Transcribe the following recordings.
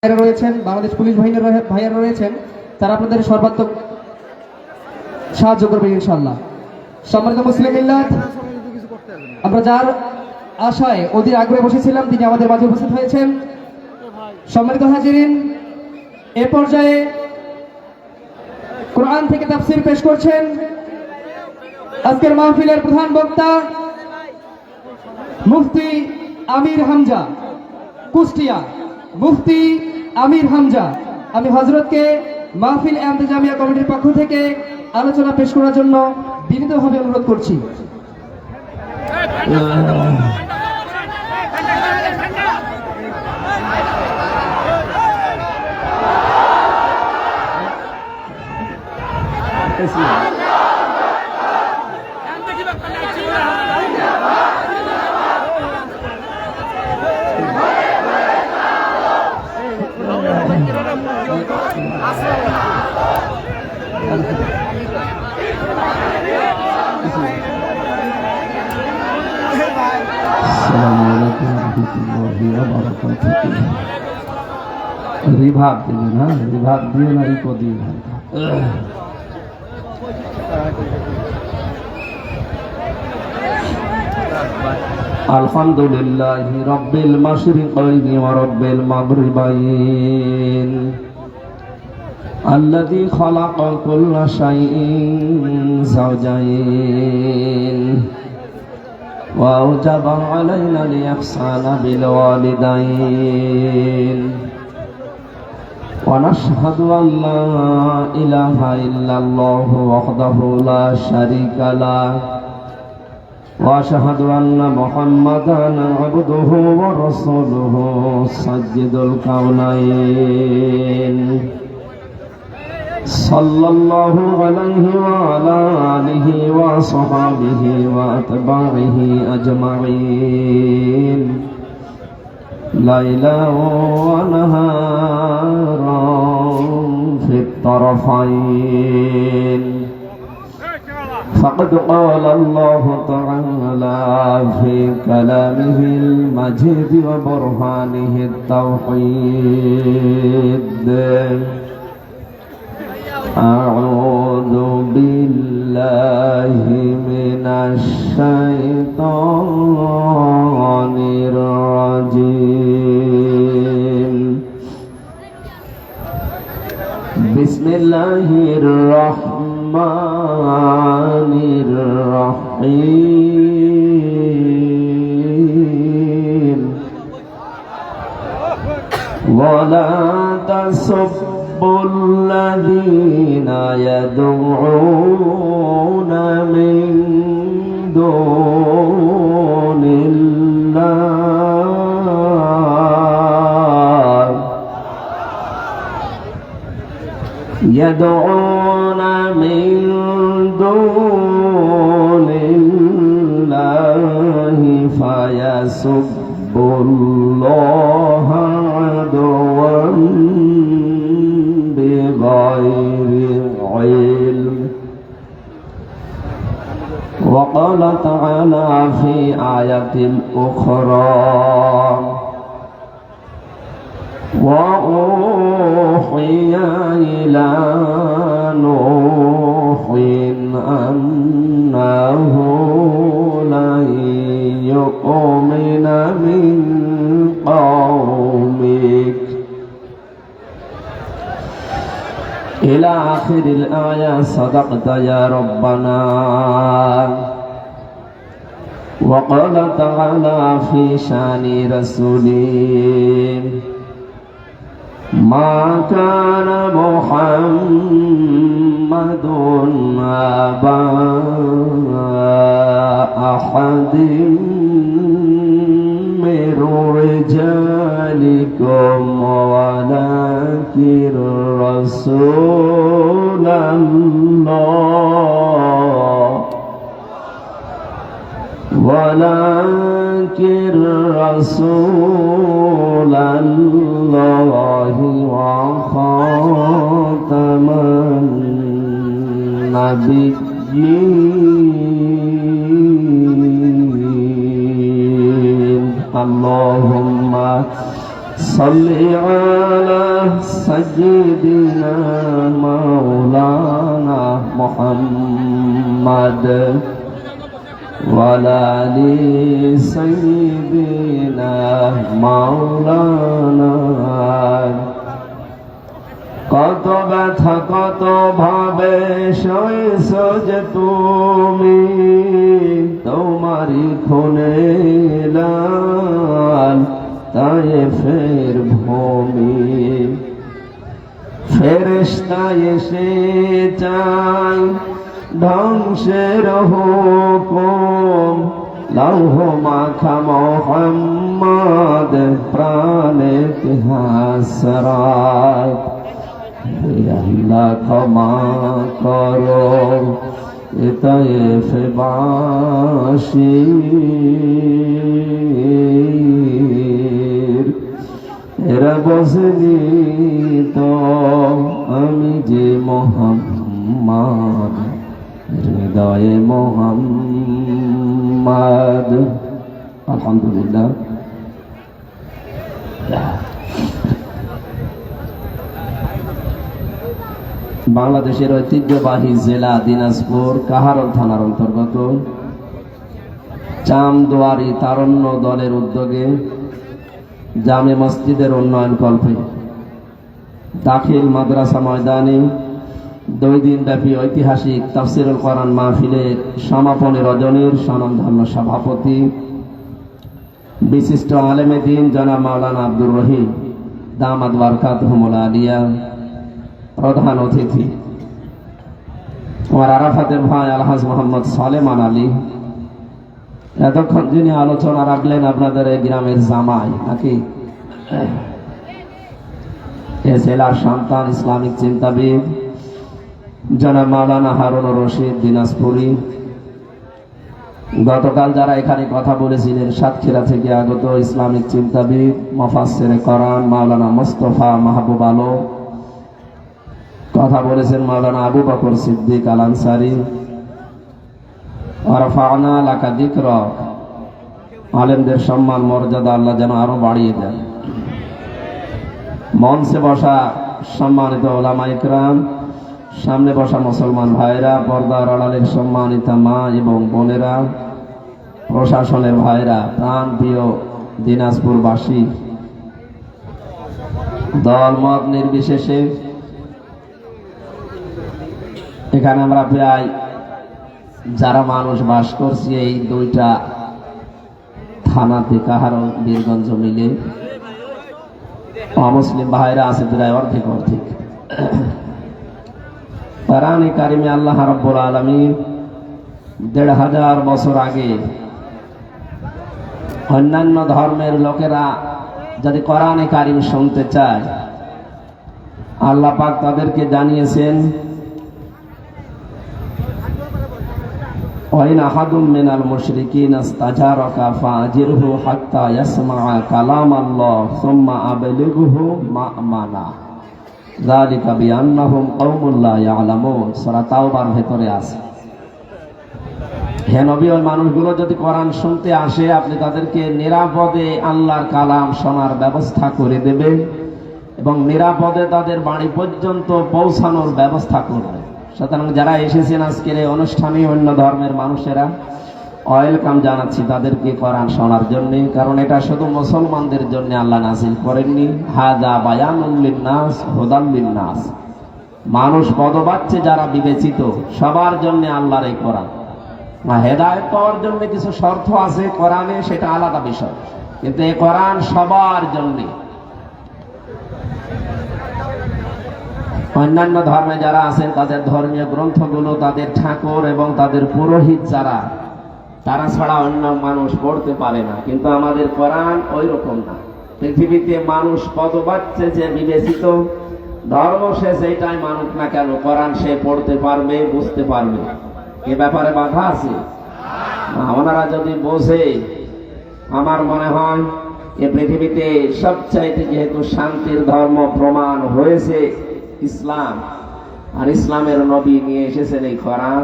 ভাইরা রয়েছেন, বাংলাদেশ পুলিশ বাহিনীর ভাইয়েরা রয়েছেন, তারা আপনাদের সর্বাত্মক সাহায্য করবে ইনশাআল্লাহ। সম্মানিত মুসলিম মিল্লাত, আমরা যার আশায় অধীর আগ্রহে বসেছিলাম তিনি আমাদের মাঝে উপস্থিত হয়েছেন। সম্মানিত হাজিরিন, এ পর্যায়ে কোরআন থেকে তাফসীর পেশ করছেন আজকের মাহফিলের প্রধান বক্তা মুফতি আমির হামজা, কুষ্টিয়া। মুফতি আমির হামজা, আমি হযরতকে মাহফিল ইন্তেজামিয়া কমিটির পক্ষ থেকে আলোচনা পেশ করার জন্য বিনীতভাবে অনুরোধ করছি। রিভাব দিবেন, হ্যাঁ রিভাব দিয়ে না রিপো দিয়ে। আলহামদুলিল্লাহি রাব্বিল মাশরিকাইনি ওয়া রাব্বিল মাগরিবাইন আল্লাযী খালাকা কুল্লা শাইইন যাওজাইন ওয়া আওজাবা আলাইনা লিইহসানা বিল ওয়ালিদাইন ওয়া নাশহাদু আন লা ইলাহা ইল্লাল্লাহু ওয়াহদাহু লা শারীকা লাহু ওয়া আশহাদু আন্না মুহাম্মাদান আবদুহু ওয়া রাসূলুহু সাজ্জিদুল কাওনাইন সাল্লাল্লাহু আলাইহি ওয়া আলা আলিহি ওয়া সাহবিহি ওয়া আতবাইহি আজমাইন লাইলান ওয়া নাহারান ফিত তারফাইন فقد قال الله تعالى في كلامه المجيد وبرهانه التوحيد أعوذ بالله من الشيطان الرجيم بسم الله الرحمن الرحيم ولا تسبوا الذين يدعون من دون الله يدعون من دون الله فيسبوا الله عدوا بغير علم وقال تعالى في آية أخرى وأوحي إلى نوح أنه لن يؤمن من قومك إلى آخر الآية. صدقت يا ربنا. وقال تعالى في شان رسوله ما كان محمد أبا أحد من رجالكم ولكن رسول الله ولكن رسول الله وخاتم النبيين. اللهم صل على سيدنا مولانا محمد وعلى آل سيدنا مولانا কত ব্যথা কত ভাবে সইছ যে তুমি তোমারই খুনে লাল তায়েফের ভূমি ফেরেশতা এসে চাই ধ্বংসের হুকুম লৌহ মাখা মোহাম্মদ প্রাণে হাসরাত আল্লাহ ক্ষমা করো তায়েফবাসীর এরা বসেনি তো আমি যে মোহাম্মদ হৃদয়ে মোহাম্মদ। আলহামদুলিল্লাহ। বাংলাদেশের ঐতিহ্যবাহী জেলা দিনাজপুর কাহারোল থানার অন্তর্গত চামদুয়ারি তারুণ্য দলের উদ্যোগে জামে মসজিদের উন্নয়ন কল্পে দাখিল মাদ্রাসা ময়দানে 2 দিনব্যাপী ঐতিহাসিক তাফসিরুল কোরআন মাহফিলের সমাপনী রজনীর স্বনামধন্য সভাপতি বিশিষ্ট আলেমে দ্বীন জনাব মাওলানা আব্দুর রহিম দামাত বারকাতুহুল আলিয়া, প্রধান অতিথি আমার আরাফাতের ভাই আলহাজ মোহাম্মদ সালেমান আলী, এতক্ষণ যিনি আলোচনা রাখলেন আপনাদের এই গ্রামের জামাই নাকি এ জেলার সন্তান ইসলামিক চিন্তাবিদ জনাব মাওলানা হারুনুর রশিদ দিনাজপুরি। গতকাল যারা এখানে কথা বলেছিলেন সাতক্ষীরা থেকে আগত ইসলামিক চিন্তাবিদ মুফাসসিরে কোরআন মাওলানা মুস্তাফা মাহবুব আলম, কথা বলেছেন মাওলানা আবু বকর সিদ্দিক আল আনসারী। ওয়ারফা'না লাকা যিকরাক, আলেমদের সম্মান মর্যাদা আল্লাহ যেন আরো বাড়িয়ে দেন। মঞ্চে বসা সম্মানিত উলামা ইকরাম, সামনে বসা মুসলমান ভাইরা, পর্দার আড়ালের সম্মানিতা মা এবং বোনেরা, প্রশাসনের ভাইরা, প্রাণ প্রিয় দিনাজপুরবাসী, দল মত নির্বিশেষে এখানে আমরা প্রায় যারা মানুষ বাস করছি এই 2টা থানাতে কাহারোল বীরগঞ্জ মিলে অমুসলিম ভাইরা আছে প্রায় অর্ধেক। কোরআনে কারিমে আল্লাহ রাব্বুল আলামিন 1500 বছর আগে অন্যান্য ধর্মের লোকেরা যদি কোরআনে কারিম শুনতে চায়, আল্লাহ পাক তাদেরকে জানিয়েছেন ওয়াইন আহাদুম মিনাল মুশরিকিন ইস্তাজারাকা ফাজিরহু হাত্তা ইয়াসমা'a কালামাল্লাহ সুম্মা আবলিগহু মা'মানা যালিকা বিআন্নাহুম কওমুন লা ইয়ালামুন। সূরা তাওবার ভেতরে আছে, হে নবী, ওই মানুষগুলো যদি কোরআন শুনতে আসে আপনি তাদেরকে নিরাপদে আল্লাহর কালাম শোনার ব্যবস্থা করে দেবেন এবং নিরাপদে তাদের বাড়ি পর্যন্ত পৌঁছানোর ব্যবস্থা করবেন। সুতরাং যারা এসেছেন আজকের এই অনুষ্ঠানে অন্য ধর্মের মানুষেরা ওয়েলকাম জানাচ্ছি তাদেরকে কোরআন শোনার জন্য, কারণ এটা শুধু মুসলমানদের জন্য আল্লাহ নাযিল করেননি। হাযা বায়ানুল লিন-নাস হুদাল লিন-নাস, মানুষ পদবাচ্চে যারা বিবেচিত সবার জন্য আল্লাহর এই কোরআন। হেদায়েত পাওয়ার জন্য কিছু শর্ত আছে কোরআনে, সেটা আলাদা বিষয়, কিন্তু এই কোরআন সবার জন্য। অন্যান্য ধর্মে যারা আছেন তাদের ধর্মীয় গ্রন্থগুলো তাদের ঠাকুর এবং তাদের পুরোহিত যারা, তারা ছাড়া অন্য মানুষ পড়তে পারে না, কিন্তু আমাদের কোরআন ওই রকম না। পৃথিবীতে মানুষ পদবাচ্চে যে বিবেচিত ধর্ম, সে যেটাই মানুষ না কেন কোরআন সে পড়তে পারবে, বুঝতে পারবে। এ ব্যাপারে বাধা আছে? ওনারা যদি বোঝে, আমার মনে হয় এ পৃথিবীতে সবচাইতে যেহেতু শান্তির ধর্ম প্রমাণ হয়েছে ইসলাম, আর ইসলামের নবী নিয়ে এসেছেন এই কোরআন,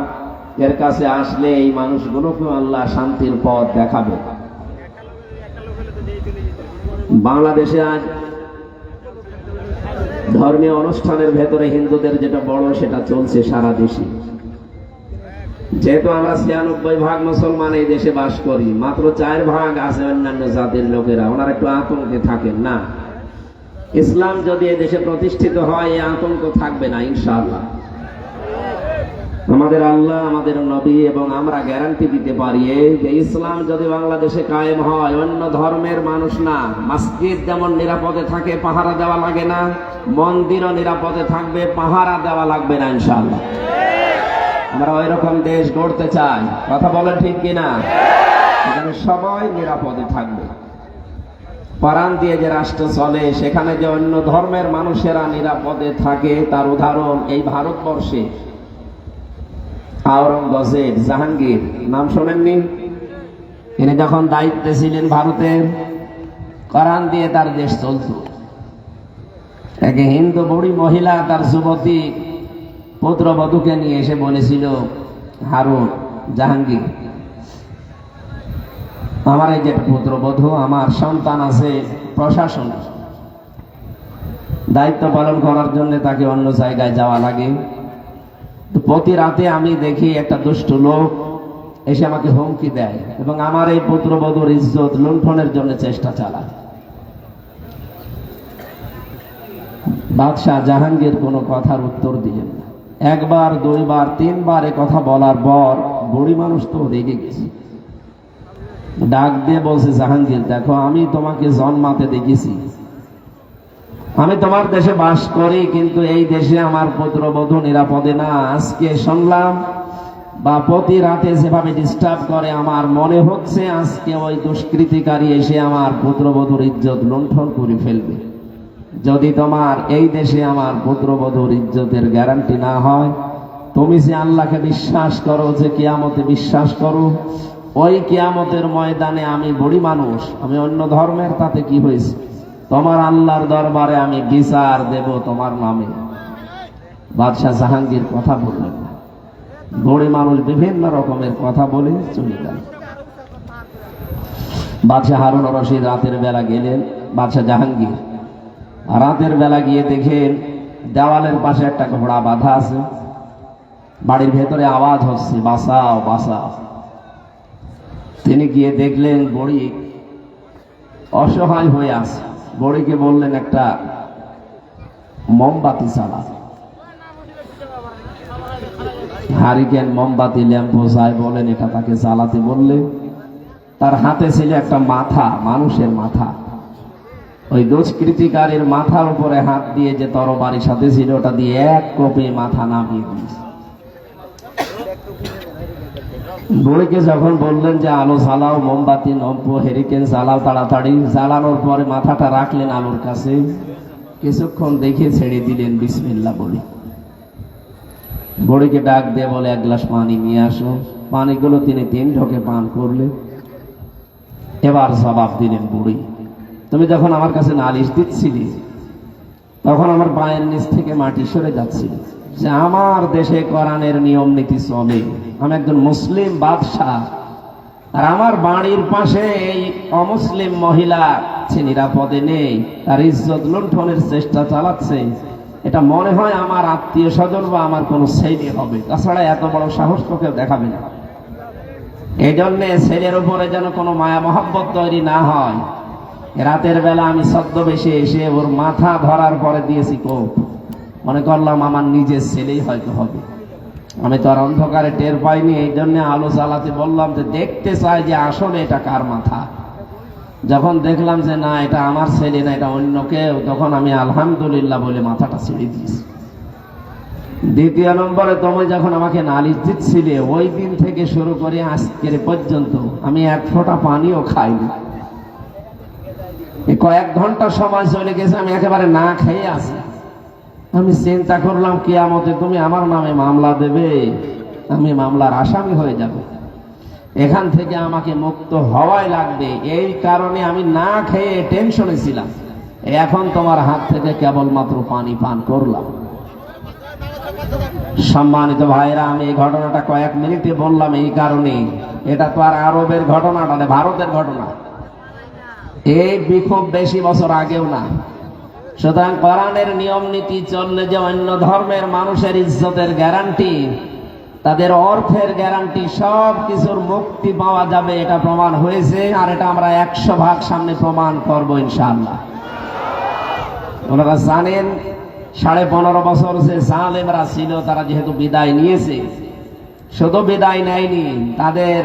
এর কাছে আসলে এই মানুষগুলোকে আল্লাহ শান্তির পথ দেখাবে। বাংলাদেশে আজ ধর্মীয় অনুষ্ঠানের ভেতরে হিন্দুদের যেটা বড় সেটা চলছে সারা দেশে। যেহেতু আমরা 96% মুসলমান এই দেশে বাস করি, মাত্র 4% আছে অন্যান্য জাতির লোকেরা, ওনারা একটু আতঙ্কে থাকেন না। ইসলাম যদি এই দেশে প্রতিষ্ঠিত হয়, এই আতঙ্ক থাকবে না ইনশাআল্লাহ। আমাদের আল্লাহ, আমাদের নবী এবং আমরা গ্যারান্টি দিতে পারি যে ইসলাম যদি বাংলাদেশে কায়েম হয়, অন্য ধর্মের মানুষ না, মসজিদ যেমন নিরাপদে থাকে, পাহারা দেওয়া লাগে না, মন্দিরও নিরাপদে থাকবে, পাহারা দেওয়া লাগবে না ইনশাআল্লাহ। আমরা ওই রকম দেশ গড়তে চাই, কথা বলেন ঠিক কিনা? এখানে সবাই নিরাপদে থাকবে। কোরআন দিয়ে যে রাষ্ট্র চলে, সেখানে যে অন্য ধর্মের মানুষেরা নিরাপদে থাকে, তার উদাহরণ এই ভারতবর্ষে আওরঙ্গজেব, জাহাঙ্গীর নাম শোনেননি? তিনি যখন দায়িত্বে ছিলেন ভারতের, কোরআন দিয়ে তার দেশ চলত। এক হিন্দু বুড়ি মহিলা তার যুবতী পুত্রবধূকে নিয়ে এসে বলেছিল, হারুন, জাহাঙ্গীর, আমার এই যে পুত্রবধূ, আমার সন্তান আছে প্রশাসনে, দায়িত্ব পালন করার জন্য তাকে অন্য জায়গায় যাওয়া লাগে। প্রতি রাতে আমি দেখি একটা দুষ্ট লোক এসে আমাকে হুমকি দেয় এবং আমার এই পুত্রবধূর ইজ্জত লুণ্ঠনের জন্য চেষ্টা চালায়। বাদশাহ জাহাঙ্গীর কোনো কথার উত্তর দিলেন না। একবার, দুইবার, তিনবার এ কথা বলার পর বুড়ি মানুষ তো রেগে গেছে, ডাক দিয়ে বলছে, জাহাঙ্গীর দেখো, আমি তোমাকে জন্মাতে দেখেছি, আমি তোমার দেশে বাস করি, কিন্তু এই দেশে আমার পুত্রবধূ নিরাপদে না। আজকে শুনলাম বা প্রতি রাতে যেভাবে ডিস্টার্ব করে, আমার মনে হচ্ছে আজকে ওই দুষ্কৃতিকারী এসে আমার পুত্রবধূর ইজ্জত লুণ্ঠন করে ফেলবে। যদি তোমার এই দেশে আমার পুত্রবধূর ইজ্জতের গ্যারান্টি না হয়, তুমি যে আল্লাহকে বিশ্বাস করো, যে কিয়ামতে বিশ্বাস করো, ওই কিয়ামতের ময়দানে আমি বুড়ি মানুষ, আমি অন্য ধর্মের, তাতে কি হয়েছে? তোমার আল্লাহর দরবারে আমি বিচার দেব তোমার নামে। বাদশাহ জাহাঙ্গীর কথা বললেন না, বুড়ি মানুষ বিভিন্ন রকমের কথা বলে চলে গেল। বাদশাহ হারুন রশিদ রাতের বেলা গেলেন, বাদশাহ জাহাঙ্গীর রাতের বেলা গিয়ে দেখেন দেওয়ালের পাশে একটা ঘোড়া বাঁধা আছে, বাড়ির ভেতরে আওয়াজ হচ্ছে, বাঁচাও বাঁচাও। তিনি গিয়ে দেখলেন বুড়ি অসহায় হয়ে আছে। বুড়িকে বললেন, একটা মোমবাতি চালা। হারিকেন, মোমবাতি, ল্যাম্পো যাই বলেন, এটা তাকে জ্বালাতে বললে। তার হাতে ছিল একটা মাথা, মানুষের মাথা। ওই দুষ্কৃতিকারীর মাথার উপরে হাত দিয়ে যে তরবারির সাথে ছিল, ওটা দিয়ে এক কোপে মাথা নামিয়ে দিয়েছে। বুড়িকে যখন বললেন যে আলো জ্বালাও, মোমবাতি, লম্পো, হেরিকেন জ্বালাও তাড়াতাড়ি, জ্বালানোর পরে মাথাটা রাখলেন আলোর কাছে, কিছুক্ষণ দেখে ছেড়ে দিলেন বিসমিল্লাহ বলে। বুড়িকে ডাক দিয়ে বলে, এক গ্লাস পানি নিয়ে আসো। পানিগুলো তিনি 3 ঢোকে পান করলেন। এবার জবাব দিলেন, বুড়ি, তুমি যখন আমার কাছে নালিশ দিচ্ছিলি, তখন আমার পায়ের নিচ থেকে মাটি সরে যাচ্ছিল, যে আমার দেশে কোরআনের নিয়ম নীতি চলে, আমি একজন মুসলিম বাদশাহ, আর আমার বাড়ির পাশে এই অমুসলিম মহিলা সে নিরাপদে নেই, তার ইজ্জত লুণ্ঠনের চেষ্টা চালাচ্ছে। এটা মনে হয় আমার আত্মীয় স্বজন বা আমার কোন ছেলে হবে, তাছাড়া এত বড় সাহস তো কেউ দেখাবে না। এই জন্য ছেলের উপরে যেন কোনো মায়া মহব্বত তৈরি না হয়। রাতের বেলা আমি ছদ্মবেশে এসে ওর মাথা ধরার পরে দিয়েছি কোপ, মনে করলাম আমার নিজের ছেলেই হয়তো হবে। আমি তো আর অন্ধকারে টের পাইনি, এই জন্য আলো জ্বালাতে বললাম, যে দেখতে চাই যে আসলে এটা কার মাথা। যখন দেখলাম যে না, এটা আমার ছেলে না, এটা অন্য কেউ, তখন আমি আলহামদুলিল্লাহ বলে মাথাটা ছেড়ে দিয়েছি। দ্বিতীয় নম্বরে, তুমি যখন আমাকে নালিশ দিচ্ছিলে, ওই দিন থেকে শুরু করে আজকের পর্যন্ত আমি এক ফোঁটা পানিও খাইনি। কয়েক ঘন্টা সময় চলে গেছে, আমি একেবারে না খেয়ে আছি। আমি চিন্তা করলাম, কিয়ামতে তুমি আমার নামে মামলা দেবে, আমি মামলার আসামি হয়ে যাব, এখান থেকে আমাকে মুক্ত হওয়াই লাগবে। এই কারণে আমি না খেয়ে টেনশনে ছিলাম। এখন তোমার হাত থেকে কেবলমাত্র পানি পান করলাম। সম্মানিত ভাইরা, আমি এই ঘটনাটা কয়েক মিনিটে বললাম এই কারণে, এটা তো আর আরবের ঘটনাটা না, ভারতের ঘটনা। এই বিক্ষোভ বেশি বছর আগেও না, সুতরাং কোরআনের নিয়ম নীতি চললে যে অন্য ধর্মের মানুষের ইজ্জতের গ্যারান্টি, তাদের অর্থের গ্যারান্টি, সব কিছুর মুক্তি পাওয়া যাবে, এটা প্রমাণ হয়েছে। আর এটা আমরা 100% সামনে প্রমাণ করব ইনশাআল্লাহ। ওনারা জানেন 15.5 বছর যে জালেমরা ছিল, তারা যেহেতু বিদায় নিয়েছে, শুধু বিদায় নেয়নি, তাদের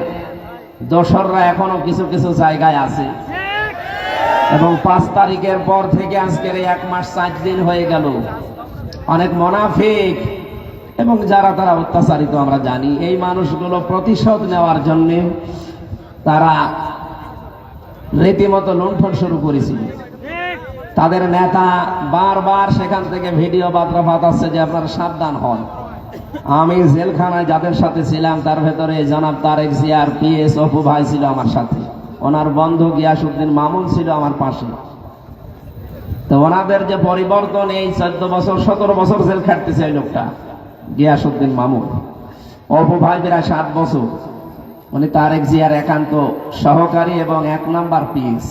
দোসররা এখনো কিছু কিছু জায়গায় আছে। এবং 5 তারিখের পর থেকে আজকের 1 মাস 4 দিন হয়ে গেল, অনেক মুনাফিক এবং যারা তারা অত্যাচারিত আমরা জানি, এই মানুষগুলো প্রতিশোধ নেওয়ার জন্য তারা রীতিমতো লুণ্ঠন শুরু করেছিল। তাদের নেতা বারবার সেখান থেকে ভিডিও বার্তা পাঠাচ্ছে যে আপনারা সাবধান হন। আমি জেলখানায় যাদের সাথে ছিলাম তার ভেতরে জনাব তারেক জিয়ার পিএস অপু ভাই ছিল আমার সাথে, ওনার বন্ধু গিয়াসউদ্দিন মামুন ছিল আমার পাশে। তো ওনাদের যে পরিবর্তন, এই 14 বছর 17 বছর জেল খাটতেছে এই লোকটা গিয়াসউদ্দিন মামুন। অপু ভাই প্রায় 7 বছর, উনি তারেক জিয়ার একান্ত সহকারী এবং 1 নাম্বার পিএস।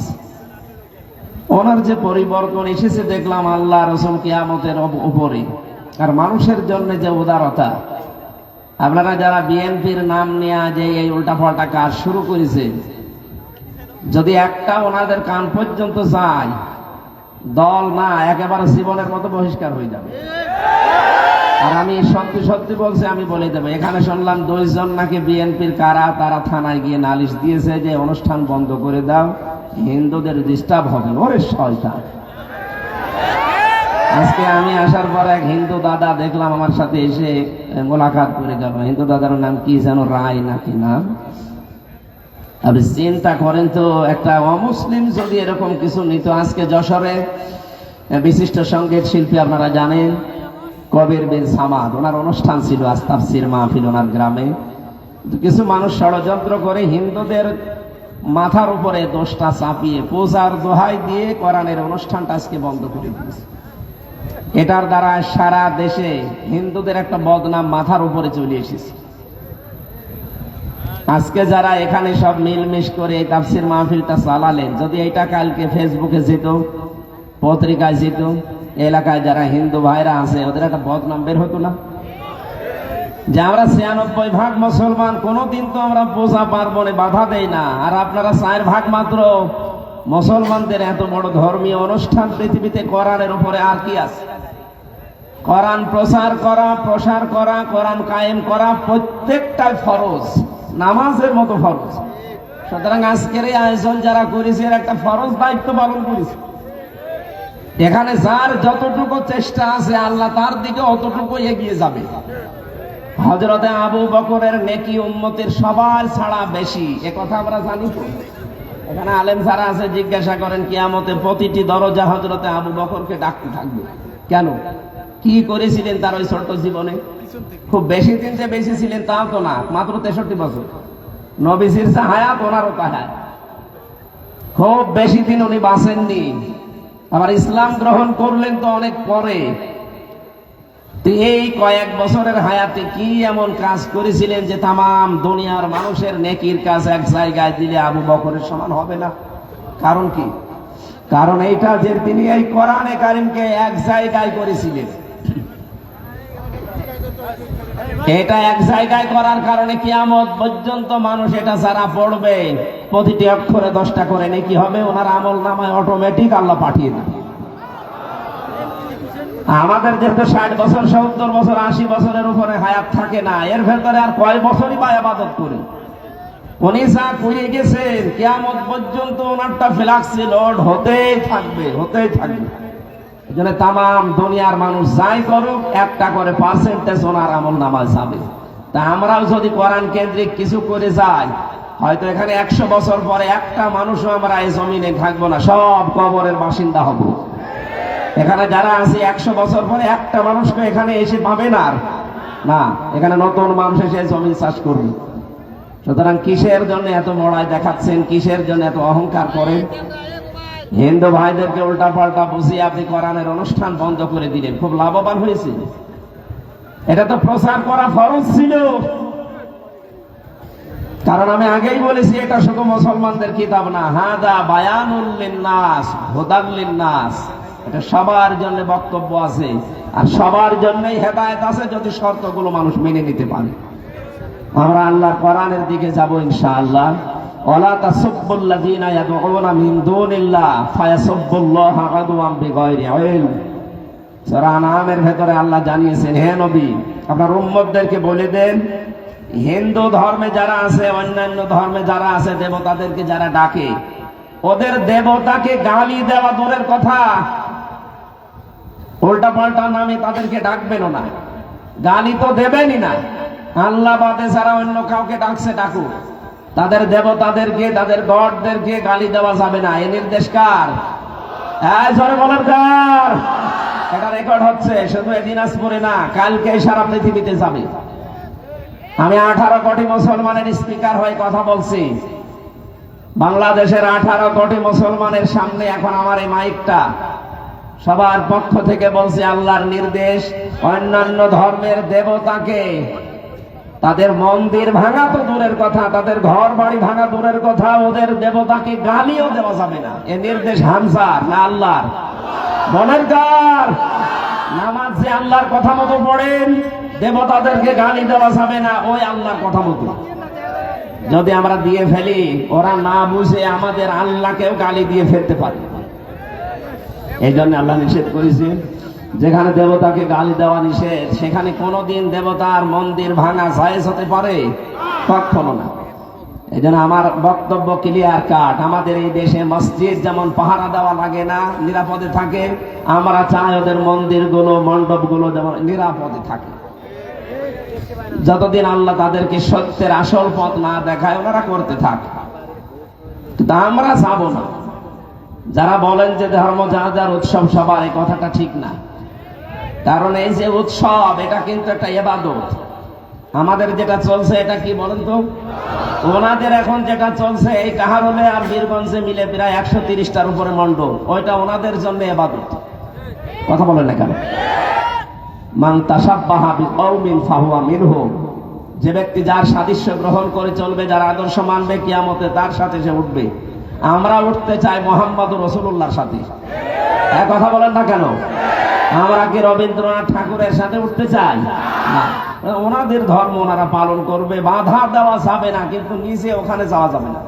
ওনার যে পরিবর্তন এসেছে দেখলাম আল্লাহ রসুল কিয়ামতের উপরে। আর মানুষের জন্য যে উদারতা, আপনারা যারা বিএনপির নাম নিয়ে যে এই উল্টাপাল্টা কাজ শুরু করেছে, যদি একটা ওনাদের কান পর্যন্ত যায়, দল না একেবারে জীবনের মতো বহিষ্কার হয়ে যাবে। আর আমি সত্যি সত্যি বলছি, আমি বলে দেবো, এখানে শুনলাম 2 জন নাকি বিএনপির কারা, তারা থানায় গিয়ে নালিশ দিয়েছে যে অনুষ্ঠান বন্ধ করে দাও, হিন্দুদের ডিস্টার্ব হবে। ওরে শয়তান! আজকে আমি আসার পর এক হিন্দু দাদা দেখলাম আমার সাথে এসে মোলাকাত করে গেল। হিন্দু দাদার নাম কি যেন, রায় নাকি নাম। আপনি চিন্তা করেন তো, একটা অমুসলিম যদি এরকম কিছু নিত। আজকে যশোরে বিশিষ্ট সঙ্গীত শিল্পী আপনারা জানেন কবির বিন সামাদ, ওনার অনুষ্ঠান ছিল, আজ তাফসীর মাহফিল ওনার গ্রামে। কিছু মানুষ ষড়যন্ত্র করে হিন্দুদের মাথার উপরে দোষটা চাপিয়ে পূজার দোহাই দিয়ে কোরআনের অনুষ্ঠানটা আজকে বন্ধ করে দিয়েছে। এটার দ্বারা সারা দেশে হিন্দুদের একটা বদনাম মাথার উপরে চলে এসেছে। আজকে যারা এখানে সব মিলমিশ করে এই তাফসীর মাহফিলটা চালালেন, যদি এটা কালকে ফেসবুকে যেত, পত্রিকায় যেত, এলাকায় যারা হিন্দু ভাইরা আছে ওদের একটা বদনাম বের হতো না? যে আমরা 96% মুসলমান, কোনোদিন তো আমরা পূজা পার্বণে বাধা দেই না, আর আপনারা 4% মাত্র মুসলমানদের এত বড় ধর্মীয় অনুষ্ঠান পৃথিবীতে কোরআনের উপরে আর কি আছে? কোরআন প্রচার করা, প্রসার করা, কোরআন কায়েম করা প্রত্যেকটাই ফরজ, নামাজের মতো ফরজ। সুতরাং আজকের এই আয়োজন যারা করেছে এর একটা ফরজ দায়িত্ব পালন করেছে। এখানে যার যতটুকু চেষ্টা আছে আল্লাহ তার দিকে অতটুকু এগিয়ে যাবে। হযরতে আবু বকরের নেকি উম্মতের সবার ছাড়া বেশি, এ কথা আমরা জানি তো। এখানে আলেম যারা আছে জিজ্ঞাসা করেন কিয়ামতে প্রতিটি দরজা হযরতে আবু বকরকে ডাকতে থাকবে। কেন? কি করেছিলেন তার ওই ছোট্ট জীবনে? খুব বেশি দিন যে বেশি ছিলেন তাও তো না, মাত্র 63 বছর। নবীজির যে হায়াত, ওনারও তা হায়াত, খুব বেশি দিন উনি বাঁচেননি। আবার ইসলাম গ্রহণ করলেন তো অনেক পরে। এই কয়েক বছরের হায়াতে কি এমন কাজ করেছিলেন যে তামাম দুনিয়ার মানুষের নেকির কাজ এক জায়গায় দিলে আবু বকরের সমান হবে না? কারণ কি? কারণ এইটা যে তিনি এই কোরআনে কারিমকে এক জায়গায় করেছিলেন। এটা এক জায়গায় করার কারণে কিয়ামত পর্যন্ত মানুষ এটা যারা পড়বে, প্রতিটি অক্ষরে 10টা করে নেকি হবে, ওনার আমল নামায় অটোমেটিক আল্লাহ পাঠিয়ে দেবে। আমাদের যেহেতু 60 বছর, 70 বছর, 80 বছরের উপরে হায়াত থাকে না, এর ভেতরে আর কয় বছরই বা ইবাদত করি। উনি যা করে গেছেন কিয়ামত পর্যন্ত ওনারটা ফ্লাক্সি লোড হতেই থাকবে, হতেই থাকবে। এই জন্য তামাম দুনিয়ার মানুষ যাই করুক, একটা করে পার্সেন্টেজ ওনার আমল নামায় যাবে। তা আমরাও যদি কোরআন কেন্দ্রিক কিছু করে যাই, হয়তো এখানে 100 বছর পরে একটা মানুষও আমরা এই জমিনে থাকবো না, সব কবরের বাসিন্দা হব। এখানে যারা আছে 100 বছর পরে একটা মানুষকে এখানে এসে পাবে না, না, এখানে নতুন মানুষ এসে জমিন চাষ করবে। সুতরাং কিসের জন্য এত মড়াই দেখাচ্ছেন, কিসের জন্য এত অহংকার করেন? হিন্দু ভাইদেরকে উল্টা পাল্টা বুঝিয়ে আপনি কোরআনের অনুষ্ঠান বন্ধ করে দিলেন, খুব লাভবান হয়েছে। এটা তো প্রচার করা ফরজ ছিল। কারণ আমি আগেই বলেছি এটা শুধু মুসলমানদের কিতাব না, হাদা বায়ানুল লিন্নাস হুদাল লিন্নাস, এটা সবার জন্য বক্তব্য আছে, আর সবার জন্যই হেদায়েত আছে যদি শর্তগুলো মানুষ মেনে নিতে পারে। আমরা আল্লাহর কোরআনের দিকে যাব ইনশাআল্লাহ। ওয়ালা তাসুব্বুল্লাযীনা ইয়াদউনা মিন দুনিল্লাহ ফায়াসুব্বুল্লাহা আদওয়াম বিগাইরি ইলম। সূরা আনআমের ভেতরে আল্লাহ জানিয়েছেন, হে নবী আপনার উম্মতদেরকে বলে দেন, হিন্দু ধর্মে যারা আছে, অন্যান্য ধর্মে যারা আছে, দেবতাদেরকে যারা ডাকে, ওদের দেবতাকে গালি দেওয়া দূরের কথা, উল্টা পাল্টা নামে তাদেরকে ডাকবেন না, গালি তো দেবেনই না। আল্লাহ বাদে যারা অন্য কাউকে ডাকছে ডাকুক, তাদের দেবতাদেরকে, তাদের গডদেরকে গালি দেওয়া যাবে না। এই নির্দেশ কার? জোরে বলেন কার? এটা রেকর্ড হচ্ছে, শুধু দিনাজপুরে না, কালকে সারা পৃথিবীতে যাবে। আমি 18 কোটি মুসলমানের স্পিকার হয়ে কথা বলছি। বাংলাদেশের 18 কোটি মুসলমানের সামনে এখন আমার এই মাইকটা, সবার পক্ষ থেকে বলছি, আল্লাহর নির্দেশ, অন্যান্য ধর্মের দেবতাকে, তাদের মন্দির ভাঙা তো দূরের কথা, তাদের ঘর বাড়ি ভাঙা দূরের কথা, ওদের দেবতাকে গালিও দেওয়া যাবে না। এ নির্দেশ হামজার না আল্লাহর? বলেন কার? নামাজ যে আল্লাহর কথা মতো পড়েন, দেবতাদেরকে গালি দেওয়া যাবে না, ওই আল্লাহর কথা মতো। যদি আমরা দিয়ে ফেলি, ওরা না বুঝে আমাদের আল্লাহকেও গালি দিয়ে ফেলতে পারে। এই জন্য আল্লাহ নিষেধ করেছে, যেখানে দেবতাকে গালি দেওয়া নিষেধ, সেখানে কোনোদিন দেবতার মন্দির ভাঙা জায়েজ হতে পারে? কখনো না। এই জন্য আমার বক্তব্য ক্লিয়ার কাট। আমাদের এই দেশে মসজিদ যেমন পাহারা দেওয়া লাগে না, নিরাপদে থাকে, আমরা চাই ওদের মন্দিরগুলো, মণ্ডপগুলো যেমন নিরাপদে থাকে। যতদিন আল্লাহ তাদেরকে সত্যের আসল পথ না দেখায়, ওনারা করতে থাকে, কিন্তু আমরা যাব না। যারা বলেন যে ধর্ম যার যার উৎসব সবার, এই কথাটা ঠিক না। কারণ এই যে উৎসব, এটা কিন্তু একটা ইবাদত। আমাদের যেটা চলছে এটা কি বলেন তো? ওনাদের এখন যেটা চলছে, এই কাহারোলে আর বীরগঞ্জে মিলে প্রায় 130টার উপরে মণ্ডপ, ওইটা ওনাদের জন্য ইবাদত। কথা বলেন না কেন? মান তাশাব্বাহা বিকওমিন ফাহুয়া মিনহুম। যে ব্যক্তি যার সাদৃশ্য গ্রহণ করে চলবে, যার আদর্শ মানবে, কিয়ামতে তার সাথে সে উঠবে। আমরা উঠতে চাই মুহাম্মদুর রাসূলুল্লাহর সাথে। এক কথা বলেন না কেন? আমরা কি রবীন্দ্রনাথ ঠাকুরের সাথে উঠতে চাই না? ওনাদের ধর্ম ওনারা পালন করবে, বাধা দেওয়া যাবে না, কিন্তু নিজে ওখানে যাওয়া যাবে না।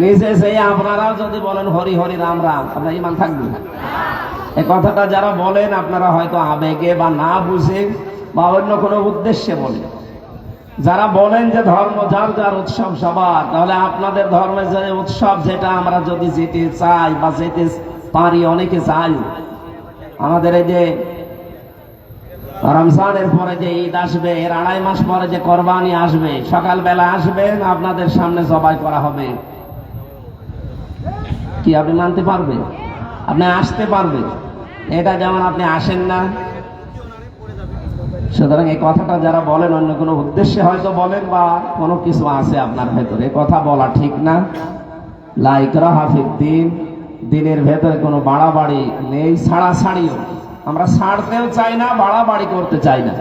নিজে যেয়ে আপনারাও যদি বলেন হরি হরি রাম রাম, আপনার ঈমান থাকবে? এই কথাটা যারা বলেন, আপনারা হয়তো আবেগে বা না বুঝে বা অন্য কোনো উদ্দেশ্যে বলেন। যারা বলেন যে ধর্ম যার যার উৎসব সবার, তাহলে আপনাদের ধর্মের যে উৎসব, যেটা আমরা যদি যেতে চাই বা যেতে পারি, অনেকে চাই। আমাদের এই যে রমজানের পরে যে ঈদ আসবে, এর 2.5 মাস পরে যে কোরবানি আসবে, সকালবেলা আসবেন, আপনাদের সামনে জবাই করা হবে। কি আপনি মানতে পারবেন? আপনি আসতে পারবেন? এটা যেমন আপনি আসেন না। সুতরাং এই কথাটা যারা বলেন, অন্য কোনো উদ্দেশ্যে হয়তো বলেন বা কোনো কিছু আছে আপনার ভেতরে, কথা বলা ঠিক না। লা ইকরাহা ফিদ্দীন, দিনের ভেতরে কোনো বাড়াবাড়ি নেই, ছাড়াছাড়িও। আমরা ছাড়তেও চাই না, বাড়াবাড়ি করতে চাই না।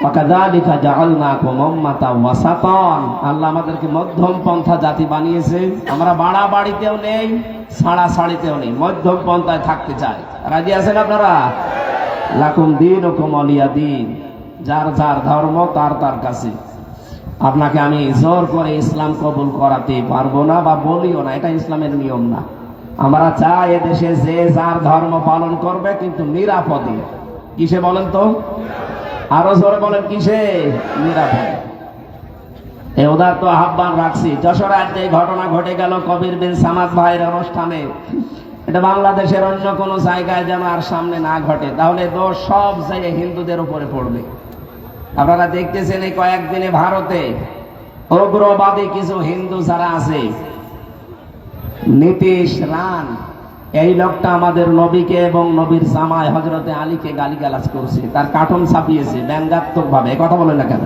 ওয়াকাযালিকা জাআলনাকুম উম্মাতান ওয়াসাতান, আল্লাহ আমাদেরকে মধ্যম পন্থা জাতি বানিয়েছে। আমরা বাড়াবাড়িতেও নেই, ছাড়াছাড়িতেও নেই, মধ্যম পন্থায় থাকতে চাই। রাজি আছেন আপনারা? লাকুম দীনুকুম ওয়ালিয়া দীন, যার যার ধর্ম তার তার কাছে। আপনাকে আমি জোর করে ইসলাম কবুল করাতে পারবো না বা বলিও না, এটা ইসলামের নিয়ম না। আমরা চাই এদেশে যে যার ধর্ম পালন করবে, কিন্তু নিরাপদে। কিসে বলেন তো? আরো জোরে বলেন, কিসে? নিরাপদে। এই উদারত আহ্বান রাখছি। যশোরে যে ঘটনা ঘটে গেল কবির বিন সামাদ ভাইয়ের অনুষ্ঠানে, এটা বাংলাদেশের অন্য কোনো জায়গায় যেন আর সামনে না ঘটে, তাহলে দোষ সব জায়গায় হিন্দুদের উপরে পড়বে। আপনারা দেখতেছেন এই কয়েকদিনে ভারতে উগ্রবাদী কিছু হিন্দু যারা আছে, নীতিশ রান, এই লোকটা আমাদের নবীকে এবং নবীর জামাই হযরতে আলীকে গালিগালাজ করছে, তার কার্টুন ছাপিয়েছে ব্যঙ্গাত্মক ভাবে। কথা বলেন না কেন?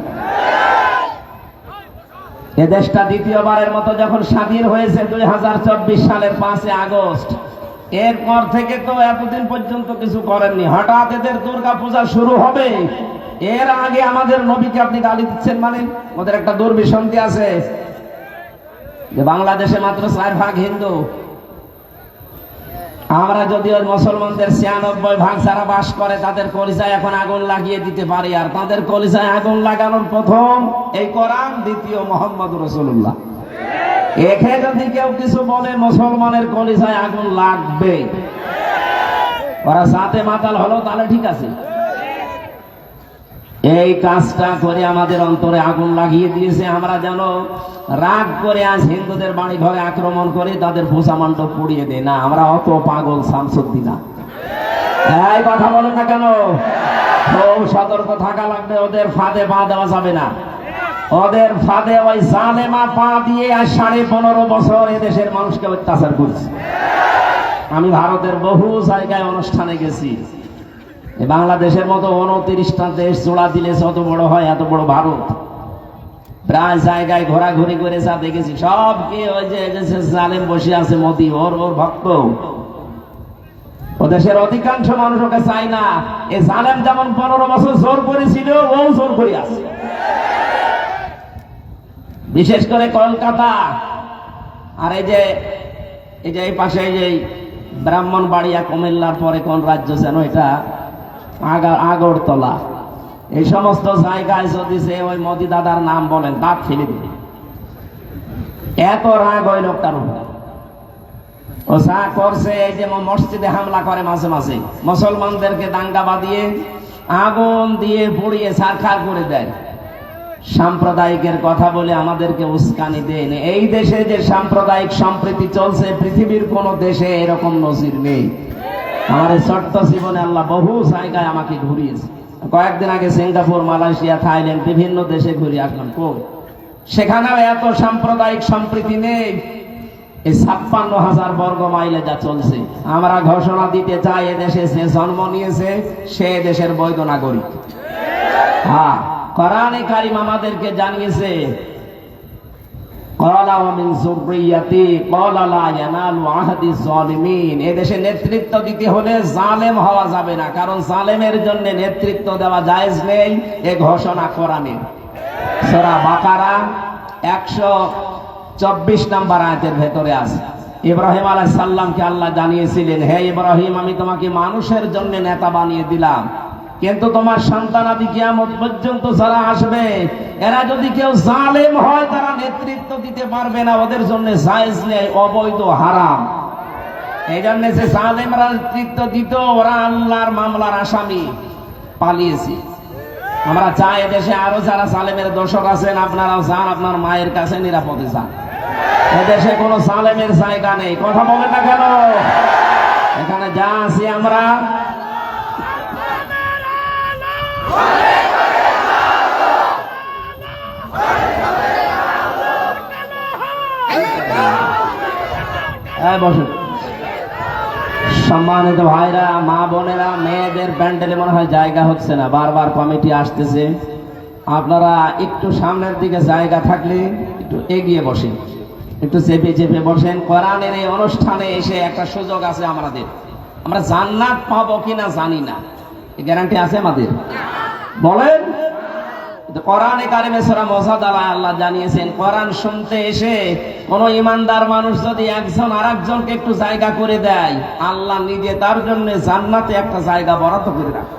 এ দেশটা দ্বিতীয়বারের মতো যখন স্বাধীন হয়েছে 2024 সালের 5 আগস্ট, এরপর থেকে তো এতদিন পর্যন্ত কিছু করেননি। হঠাৎ এদের দুর্গা পূজা শুরু হবে, এর আগে আমাদের নবীকে আপনি গালি দিচ্ছেন। মানে ওদের একটা দুর্বিসন্ধি আছে যে বাংলাদেশে মাত্র 4 ভাগ হিন্দু, আমরা যদি ওই মুসলমানদের 96% যারা বাস করে তাদের কলিজায় এখন আগুন লাগিয়ে দিতে পারি, আর তাদের কলিজায় আগুন লাগানোর প্রথম এই কোরআন, দ্বিতীয় মুহাম্মদ রাসূলুল্লাহ। একে যদি কেউ কিছু বলে মুসলমানের কলিজায় আগুন লাগবে। ওরা সাথে মাতাল হলো তাহলে ঠিক আছে, এই কাজটা করে আমাদের অন্তরে আগুন লাগিয়ে দিয়েছে। আমরা যেন রাগ করে আজ হিন্দুদের বাড়ি ঘরে আক্রমণ করে তাদের পূজা মণ্ডপ পুড়িয়ে দেয় না, আমরা অত পাগল শামসুদ্দিন না। এই কথা বলে না কেন? খুব সতর্ক থাকা লাগবে, ওদের ফাঁদে পা দেওয়া যাবে না। ওদের ফাঁদে ওই জালেমা পা দিয়ে আর 15.5 বছর এদেশের মানুষকে অত্যাচার করছে। আমি ভারতের বহু জায়গায় অনুষ্ঠানে গেছি। বাংলাদেশের মতো 29টা দেশ জোড়া দিলে যত বড় হয় এত বড় ভারত। প্রায় জায়গায় ঘোরাঘুরি করে যা দেখেছি সব কি ওই যে জালেম বসে আছে মোদি, ওর ভক্ত। ও দেশের অধিকাংশ মানুষ ওকে চায় না। এই জালেম যেমন 15 বছর জোর করেছিল, ও জোর করে আছে। বিশেষ করে কলকাতা আর এই যে এই পাশে যে ব্রাহ্মণবাড়িয়া, কুমিল্লার পরে কোন রাজ্য যেন এটা, আগরতলা, এই সমস্ত জায়গায় যদি সে ওই মোদি দাদার নাম বলেন দাঁত ফেলে দিবে। এত রাগ ওই লোকটার উপর। ও যা করছে, এই যে মসজিদে হামলা করে মাঝে মাঝে, মুসলমানদেরকে দাঙ্গা বাঁধিয়ে আগুন দিয়ে পুড়িয়ে ছারখার করে দেয়। সাম্প্রদায়িকের কথা বলে আমাদেরকে উস্কানি দেন। এই দেশে যে সাম্প্রদায়িক সম্প্রীতি চলছে, পৃথিবীর কোন দেশে এরকম নজির নেই। আমার এই ছোট্ট জীবনে আল্লাহ বহু জায়গায় আমাকে ঘুরিয়েছে। কয়েকদিন আগে সিঙ্গাপুর, মালয়েশিয়া, থাইল্যান্ড বিভিন্ন দেশে ঘুরে আসলাম। সেখানেও এত সাম্প্রদায়িক সম্প্রীতি নেই। এই 56,000 বর্গ মাইলে যা চলছে, আমরা ঘোষণা দিতে চাই এদেশে যে জন্ম নিয়েছে সে দেশের বৈধ নাগরিক। হ্যাঁ, কোরআনে কারীম আমাদেরকে জানিয়েছে, এদেশে নেতৃত্ব দিতে হলে জালেম হওয়া যাবে না, কারণ জালেমের জন্য নেতৃত্ব দেওয়া জায়েজ নেই। এ ঘোষণা কোরআনে সূরা বাকারা 124 নম্বর আয়াতের ভেতরে আছে। ইব্রাহিম আলাইহিস সালামকে আল্লাহ জানিয়েছিলেন, হে ইব্রাহিম, আমি তোমাকে মানুষের জন্য নেতা বানিয়ে দিলাম, কিন্তু তোমার সন্তানাদি কিয়ামত পর্যন্ত যারা আসবে এরা যদি কেউ জালেম হয় তারা নেতৃত্ব দিতে পারবে না, ওদের জন্য জায়েজ নেই, অবৈধ, হারাম। এই জন্য যে জালেমরা নেতৃত্ব দিত ওরা আল্লাহর মামলার আসামি, পালিয়েছে। আমরা চাই এদেশে আরো যারা জালেমের দোষর আছেন আপনারাও যান, আপনার মায়ের কাছে নিরাপদে যান। এদেশে কোনো জালেমের জায়গা নেই। কথা বলেন না কেন? এখানে যা আছি আমরা বসুন। সম্মানিত ভাইরা, মা বোনেরা, মেয়েদের প্যান্ডেলে মনে হয় জায়গা হচ্ছে না, বারবার কমিটি আসতেছে। আপনারা একটু সামনের দিকে জায়গা থাকলে একটু এগিয়ে বসেন, একটু চেপে চেপে বসেন। কোরআনের এই অনুষ্ঠানে এসে একটা সুযোগ আছে আমাদের, আমরা জান্নাত পাবো কিনা জানি না, গ্যারান্টি আছে আমাদের? বলেন। কোরআনে কারিমে সূরা মুজাদালায় আল্লাহ জানিয়েছেন, কোরআন শুনতে এসে কোন ইমানদার মানুষ যদি একজন আরেকজনকে একটু জায়গা করে দেয়, আল্লাহ নিজে তার জন্য জান্নাতে একটা জায়গা বরাদ্দ করে রাখে।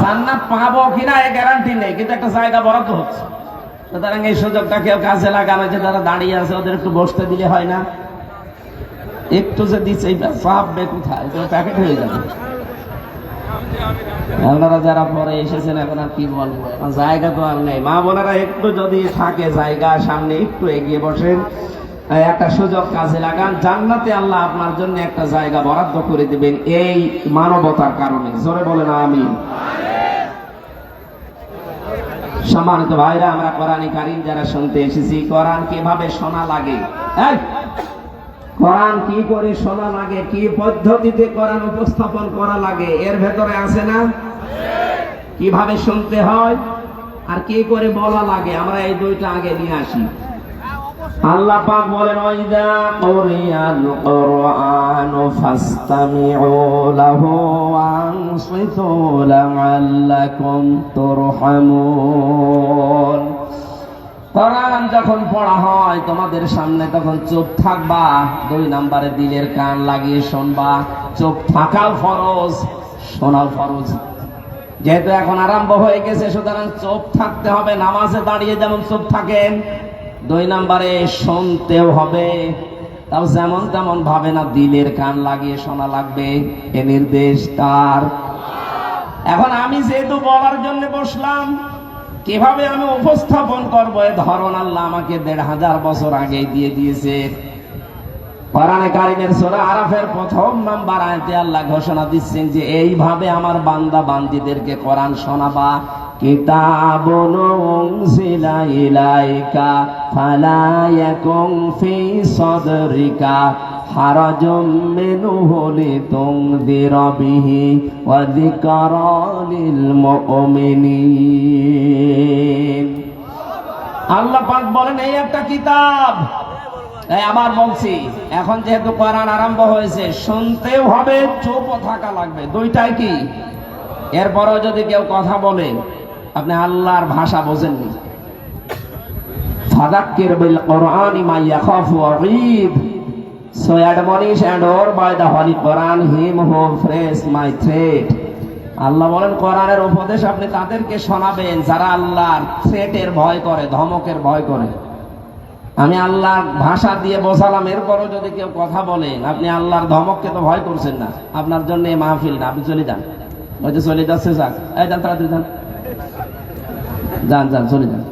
জান্নাত পাবো কিনা এ গ্যারান্টি নেই, কিন্তু একটা জায়গা বরাদ্দ হচ্ছে। সুতরাং এই সুযোগটা কেউ কাজে লাগানো, যে যারা দাঁড়িয়ে আছে ওদের একটু বসতে দিলে হয় না? একটু যে দিচ্ছে চাপবে কোথায়, প্যাকেট হয়ে যাবে। আপনারা যারা পরে এসেছেন এখন আর কি বলবো, জায়গা তো আর নেই। মা বোনেরা একটু যদি থাকে জায়গা, সামনে একটু এগিয়ে বসেন, একটা সুযোগ কাজে লাগান। জান্নাতে আল্লাহ আপনার জন্য একটা জায়গা বরাদ্দ করে দিবেন এই মানবতার কারণে। জোরে বলেন আমিন। সম্মানিত ভাইরা, আমরা কোরআনে কারীম যারা শুনতে এসেছি, কোরআন কিভাবে শোনা লাগে, কোরআন কি করে শোনা লাগে, কি পদ্ধতিতে কোরআন উপস্থাপন করা লাগে, এর ভেতরে আছে না? কিভাবে শুনতে হয় আর কি করে বলা লাগে, আমরা এই দুইটা আগে নিয়ে আসি। আল্লাহ পাক বলেন, ওয়াইদা কুরিয়াল কুরআনু ফাসতামিউ লাহু ওয়া আনসিতু লাআল্লাকুম তুরহামুন। কোরআন যখন পড়া হয় তোমাদের সামনে তখন চুপ থাকবা, 2 নম্বরে দিলের কান লাগিয়ে শুনবা। চুপ থাকাও ফরজ, শোনাও ফরজ। যেহেতু এখন আরম্ভ হয়ে গেছে সুতরাং চুপ থাকতে হবে, নামাজে দাঁড়িয়ে যেমন চুপ থাকেন, 2 নম্বরে শুনতেও হবে। তাও যেমন তেমন ভাবে না, দিলের কান লাগিয়ে শোনা লাগবে। এ নির্দেশ কার? এখন আমি যেহেতু বলার জন্য বসলাম, কিভাবে আমি উপস্থাপন করবো এ ধরন আল্লাহ আমাকে 1500 বছর আগে দিয়ে দিয়েছে। কোরআনে কারীমের সূরা আরাফের 1 নম্বর আয়াতে আল্লাহ ঘোষণা দিচ্ছেন যে এইভাবে আমার বান্দা বান্দীদেরকে কোরআন শোনাবা। কিতাবুন উনজিলা ইলাইকা ফালা ইয়াকুন ফি সাদরিকা হারাজুম মিনহু লিতুনযিরা বিহি ওয়া যিকরা লিল মুমিনিন। আল্লাহ পাক বলেন এই একটা কিতাব। আবার বলছি, এখন যেহেতু কোরআন আরম্ভ হয়েছে, শুনতেও হবে, চুপও থাকা লাগবে, দুইটাই কি। এরপরও যদি কেউ কথা বলে আপনি আল্লাহর ভাষা বোঝেননি, ফাযাক্কির বিল কুরআনি মা ইয়াখাফু ওয়াঈদ, so admonish and order by the holy Quran him who fears my threat। আল্লাহ বলেন কোরআনের উপদেশ আপনি তাদেরকে শোনাবেন যারা আল্লাহর থ্রেটের ভয় করে, ধমকের ভয় করে। আমি আল্লাহর ভাষা দিয়ে বোঝালাম, এরপরও যদি কেউ কথা বলেন আপনি আল্লাহর ধমককে তো ভয় করছেন না, আপনার জন্য এই মাহফিল না, আপনি চলে যান। ওই যে চলে যাচ্ছে, যাক, এই যান, তাড়াতাড়ি যান, যান যান, চলে যান।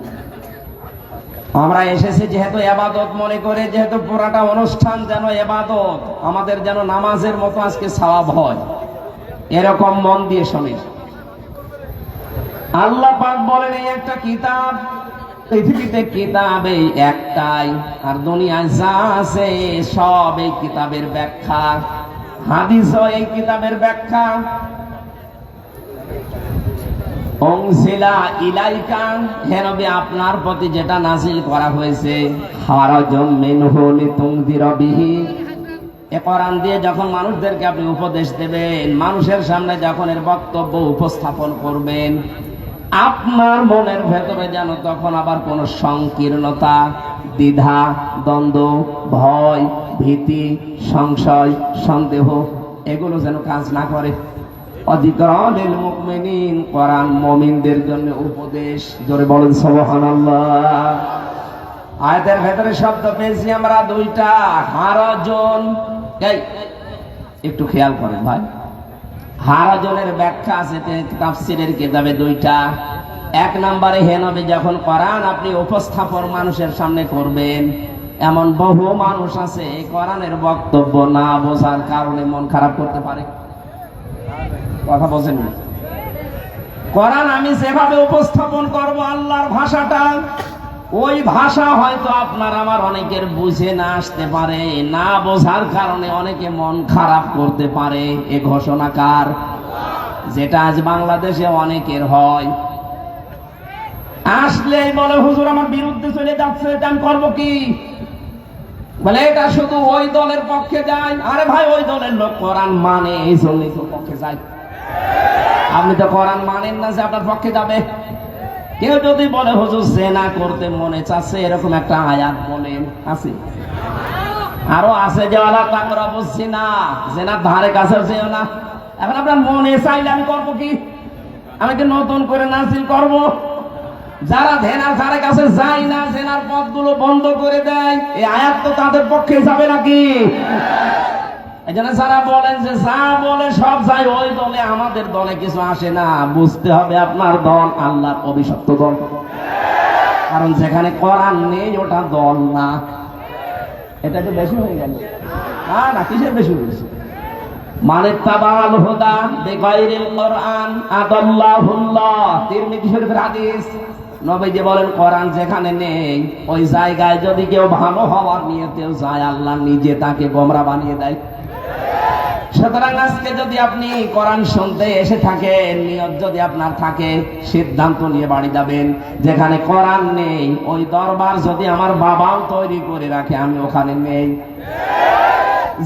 আমরা এসেছি যেহেতু ইবাদত মনে করে, যেহেতু পুরাটা অনুষ্ঠান যেন ইবাদত, আমাদের যেন নামাজের মতো আজকে সওয়াব হয়, এরকম মন দিয়ে শুনি। আল্লাহ পাক বলেন এই একটা কিতাব, পৃথিবীতে কিতাব এই একটাই, আর দুনিয়ায় যা আছে সব এই কিতাবের ব্যাখ্যা, হাদিসও এই কিতাবের ব্যাখ্যা। উনজিলা ইলাইকা, হে নবী আপনার প্রতি যেটা নাযিল করা হয়েছে, হারাজুম মিনহু লিতুনযিরা বিহি, এ কোরআন দিয়ে যখন মানুষদেরকে আপনি উপদেশ দেবেন, মানুষের সামনে যখন এর বক্তব্য উপস্থাপন করবেন, আপনার মনের ভেতরে যেন তখন আবার কোনো সংকীর্ণতা, দ্বিধা, দ্বন্দ্ব, ভয়, ভীতি, সংশয়, সন্দেহ এগুলো যেন কাজ না করে। অযিকরালিল মুমিনিন, কোরআন মুমিনদের জন্য উপদেশ। জোরে বলেন সুবহানাল্লাহ। আয়াতের ভেতরে শব্দ পেয়েছি আমরা দুইটা, হারাজুন। এই একটু খেয়াল করেন ভাই, হারাজনের ব্যাখ্যা আছে তাফসীরের কিতাবে দুইটা। 1 নম্বরে হে নবী যখন কোরআন আপনি উপস্থাপন মানুষের সামনে করবেন, এমন বহু মানুষ আছে কোরআনের বক্তব্য না বোঝার কারণে মন খারাপ করতে পারে। কথা বোঝেন না? কোরআন আমি যেভাবে উপস্থাপন করব আল্লাহর ভাষাটা, ওই ভাষা হয়তো আপনার আমার অনেকের বুঝে না আসতে পারে, না বোঝার কারণে অনেকে মন খারাপ করতে পারে। এ ঘোষণা কার? যেটা আজ বাংলাদেশে অনেকের হয়। আসলেই বলে হুজুর আমার বিরুদ্ধে চলে যাচ্ছে, এটা আমি করবো কি? বলে এটা শুধু ওই দলের পক্ষে যায়। আরে ভাই, ওই দলের লোক কোরআন মানে, এই জন্যই তো পক্ষে যায়। আপনি তো কোরআন মানেন না যে আপনার পক্ষে যাবে। কেউ যদি বলে হুজুর জেনা করতে মনে চাচ্ছে, এরকম একটা আয়াত বলেন, আছে? আরো আছে যে ওয়ালা তাকরাবুস জিনা, জেনার ধারে কাছে যেও না। এখন আপনার মনে চাইলে আমি করবো কি? আমি কি নতুন করে নাজিল করব? যারা জেনার ধারে কাছে যায় না, জেনার পথগুলো বন্ধ করে দেয়, এই আয়াত তো তাদের পক্ষে যাবে নাকি? এই জন্য যারা বলেন যে যা বলে সব যায় ওই দলে, আমাদের দলে কিছু আসে না, বুঝতে হবে আপনার দল আল্লাহর অভিশপ্ত দল। কারণ যেখানে কোরআন নেই ওটা দল না। এটা তো বেশি হয়ে গেল না? কিসের বেশি হয়েছে? মানে তাবাল হুদা বিগাইরিল কোরআন আদাল্লাহুল্লাহ, তিরমিজি শরীফের হাদিস। নবীজি বলেন কোরআন যেখানে নেই ওই জায়গায় যদি কেউ ভালো হওয়ার নিয়তেও যায়, আল্লাহ নিজে তাকে গোমরা বানিয়ে দেয়। সুতরাং আজকে যদি আপনি কোরআন শুনতে এসে থাকেন, নিয়ত যদি আপনার থাকে, সিদ্ধান্ত নিয়ে বাড়ি যাবেন। যেখানে কোরআন নেই ওই দরবার যদি আমার বাবাও তৈরি করে রাখে, আমি ওখানে নেই।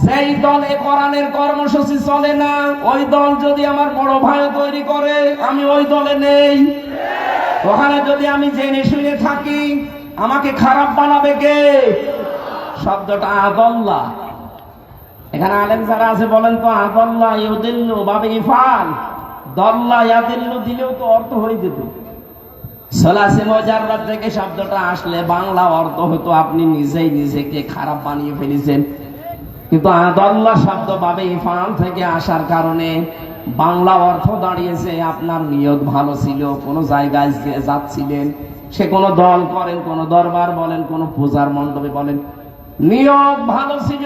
যেই দলে কোরআনের কর্মসূচি চলে না, ওই দল যদি আমার বড় ভাই তৈরি করে, আমি ওই দলে নেই। ওখানে যদি আমি জেনে শুনে থাকি, আমাকে খারাপ বানাবে কে? শব্দটা আদাল্লাহ। এখানে আলেম যারা আছে বলেন তো, আদাল্লাহ ইউদিল্লু বাবে ইফাল, দল্লা ইয়াদিল্লু দিলেও তো অর্থ হয়ে যেত। সলাসে মুজাররাদ থেকে শব্দটা আসলে বাংলা অর্থ হতো আপনি নিজেই নিজেকে খারাপ বানিয়ে ফেলেছেন। কিন্তু আদাল্লাহ শব্দ বাবে ইফাল থেকে আসার কারণে বাংলা অর্থ দাঁড়িয়েছে আপনার নিয়ত ভালো ছিল, কোনো জায়গায় যাচ্ছিলেন, সে কোনো দল করেন, কোনো দরবার বলেন, কোনো পূজার মণ্ডপে বলেন, নিয়ত ভালো ছিল,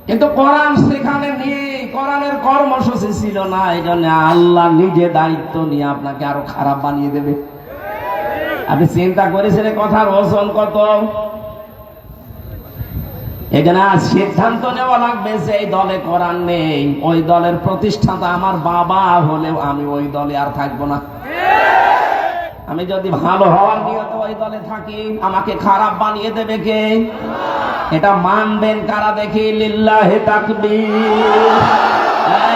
কিন্তু কোরআন সেখানে নেই, কোরআনের কর্মসূচি ছিল না। এই জন্য আল্লাহ নিজে দায়িত্ব নিয়ে আপনাকে আরো খারাপ বানিয়ে দেবে। আপনি চিন্তা করেছেন কথার ওজন কত? এখানে আজ সিদ্ধান্ত নেওয়া লাগবে যে এই দলে কোরআন নেই, ওই দলের প্রতিষ্ঠাতা আমার বাবা হলেও আমি ওই দলে আর থাকবো না। আমি যদি ভালো হওয়ার নিয়ত ওই দলে থাকি, আমাকে খারাপ বানিয়ে দেবে কে? এটা মানবেন কারা দেখি? লিল্লাহি তাকবীর।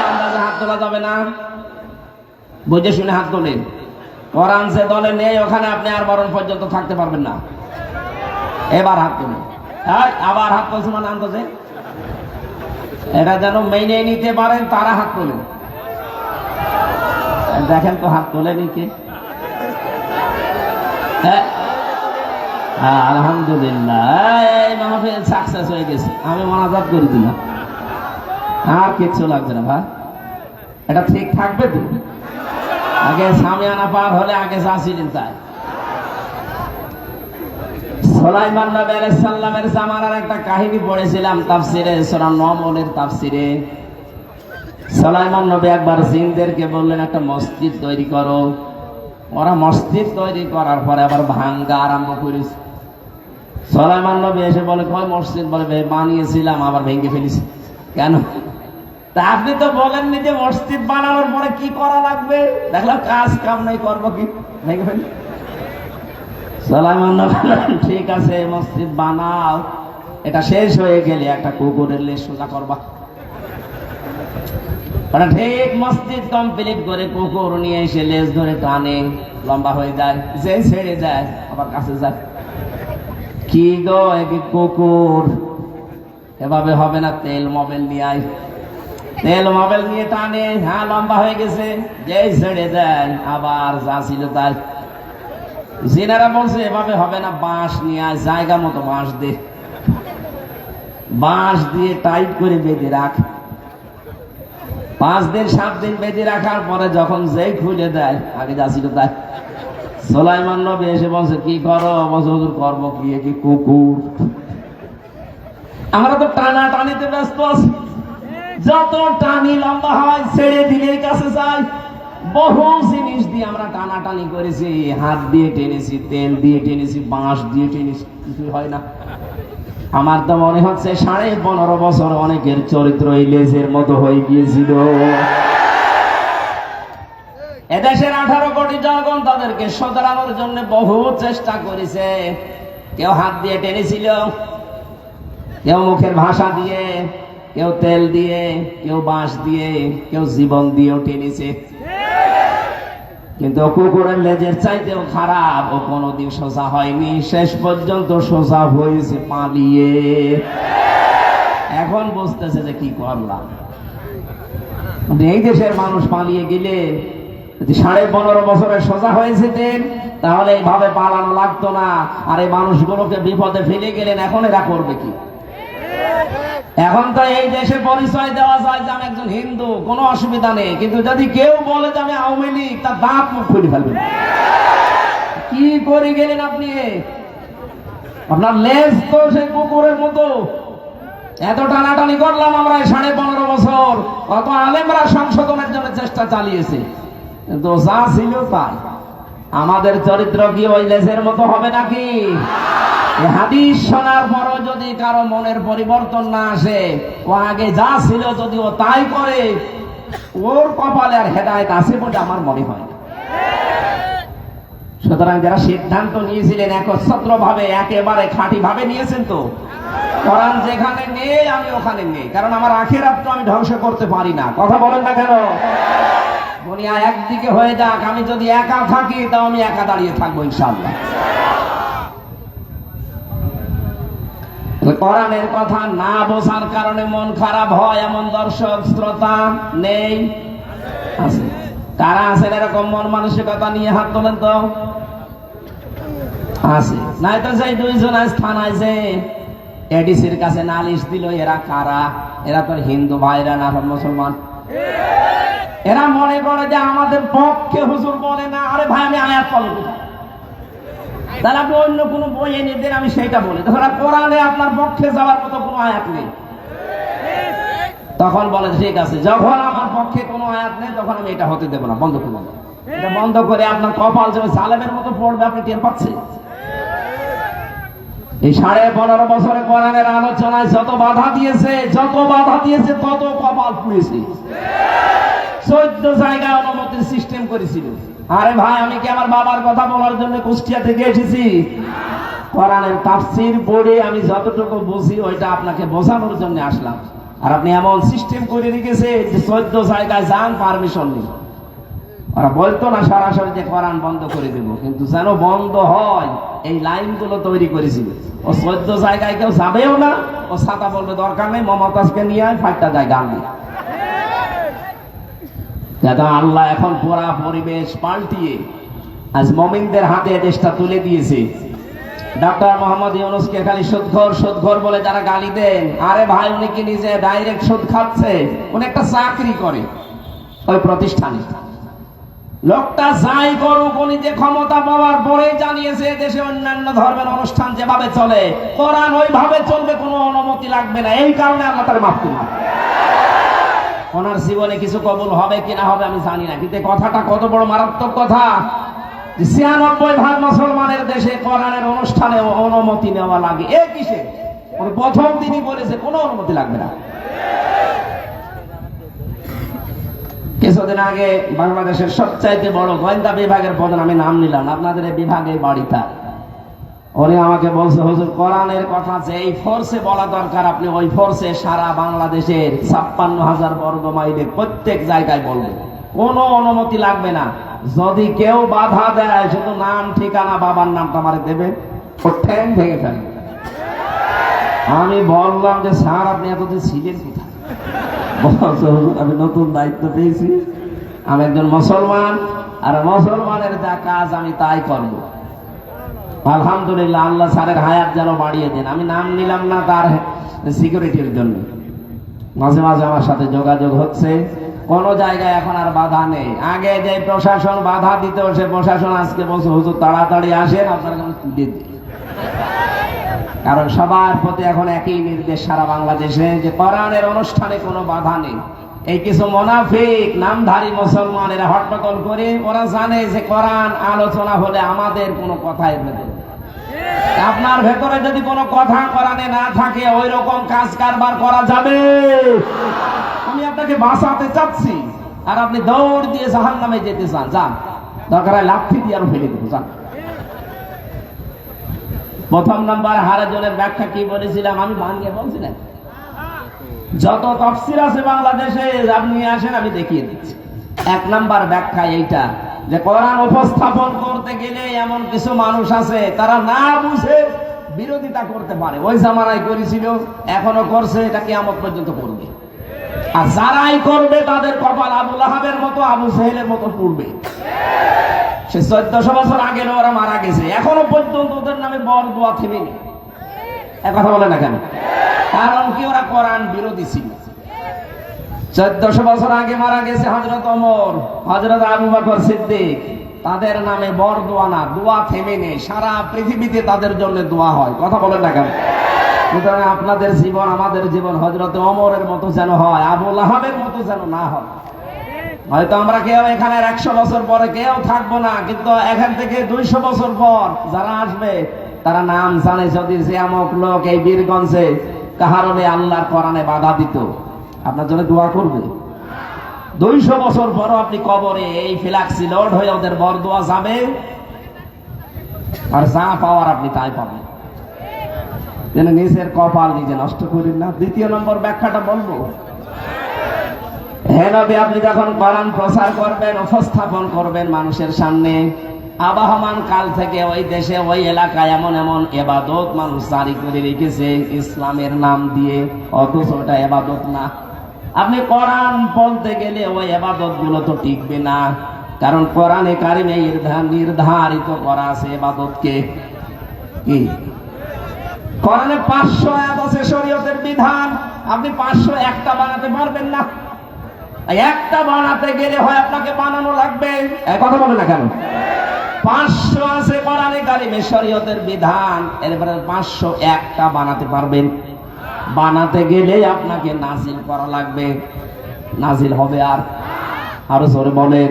আন্দাজে হাত তোলা যাবে না, বুঝে শুনে হাত তোলেন। কোরআন যে দলে নেই ওখানে আপনি আর মরণ পর্যন্ত থাকতে পারবেন না। এবার হাত তোলেন। আবার হাত তুলছে মানে আন্দাজে এটা যেন মেনে নিতে পারেন তারা হাত তোলেন। দেখেন তো হাত তোলেনি কে? আলহামদুলিল্লাহ, এই মাহফিল সাকসেস হয়ে গেছে। আমি মোনাজাত করে দিলাম, আর কিচ্ছু লাগবে না ভাই। এটা ঠিক থাকবে তো? আগে সামিয়ানা পার হলে আগে যা ছিলেন তাই। সুলাইমান নবী আলাইহিস সালামের জামানার একটা কাহিনী পড়েছিলাম তাফসিরে, সূরা নমলের তাফসিরে। সুলাইমান নবী একবার জিনদেরকে বললেন একটা মসজিদ তৈরি করো। ওরা মসজিদ তৈরি করার পরে আবার ভাঙ্গা আরম্ভ করেছে। সুলাইমান নবী এসে বলে, কয় মসজিদ? বলে বানিয়েছিলাম আবার ভেঙে ফেলেছি। কেন? তা আপনি তো বলেননি যে মসজিদ বানানোর পরে কি করা লাগবে? দেখলাম কাজ কাম নাই, করবো কি? ভেঙে ফেলি। সুলাইমান নবী বললেন, ঠিক আছে মসজিদ বানাও, এটা শেষ হয়ে গেলে একটা কুকুরের লেজ সোজা করবা। ঠিক মসজিদ কমপ্লিট করে কুকুর নিয়ে এসে লেজ ধরে টানে, লম্বা হয়ে যায়, যে ছেড়ে যায় আবার কাছে যায়। কি গো কুকুর, এভাবে হবে না, তেল মোবাইল নিয়ে আয়। তেল মোবাইল নিয়ে টানে, হ্যাঁ লম্বা হয়ে গেছে, যে ছেড়ে দেয় আবার যা ছিল তাই। জিনারা বলছে এভাবে হবে না, বাঁশ নিয়ে আয়, জায়গা মতো বাঁশ দে। বাঁশ দিয়ে টাইট করে বেঁধে রাখ। 5 দিন 7 দিন বেঁধে রাখার পরে যখন যেই খুলে দেয়, আগে যা ছিল তাই। সুলাইমান নবী এসে বলছে, কি করো? বলছে, হুজুর করবো কি, কি কুকুর? আমরা তো টানা টানিতে ব্যস্ত আছি, যত টানি লম্বা হয় ছেড়ে দিলে কাছে যায়। বহু জিনিস দিয়ে আমরা টানাটানি করেছি, হাত দিয়ে টেনেছি, তেল দিয়ে টেনেছি, বাঁশ দিয়ে টেনেছি, কিছু হয় না। আমার তো মনে হচ্ছে 15.5 বছর অনেকের চরিত্র এই লেজের মতো হয়ে গিয়েছিল। এদেশের 18 কোটি জনগণ তাদেরকে শোধরানোর জন্য বহু চেষ্টা করেছে। কেউ হাত দিয়ে টেনেছিল, কেউ মুখের ভাষা দিয়ে, কেউ তেল দিয়ে, কেউ বাঁশ দিয়ে, কেউ জীবন দিয়েও টেনেছে। কিন্তু কুকুরের লেজের চাইতেও খারাপ, ও কোনোদিন সোজা হয়নি, শেষ পর্যন্ত সোজা হয়েছে পালিয়ে। এখন বুঝতেছে যে কি করলাম। এই দেশের মানুষ পালিয়ে গেলে যদি 15.5 বছরে সোজা হয়েছিলেন, তাহলে এইভাবে পালানো লাগতো না। আর এই মানুষগুলোকে বিপদে ফেলে গেলেন, এখন এরা করবে কি? এখন তো এই দেশে পরিচয় দেওয়া যায় যে আমি একজন হিন্দু, কোনো অসুবিধা নেই। কিন্তু যদি কেউ বলে যে আমি আওয়ামী লীগ, তার দাঁত মুখ খুলে ফেলবেন। কি করে গেলেন আপনি? আপনার লেজ তো সেই কুকুরের মতো। এত টানাটানি করলাম আমরা 15.5 বছর, কত আলেমরা সংশোধনের জন্য চেষ্টা চালিয়েছে, কিন্তু যা ছিল তাই। আমাদের চরিত্র কি ওই লেজের মতো হবে নাকি? হাদিস শোনার পরও যদি কারো মনের পরিবর্তন না আসে, ও আগে যা ছিল যদি ও তাই করে, ওর কপালে আর হেদায়েত আছে বলে আমার মনে হয় না। সুতরাং যারা সিদ্ধান্ত নিয়েছিলেন একচ্ছত্র ভাবে, একেবারে খাঁটি ভাবে নিয়েছেন তো। কোরআন যেখানে নেই আমি ওখানে নেই, কারণ আমার আখিরাত তো আমি ধ্বংস করতে পারি না। কথা বলেন না কেন? দুনিয়া একদিকে হয়ে যাক, আমি যদি একা থাকি তাও আমি একা দাঁড়িয়ে থাকবো ইনশাআল্লাহ। কোরআনের কথা না বোঝার কারণে মন খারাপ হয় এমন দর্শক শ্রোতা নেই? আছে। কারা আছেন এরকম মন মানসিকতা নিয়ে? হাত তোলেন তো। আছে, নাই তো সেই দুইজন আজ থানায় যে এডিসির কাছে নালিশ দিল, এরা কারা? এরা তো হিন্দু ভাইরা না, মুসলমান। এরা মনে করে যে আমাদের পক্ষে হুজুর বলে না। আরে ভাই, আমি আয়াত ফলো করি, তাহলে আপনি অন্য কোনো বই এনে দেন, আমি সেইটা বলি। তখন কোরআনে আপনার পক্ষে যাওয়ার মতো কোনো আয়াত নেই। তখন বলে ঠিক আছে, যখন আমার পক্ষে কোনো আয়াত নেই তখন আমি এটা হতে দেবো না, বন্ধ করবো। এটা বন্ধ করে আপনার কপাল যে জালেমের মতো পড়বে, আপনি টের পাচ্ছেন? এই 15.5 বছরে কোরআনের আলোচনায় যত বাধা দিয়েছে তত কপাল পুড়েছে। 14 জায়গায় অনুমতির সিস্টেম করেছিল। আরে ভাই, আমি কি আমার বাবার কথা বলার জন্য কুষ্টিয়া থেকে এসেছি? কোরআনের তাফসীর পড়ে আমি যতটুকু বুঝি ওইটা আপনাকে বোঝানোর জন্য আসলাম। আর আপনি এমন সিস্টেম করে রেখেছে যে 14 জায়গায় যান, পারমিশন নেই। ওরা বলতো না সরাসরি যে কোরআন বন্ধ করে দেব, কিন্তু যেন বন্ধ হয় এই লাইনগুলো তৈরি করেছিল। ও 14 জায়গায় কেউ যাবেও না। ও ছাতা বলবে দরকার নেই, মমতাজকে নিয়ে 5টা জায়গা আনবে। আল্লাহ এখন পুরা পরিবেশ পাল্টিয়ে আজ মুমিনদের হাতে দেশটা তুলে দিয়েছে। ডক্টর মোহাম্মদ ইউনূসকে খালি সুদখোর বলে যারা গালি দেন, আরে ভাই, উনি কি নিজে ডাইরেক্ট সুদ খাচ্ছে? উনি একটা চাকরি করে ওই প্রতিষ্ঠানে। লোকটা যাই করুক, উনি যে ক্ষমতা পাওয়ার পরে জানিয়েছে দেশে অন্যান্য ধর্মের অনুষ্ঠান যেভাবে চলে কোরআন ওইভাবে চলবে, কোনো অনুমতি লাগবে না। এই কারণে আল্লাহ তাআলা মাফ করুন। ওনার জীবনে কিছু কবুল হবে কি না হবে আমি জানি না, কিন্তু কথাটা কত বড় মারাত্মক কথা। 96% মুসলমানের দেশে কোরআনের অনুষ্ঠানে অনুমতি নেওয়া লাগে। এ কিসে? প্রথম দিনই বলেছে কোনো অনুমতি লাগবে না। কিছুদিন আগে বাংলাদেশের সবচাইতে বড় গোয়েন্দা বিভাগের প্রধান, আমি নাম নিলাম, আপনাদের এই বিভাগে বাড়িটা, উনি আমাকে বলছে, হুজুর কোরআনের কথা যে এই ফোর্সে বলা দরকার, আপনি ওই ফোর্সে সারা বাংলাদেশের 56,000 বর্গ মাইলের প্রত্যেক জায়গায় বলবেন, কোনো অনুমতি লাগবে না। যদি কেউ বাধা দেয়, শুধু নাম, ঠিকানা, বাবার নামটা আমারে দেবে, ও ঠ্যাং ভেঙে ফেলবে। আমি বললাম যে স্যার, আপনি এতদিন ছিলেন কোথায়? আমি নতুন দায়িত্ব পেয়েছি, আমি একজন মুসলমান, আর মুসলমানের যা কাজ আমি তাই করব। আলহামদুলিল্লাহ, আল্লাহ স্যারের হায়াত যেন বাড়িয়ে দেন। আমি নাম নিলাম না তার সিকিউরিটির জন্য। মাঝে মাঝে আমার সাথে যোগাযোগ হচ্ছে। কোন জায়গায় এখন আর বাধা নেই। আগে যে প্রশাসন বাধা দিত, সে প্রশাসন আজকে বলছে হুজুর তাড়াতাড়ি আসেন, আপনার তুলে দিন। কারণ সবার প্রতি এখন একই নির্দেশ সারা বাংলাদেশে, যে কোরআনের অনুষ্ঠানে কোনো বাধা নেই। এই কিছু মুনাফিক নামধারী মুসলমান এরা হট্টগোল করে, ওরা জানে যে কোরআন আলোচনা হলে আমাদের কোনো কথাই নেই। আপনার ভেতরে যদি কোনো কথা কোরআনে না থাকে, ওই রকম কাজ কারবার করা যাবে? আমি আপনাকে বাঁচাতে চাচ্ছি, আর আপনি দৌড় দিয়ে জাহান্নামে যেতে চান, যান, দরকার হয় লাঠি দিয়ে আরো ফেলে দেবো, যান। প্রথম নাম্বার হারাজনের ব্যাখ্যা কি বলেছিলাম? আমি ভাঙিয়ে বলছিলাম, যত তাফসীর আছে বাংলাদেশে আপনি আসেন, আমি দেখিয়ে দিচ্ছি। 1 নাম্বার ব্যাখ্যা এইটা, যে কোরআন উপস্থাপন করতে গেলে এমন কিছু মানুষ আছে তারা না বুঝে বিরোধিতা করতে পারে। ওই জামানায় করেছিল, এখনো করছে, এটা কিয়ামত পর্যন্ত করবে। আর যারাই করবে তাদের কপাল আবু লাহাবের মতো, আবু জেহেলের মতো পড়বে। সে 1400 বছর আগে ওরা মারা গেছে, এখনো পর্যন্ত ওদের নামে বর দোয়া থেমেনি। এক কথা বলে না কেন? কারণ কি? ওরা কোরআন বিরোধী ছিল। 1400 বছর আগে মারা গেছে হযরত ওমর, হযরত আবু বকর সিদ্দিক, তাদের নামে বর দোয়া না, দোয়া থেমে নেই, সারা পৃথিবীতে তাদের জন্য দোয়া হয়। কথা বলেন না কেন? সুতরাং আপনাদের জীবন, আমাদের জীবন হযরত ওমরের মতো যেন হয়, আবু লাহাবের মতো যেন না হয়। হয়তো আমরা কেউ এখানে 100 বছর পরে কেউ থাকবো না, কিন্তু এখান থেকে 200 বছর পর যারা আসবে তারা নাম জানে। যদি যে আমক লোক এই বীরগঞ্জে কাহারণে আল্লাহর কোরআনে বাধা দিত, আপনার জন্য দোয়া করবে। 200 বছর পরও আপনি কবরে এই ফ্ল্যাক্সি লোড হয়ে ওদের বর দোয়া যাবে, আর যা পাওয়ার আপনি তাই পাবেন। যেন নিজের কপাল নিজে নষ্ট করেন না। 2 নম্বর ব্যাখ্যাটা বলবো, হে নবী, আপনি যখন কোরআন প্রচার করবেন, উপস্থাপন করবেন মানুষের সামনে, আবহমান কাল থেকে ওই দেশে ওই এলাকায় এমন এমন এবাদত মানুষ জারি করে রেখেছে ইসলামের নাম দিয়ে, অথচ ওটা এবাদত না। আপনি কোরআন বলতে গেলে ওই এবাদত গুলো তো টিকবে না, কারণ কোরআনে কারিমে নির্ধারিত করা আছে এবাদতকে। কি কোরআনে 500 আয়াত আছে শরীয়তের বিধান, আপনি 501টা বানাতে পারবেন না। একটা বানাতে গেলে হয় আপনাকে বানানো লাগবে, কথা বলে না কেন? 500 আছে কোরআনে কারিমে শরীয়তের বিধান, এরপরে 501টা বানাতে পারবেন? বানাতে গেলে আপনাকে নাজিল করা লাগবে, নাজিল হবে আর আরো জোরে বলেন।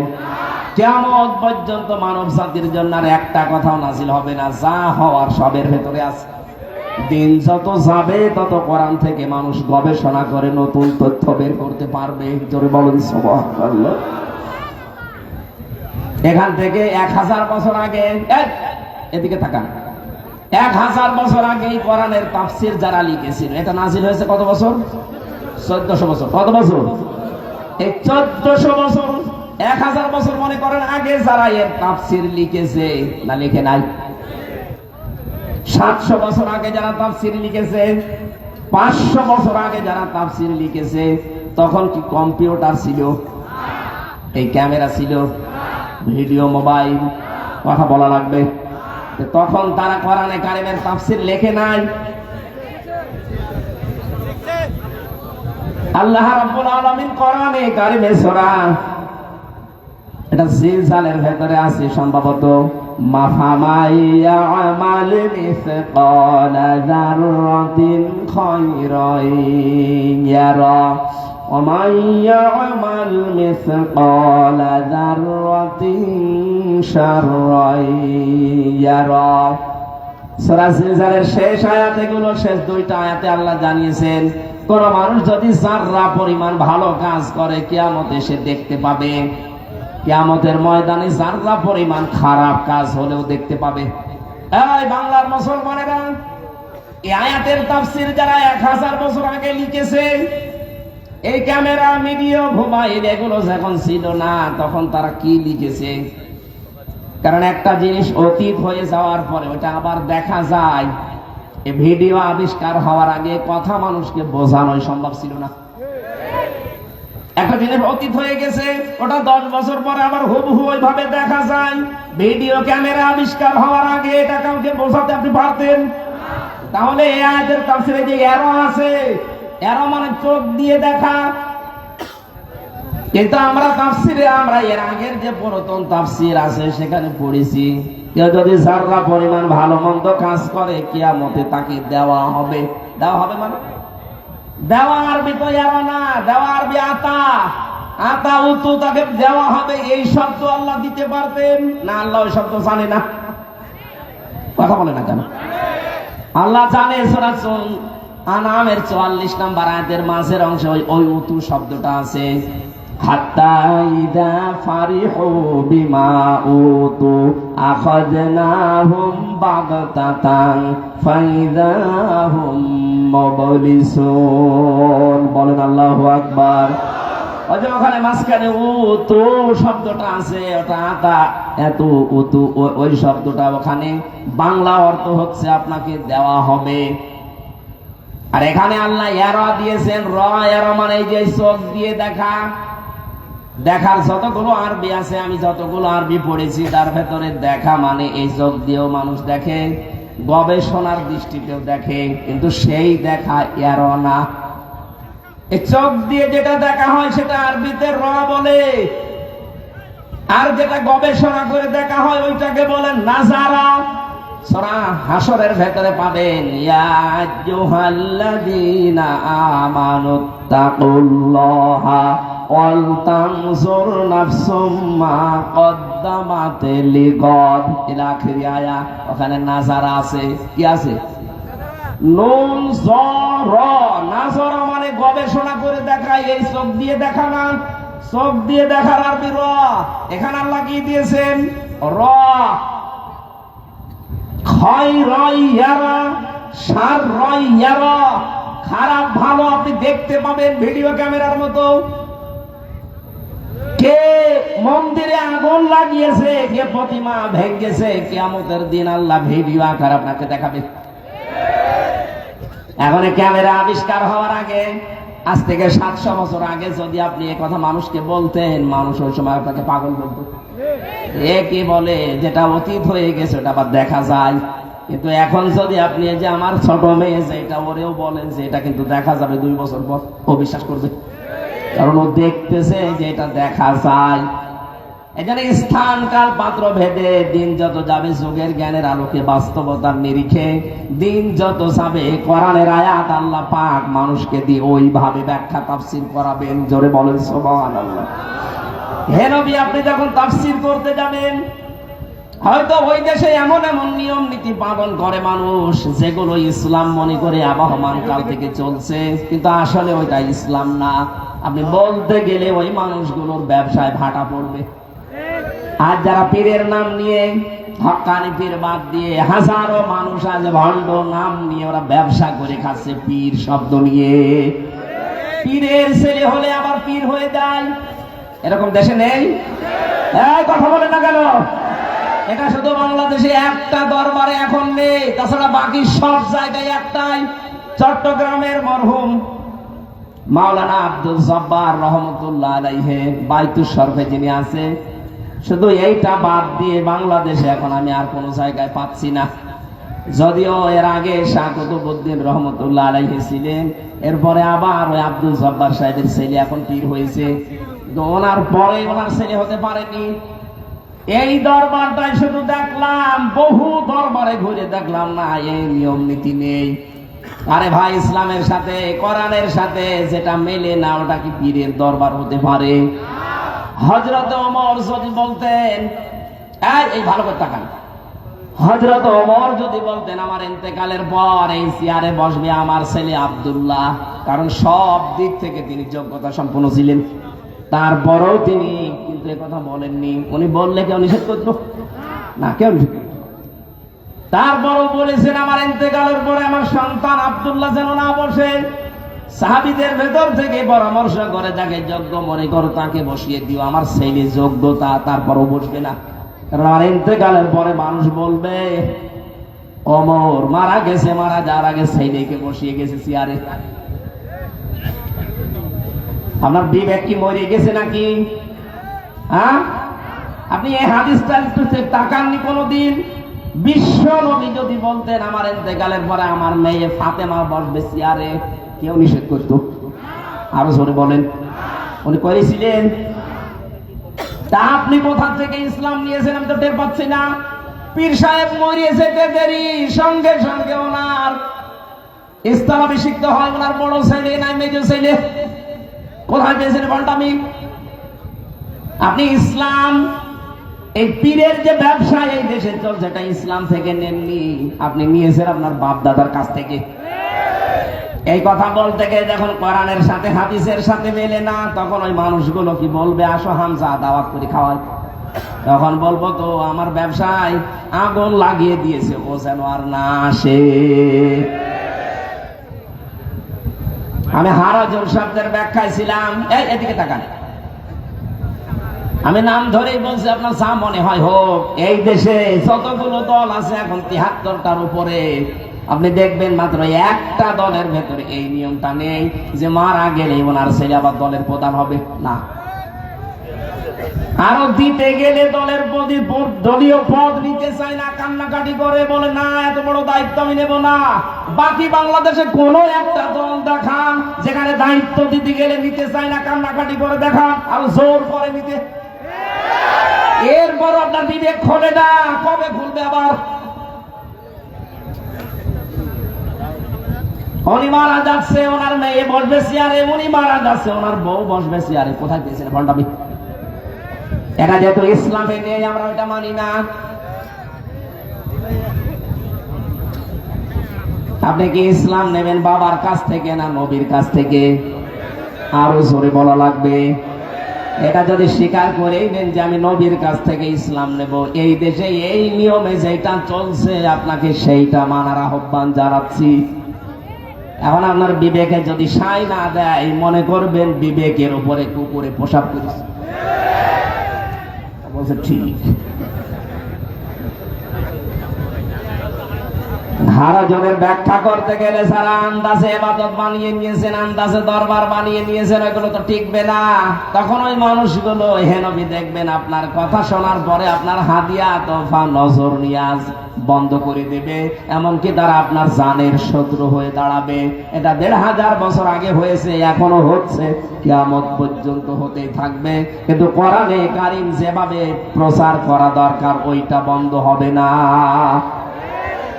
কিয়ামত পর্যন্ত মানব জাতির জন্য আর একটা কথাও নাজিল হবে না, যা হওয়ার সবের ভেতরে আছে। দিন যত যাবে তত কোরআন থেকে মানুষ গবেষণা করে নতুন তথ্য বের করতে পারবে। জোরে বলেন সুবহানাল্লাহ। এখান থেকে 1000 বছর আগে, এদিকে তাকান, 1000 বছর আগে এই কোরআনের তাফসীর যারা লিখেছিল, এটা নাজিল হয়েছে কত বছর? 1400 বছর। কত বছর? এই 1400 বছর, 1000 বছর মনে করেন আগে যারা এর তাফসীর লিখেছে, না লিখে নাই? 700 বছর আগে যারা তাফসীর লিখেছে, 500 বছর আগে যারা তাফসীর লিখেছে, তখন কি কম্পিউটার ছিল? এই ক্যামেরা ছিল? ভিডিও, মোবাইল, কথা বলা লাগবে। তখন তারা কোরআনে কারিমের তাফসীর লেখে নাই। আল্লাহ রাব্বুল আলামিন কোরআনে কারিমে সূরা, এটা জিলজালের ভেতরে আছে সম্ভবত, মাফামাইয়া আমাল মিসকালা যাররাতিন খায়রান ইয়ারা ওয়া মাইয়া আমাল মিসকালা যাররাতিন শাররান ইয়ারা। সূরা জিলজালের শেষ আয়াত এগুলো, শেষ দুইটা আয়াতে আল্লাহ জানিয়েছেন কোন মানুষ যদি যাররা পরিমাণ ভালো কাজ করে কিয়ামতে সে দেখতে পাবে, কিয়ামতের ময়দানে যাররা পরিমাণ খারাপ কাজ হলেও দেখতে পাবে। এই বাংলার মুসলমানেরা, এই আয়াতের তাফসীর যারা 1000 বছর আগে লিখেছে, এই ক্যামেরা, ভিডিও, মোবাইল এগুলো যখন ছিল না, তখন তারা কি লিখেছে? কারণ একটা জিনিস অতীত হয়ে যাওয়ার পরে ওটা আবার দেখা যায়। এই ভিডিও আবিষ্কার হওয়ার আগে কথা মানুষকে বোঝানোই সম্ভব ছিল না। একটা জিনিস অতীত হয়ে গেছে, ওটা 10 বছর পরে আবার হুবহু ওইভাবে দেখা যায়। ভিডিও ক্যামেরা আবিষ্কার হওয়ার আগে এটা কাউকে বোঝাতে আপনি পারতেন? তাহলে এই আয়াতের তাফসীরে যে এরো আছে, এরো মানে চোখ দিয়ে দেখা। কিন্তু আমরা তাফসীরে, আমরা এর আগের যে পুরাতন তাফসীর আছে সেখানে পড়েছি, কেউ যদি যাররা পরিমাণ ভালো মন্দ কাজ করে কিয়ামতে তাকে দেওয়া হবে। দেওয়া হবে মানে দেওয়া আরবি তো এরো না, দেওয়া আরবি আতা, আতা উতু, তাকে দেওয়া হবে। এই শব্দ আল্লাহ দিতে পারতেন না? আল্লাহ ওই শব্দ জানে না, কথা বলে না কেন? আল্লাহ জানে। সূরা আনামের 44 নম্বর আয়াতের মাঝের অংশে ওই উতু শব্দটা আছে। হাত্তা ইদা ফারিহু বিমা উতু আখাযনাহুম বাগতাতান ফাইযাহুম মুবলিসুন। বলেন আল্লাহু আকবার। ওই যে ওখানে মাঝখানে উতু শব্দটা আছে, ওটা আতা, এত উতু, ওই শব্দটা ওখানে বাংলা অর্থ হচ্ছে আপনাকে দেওয়া হবে। আর এখানে আল্লাহ এরা দিয়েছেন, র এরা মানে এই যে চোখ দিয়ে দেখা। দেখার যতগুলো আরবি আছে, আমি যতগুলো আরবি পড়েছি তার ভেতরে দেখা মানে এই চোখ দিয়েও মানুষ দেখে, গবেষণার দৃষ্টিতেও দেখে, কিন্তু সেই দেখা এরা না। এই চোখ দিয়ে যেটা দেখা হয় সেটা আরবিতে র বলে, আর যেটা গবেষণা করে দেখা হয় ওইটাকে বলেন নাজারা। সূরা হাশরের ভেতরে পাবেন, ইয়া আইয়ুহাল্লাযীনা আমানুত্তাকুল্লাহা ওয়াল তানজুর নাফসুম মা কদ্দামাত লিগাদ, ইলা আখির আয়াত। ওখানে নাজারা আছে, কি আছে? নুন জর, নাজারা মানে গবেষণা করে দেখা, এই চোখ দিয়ে দেখা না। চোখ দিয়ে দেখার আরবি র। এখানে আল্লাহ কি দিয়েছেন? র। খারাপ ভালো আপনি দেখতে পাবেন ভিডিও ক্যামেরার মতো। কে মন্দিরে আগুন লাগিয়েছে, কে প্রতিমা ভেঙেছে, কিয়ামতের দিন আল্লাহ ভিডিও আকার আপনাকে দেখাবে। এখন ক্যামেরা আবিষ্কার হওয়ার আগে, আজ থেকে 700 বছর আগে যদি আপনি এই কথা মানুষকে বলতেন, মানুষ ওই সময় আপনাকে পাগল বলতো। এ কি বলে, যেটা অতীত হয়ে গেছে ওটা আবার দেখা যায়। কিন্তু এখন যদি আপনি যে আমার ছোট মেয়ে যেটা ওরেও বলেন যে এটা কিন্তু দেখা যাবে 2 বছর পর, ও বিশ্বাস করবে, কারণ ও দেখতেছে যে এটা দেখা যায়। এখানে স্থান কাল পাত্র ভেদে দিন যত যাবে, যুগের জ্ঞানের আলোকে বাস্তবতার নিরিখে দিন যত যাবে, কোরআনের আয়াত আল্লাহ পাক মানুষকে দিয়ে ওইভাবে ব্যাখ্যা তাফসীর করাবেন। জোরে বলেন সুবহানাল্লাহ। হে নবী, আপনি যখন তাফসীর করতে যাবেন, হয়তো ওই দেশে এমন এমন নিয়ম নীতি পালন করে মানুষ যেগুলো ইসলাম মনে করে আবহমান কাল থেকে চলছে, কিন্তু আসলে ওইটা ইসলাম না। আপনি বলতে গেলে ওই মানুষগুলোর ব্যবসায় ভাটা পড়বে। আর যারা পীরের নাম নিয়ে, হক্কানি পীর বাদ দিয়ে হাজারো মানুষ আজ ভণ্ড নাম নিয়ে ওরা ব্যবসা করে খাচ্ছে পীর শব্দ নিয়ে। পীরের ছেলে হলে আবার পীর হয়ে যায়, এরকম দেশে নেই? এই কথা বলে না কেন? এটা শুধু বাংলাদেশে একটা দরবারে এখন নেই, তাছাড়া বাকি সব জায়গায় একটাই। চট্টগ্রামের মরহুম মাওলানা আব্দুল জব্বার রহমতুল্লাহ আলাইহি বাইতুল শরফে যিনি আছে, শুধু এইটা বাদ দিয়ে বাংলাদেশে এখন আমি আর কোনো জায়গায় পাচ্ছি না। যদিও এর আগে শাহ কুতুবউদ্দিন রহমতুল্লাহ আলাইহি ছিলেন, এরপরে আবার ওই আব্দুল জব্বার সাহেবের ছেলে এখন পীর হয়েছে, কিন্তু ওনার পরে ওনার ছেলে হতে পারেনি। এই দরবারটাই শুধু দেখলাম, বহু দরবারে ঘুরে দেখলাম না এই নিয়ম নীতি নেই। আরে ভাই, ইসলামের সাথে কোরআনের সাথে যেটা মেলে না, ওটা কি পীরের দরবার হতে পারে? হযরত ওমর যদি বলতেন, এই ভালো করে তাকান, হযরত ওমর যদি বলতেন আমার ইন্তেকালের পর এই চেয়ারে বসবে আমার ছেলে আব্দুল্লাহ, কারণ সব দিক থেকে তিনি যোগ্যতা সম্পন্ন ছিলেন, তারপরেও তিনি কিন্তু এ কথা বলেননি। উনি বললে কেউ নিষেধ করতো না? কেউ নিষেধ করতো? তারপরও বলেছেন আমার ইন্তেকালের পরে আমার সন্তান আব্দুল্লাহ যেন না বসে। সাহাবীদের ভেতর থেকে পরামর্শ করে যাকে যোগ্য মনে করো তাকে বসিয়ে দিও, আমার ছেলে যোগ্যতা, তারপরও বসবে না, কারণ আমার ইন্তেকালের পরে মানুষ বলবে ওমর মারা গেছে, মারা যাওয়ার আগে ছেলেকে বসিয়ে গেছে চেয়ারে। আপনার বিবেক কি মরে গেছে নাকি? হ্যাঁ, আপনি এই হাদিসটা একটু তাকাননি কোনদিন? বিশ্ব নবী যদি বলতেন আমার ইন্তেকালের পরে আমার মেয়ে ফাতেমা বসবে চেয়ারে, কেউ নিষেধ করতো? আরো জোরে বলেন। উনি করেছিলেন? তা আপনি কোথা থেকে ইসলাম নিয়েছেন আমি তো টের পাচ্ছি না। পীর সাহেব মরিয়েছে দেরি, সঙ্গে সঙ্গে ওনার ইসলাম অভিষিক্ত হয় ওনার বড় ছেলে না মেজো ছেলে। কোথায় পেয়েছেন বলটামি? আপনি ইসলাম, এই পীরের যে ব্যবসা এই দেশে চলছে, এটা ইসলাম থেকে নেননি, আপনি নিয়েছেন আপনার বাপ দাদার কাছ থেকে। এই কথা বলতে গিয়ে যখন কোরআনের সাথে হাদিসের সাথে মেলে না, তখন ওই মানুষগুলো কি বলবে? আসো হামজা দাওয়াত করে খাওয়াই। তখন বলবো তো আমার ব্যবসায় আগুন লাগিয়ে দিয়েছে, ও যেন আর না আসে। আমি হারাজুর শব্দের ব্যাখ্যায় ছিলাম। এদিকে তাকান, আমি নাম ধরেই বলছি, আপনার যা মনে হয় হোক। এই দেশে যতগুলো দল আছে এখন ৭৩টার উপরে, আপনি দেখবেন মাত্র একটা দলের ভেতরে এই নিয়মটা নেই যে মারা গেলে ওনার ছেলে আবার দলের প্রধান হবে না। আরো দিতে গেলে দলের দলীয় পদ নিতে চায় না, কান্নাকাটি করে, বলে না এত বড় দায়িত্ব আমি নেব না। বাকি বাংলাদেশে কোন একটা দল দেখান যেখানে দায়িত্ব দিতে গেলে নিতে চায় না, কান্নাকাটি করে দেখান, আর জোর করে নিতে। এরপর আপনার বিবেক খোলে না, কবে খুলবে আবার? উনি মারা যাচ্ছে, ওনার মেয়ে বসবে চেয়ারে, উনি মারা যাচ্ছে, ওনার বউ বসবে চেয়ারে। কোথায় পেয়েছেন ভণ্ডামি? এটা যেহেতু ইসলামে নেই, আমরা ওইটা মানি না। আপনি কি ইসলাম নেবেন বাবার কাছ থেকে না নবীর কাছ থেকে? আরো জোরে বলা লাগবে। এটা যদি স্বীকার করেই নেন যে আমি নবীর কাছ থেকে ইসলাম নেব, এই দেশে এই নিয়মে যেটা চলছে আপনাকে সেইটা মানার আহ্বান জানাচ্ছি। এখন আপনার বিবেকে যদি সায় না দেয়, মনে করবেন বিবেকের উপরে কুকুরে প্রসাব করেছে। বলছে ঠিক। হারাজনের ব্যাখ্যা করতে গেলে সারা আন্দাজে ইবাদত বানিয়ে নিয়েছেন, আন্দাজে দরবার বানিয়ে নিয়েছেন, এগুলো তো টিকবে না। তখন ওই মানুষগুলো হে নবী দেখবেন আপনার কথা শোনার পরে আপনার হাদিয়া তোফা নজর নিয়াজ বন্ধ করে দেবে, এমনকি তারা আপনার জানের শত্রু হয়ে দাঁড়াবে। এটা ১৫০০ বছর আগে হয়েছে, এখনো হচ্ছে, কিয়ামত পর্যন্ত হতেই থাকবে। কিন্তু কোরআনে কারীম যেভাবে প্রচার করা দরকার ওইটা বন্ধ হবে না।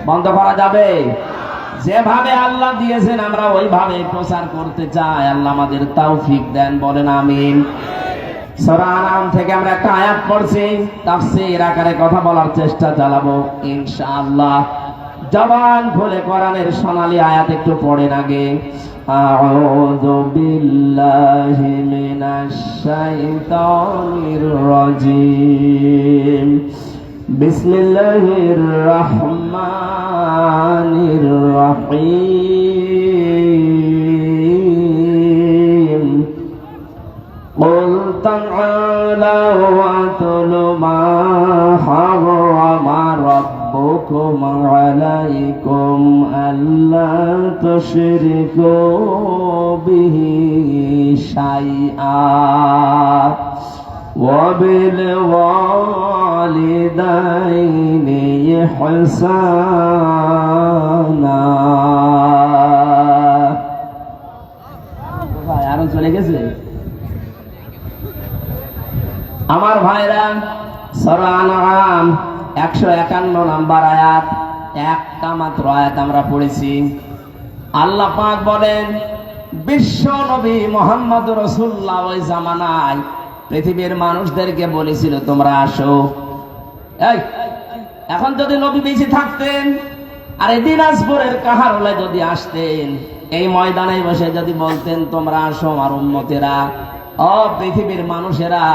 বন্ধ করা যাবে? যেভাবে আল্লাহ দিয়েছেন আমরা ওইভাবে প্রচার করতে চাই। আল্লাহ আমাদের তৌফিক দেন, বলেন আমিন। সূরা আনাম থেকে আমরা একটা আয়াত পড়ছি, তাফসীর আকারে কথা বলার চেষ্টা চালাবো ইনশাআল্লাহ। জবান খুলে কোরআনের সোনালী আয়াত একটু পড়েন আগে। আউযু বিল্লাহি মিনাশ শাইতানির রাজীম। বিসমিল্লাহির রহমানির রহিম। قل تعالوا واتل ما حرم ربكم عليكم ألا تشركوا به شيئا وبالوالدين إحسانا। আরো চলে গেছে আমার ভাইরা। সূরা আনআম 151 নম্বর আয়াত, একটা মাত্র আয়াত আমরা পড়েছি। আল্লাহ পাক বলেন, বিশ্ব নবী মুহাম্মদ রাসূলুল্লাহ ওই জামানায় পৃথিবীর মানুষদেরকে বলেছিল তোমরা আসো। এই এখন যদি নবী বেঁচে থাকতেন আর এই দিনাজপুরের কাহারোলে যদি আসতেন, এই ময়দানে বসে যদি বলতেন তোমরা আসো আমার উম্মতেরা, ও পৃথিবীর মানুষেরা,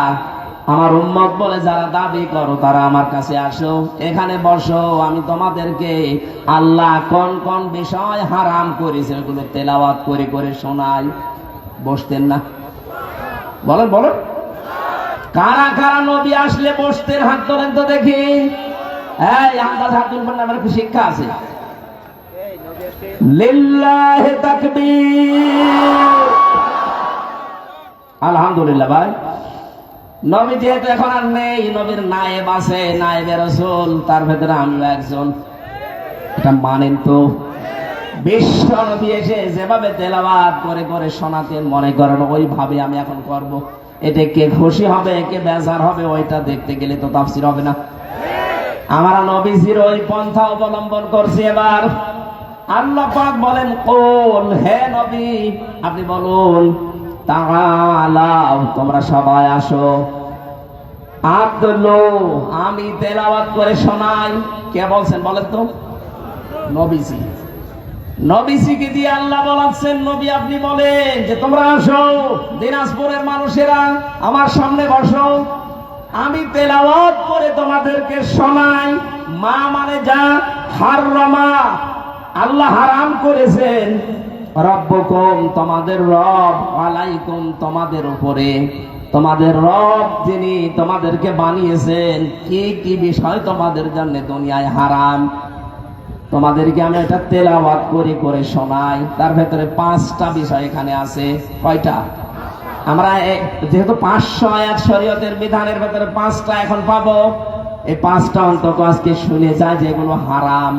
আমার উম্মত বলে যারা দাবি করো তারা আমার কাছে আসো, এখানে বসো, আমি তোমাদেরকে আল্লাহ কোন কোন বিষয় হারাম করেছে ওগুলো তেলাওয়াত করে করে শোনাই। বসতেন না? বলেন বলেন, কারা কারা নবী আসলে বসতেন? হাত তোলেন তো দেখি। এই আন্দাজ হাত তুলবেন না, আমার একটু শিক্ষা আছে। লিল্লাহি তাকবীর। আলহামদুলিল্লাহ ভাই। নবী যেহেতু এখন আর নেই, নবীর নায়েব আছে, নায়েবে রাসূল, তার ভেতরে আমরা একজন, এটা মানেন তো? বিশ্ব নবী এসে যেভাবে তেলাওয়াত করে করে শোনাতেন, মনে করেন ওইভাবে আমি এখন করব। এতে কে খুশি হবে কে বেজার হবে ওইটা দেখতে গেলে তো তাফসীর হবে না। আমরা নবীজির ওই পন্থা অবলম্বন করছি। এবার আল্লাহ পাক বলেন, কুল, হে নবী আপনি বলুন, তাআলাও তোমরা সবাই আসো, আতলু আমি তেলাওয়াত করে শোনাই। কে বলছেন বলেন তো? নবীজি। নবীজিকে দিয়ে আল্লাহ বলাচ্ছেন, নবী আপনি বলেন যে তোমরা আসো, দিনাজপুরের মানুষেরা আমার সামনে বসো, আমি তেলাওয়াত করে তোমাদেরকে শোনাই। মা মানে যা, হাররামা আল্লাহ হারাম করেছেন, রব্বুকুম তোমাদের রব, আলাইকুম তোমাদের উপরে, তোমাদের রব যিনি তোমাদেরকে বানিয়েছেন, কি কি বিষয় তোমাদের জন্য দুনিয়ায় হারাম, তোমাদেরকে আমি এটা তেলাওয়াত করে করে শোনাই। তার ভেতরে 5টা বিষয় এখানে আছে। কয়টা? আমরা যেহেতু 500 আয়াত শরীয়তের বিধানের ভেতরে 5টা এখন পাবো, এই 5টা অন্তত আজকে শুনে যায় যেগুলো হারাম।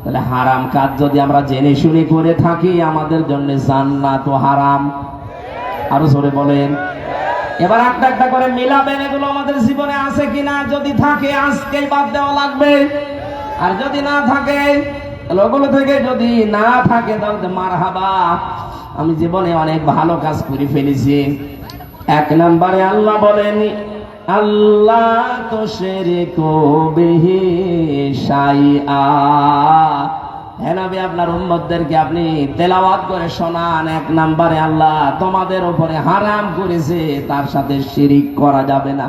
তাহলে হারাম কাজ যদি আমরা জেনে শুনে করে থাকি, আমাদের জন্য জান্নাত হারাম। আরো জোরে বলেন। এবার একটা একটা করে মিলাবেন, এগুলো আমাদের জীবনে আছে কিনা। যদি থাকে আজকেই বাদ দেওয়া লাগবে, আর যদি না থাকে, ওগুলো থেকে যদি না থাকে তাহলে মারহাবা, আমি জীবনে অনেক ভালো কাজ করে ফেলেছি। 1 নম্বরে আল্লাহ বলেন, আল্লাহ তুশরিকু বিহি শাইআ। হে নবী আপনার উম্মতদেরকে আপনি তেলাওয়াত করে শোনান, 1 নম্বরে আল্লাহ তোমাদের উপরে হারাম করেছে তার সাথে শিরিক করা যাবে না।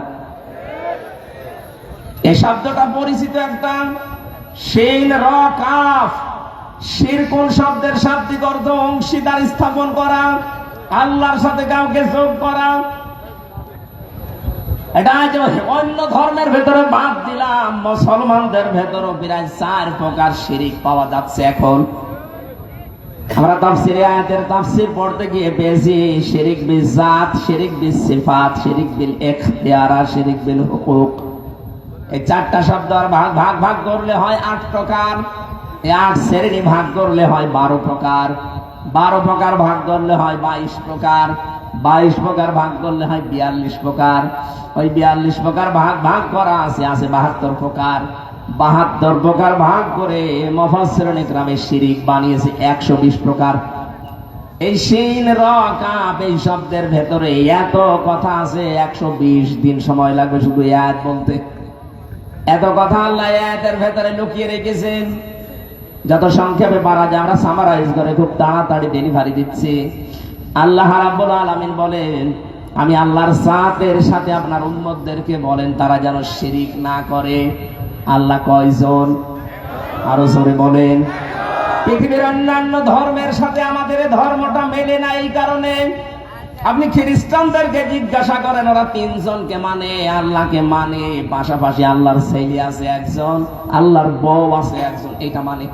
এই শব্দটা পরিচিত একটা, শিন র কাফ। শিরকুন শব্দের শাব্দিক অর্থ অংশীদার স্থাপন করা, আল্লাহর সাথে কাউকে যোগ করা। এটা যে অন্য ধর্মের ভেতরে বাদ দিলাম, মুসলমানদের ভেতরে বিরাজ 4 প্রকার শিরিক পাওয়া যাচ্ছে এখন। আমরা তাফসীরে আয়াতের তাফসীর পড়তে গিয়ে পেয়েছি শিরিক বিল জাত, শিরিক বিল সিফাত, শিরিক বিল ইখতিয়ার, শিরিক বিল হুকুক। এই 4টা শব্দ আর ভাগ করলে হয় 8 প্রকার। এই 8 শ্রেণী ভাগ করলে হয় 12 প্রকার। 12 প্রকার ভাগ করলে হয় 22 প্রকার। 22 প্রকার ভাগ করলে হয় 42 প্রকার। ওই 42 প্রকার ভাগ করা আছে 72 প্রকার। 72 প্রকার ভাগ করে মুফাসসিরিন ইকরামে শিরিক বানিয়েছে 120 প্রকার। এই শিন র কাফ এই শব্দের ভেতরে এত কথা আছে, 120 দিন সময় লাগবে শুধু আয়াত বলতে। এত কথা আল্লাহ আয়াতের ভেতরে লুকিয়ে রেখেছেন। যত সংক্ষেপে পারা যায় আমরা সামারাইজ করে খুব তাড়াতাড়ি ডেলিভারি দিচ্ছি। আল্লাহ রাব্বুল আলামিন বলেন, আমি আল্লাহর জাতের সাথে আপনার উম্মতদেরকে বলেন তারা যেন শিরিক না করে। আল্লাহ কয়জন? আরো জোরে বলেন। পৃথিবীর অন্যান্য ধর্মের সাথে আমাদের ধর্মটা মেলে না। এই কারণে আপনি খ্রিস্টানদেরকে জিজ্ঞাসা করেন, ওরা 3 জনকে মানে, আল্লাহকে মানে, পাশাপাশি আল্লাহর ছেলে আছে একজন, আল্লাহর বউ আছে একজন, এটা মানে।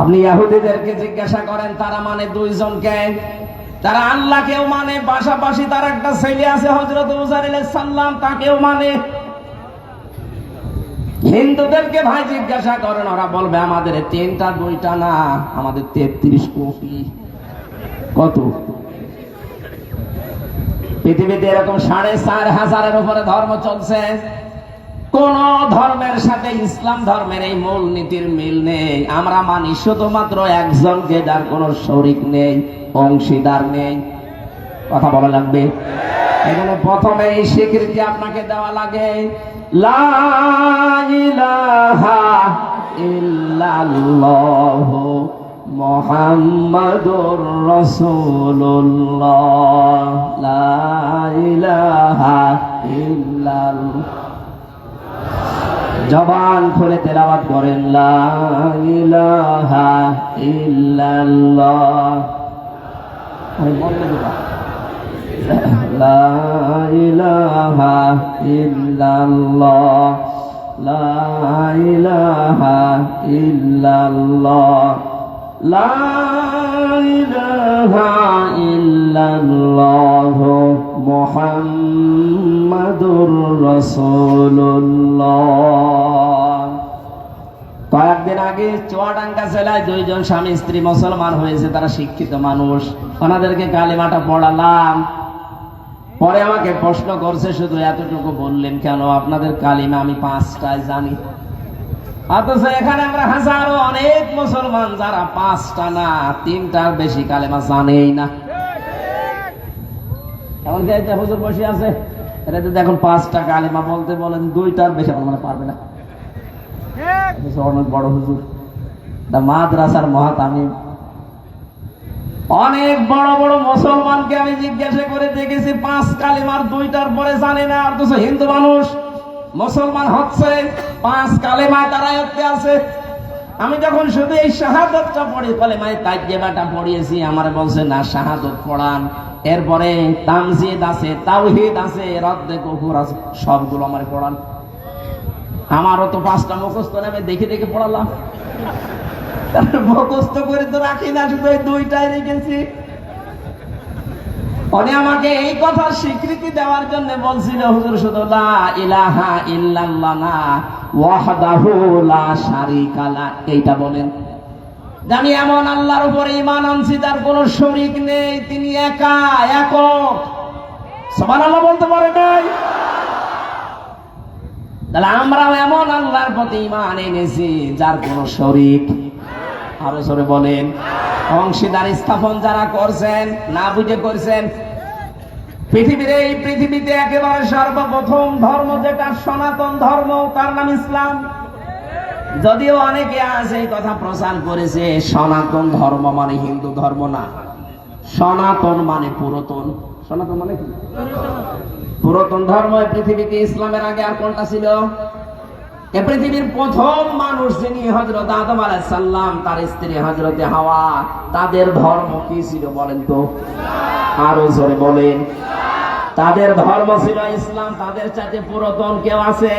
আপনি ইহুদিদেরকে জিজ্ঞাসা করেন, তারা মানে 2 জনকে, তারা আল্লাহকেও মানে, পাশাপাশি তার একটা ছেলে আছে হযরত উযাইর আলাইহিস সালাম, তাকেও মানে। হিন্দুদেরকে ভাই জিজ্ঞাসা করেন, ওরা বলবে আমাদের 3টা 2টা না, আমাদের 33 কোটি। কত? পৃথিবীতে এরকম 4,500-এর উপরে ধর্ম চলছে। কোন ধর্মের সাথে ইসলাম ধর্মের এই মূল নীতির মিল নেই। আমরা মানি শুধুমাত্র একজনকে, যার কোনো শরীক নেই, অংশীদার নেই। কথা বলা লাগবে। এখানে প্রথমে এই স্বীকৃতি আপনাকে দেওয়া লাগে, লা ইলাহা ইল্লাল্লাহু মুহাম্মাদুর রাসূলুল্লাহ, লা ইলাহা ইল্লাল্লাহ। জবান খুলে তেলাওয়াত করেন, লা ইলাহা ইল্লাল্লাহ। লা ইলাহা ইল্লাল্লাহ, লা ইলাহা ইল্লাল্লাহ, লা ইলাহা ইল্লাল্লাহ মুহাম্মাদুর রাসূলুল্লাহ। কয়েকদিন আগে চুয়াডাঙ্গা জেলায় 2 জন স্বামী স্ত্রী মুসলমান হয়েছে, তারা শিক্ষিত মানুষ। ওনাদেরকে কালিমাটা পড়ালাম। পরে আমাকে প্রশ্ন করছে, শুধু এতটুকু বললেন কেন? আপনাদের কালিমা আমি 5টায় জানি, অথচ এখানে আমরা হাজারো অনেক মুসলমান যারা 5টা না 3টার বেশি কালেমা জানেই না। এমনকি একটা হুজুর বসে আছে, এটা যদি এখন 5টা কালেমা বলতে বলেন 2টার বেশি আপনারা পারবে না। অনেক বড় হুজুর, মাদ্রাসার মহাতামিম। অনেক বড় বড় মুসলমানকে আমি জিজ্ঞাসা করে দেখেছি 5 কালেমার 2টার পরে জানে না, অথচ হিন্দু মানুষ মুসলমান হচ্ছে 5 কালেমায় তারা আয়ত্তে আছে। আমি যখন শুধু এই শাহাদাতটা পড়ি, কালেমায়ে তাইয়্যিবাটা পড়িয়েছি, আমার বলছে না শাহাদাত পড়ান, এরপরে তামজিদ আছে, তাওহীদ আছে, রদ্দে কুফর আছে, সবগুলো আমার পড়ান। আমারও তো 5টা মুখস্থ না, আমি দেখে দেখে পড়ালাম। মুখস্থ করে তো রাখি না, শুধু এই 2টাই রেখেছি। উনি আমাকে এই কথার স্বীকৃতি দেওয়ার জন্য বলছিল, হুজুর শুধু লা ইলাহা ইল্লাল্লাহ না, ওয়াহদাহু লা শারীকা লা, এইটা বলেন। আমি এমন আল্লাহর উপরে ঈমান আনছি যার কোনো শরীক নেই, তিনি একা একক। সুবহানাল্লাহ বলতে পারে নাই? তাহলে আমরাও এমন আল্লাহর প্রতি ঈমান এনেছি যার কোনো শরীক, আরো জোরে বলেন, অংশীদার স্থাপন যারা করছেন না বুঝে করছেন। পৃথিবীর এই পৃথিবীতে একেবারে সর্বপ্রথম ধর্ম যেটা সনাতন ধর্ম, তার নাম ইসলাম। যদিও অনেকে আছে এই কথা প্রচার করেছে সনাতন ধর্ম মানে হিন্দু ধর্ম না, সনাতন মানে পুরাতন। সনাতন মানে কি? পুরাতন ধর্ম। পৃথিবীতে ইসলামের আগে আর কোনটা ছিল? এ পৃথিবীর প্রথম মানুষ যিনি হযরত আদম আলাইহিস সালাম, তার স্ত্রী হযরতে হাওয়া, তাদের ধর্ম কি ছিল বলেন তো? আরো জোরে বলেন। তাদের ধর্ম ছিল ইসলাম, তাদের চাইতে পুরাতন কেউ আছে?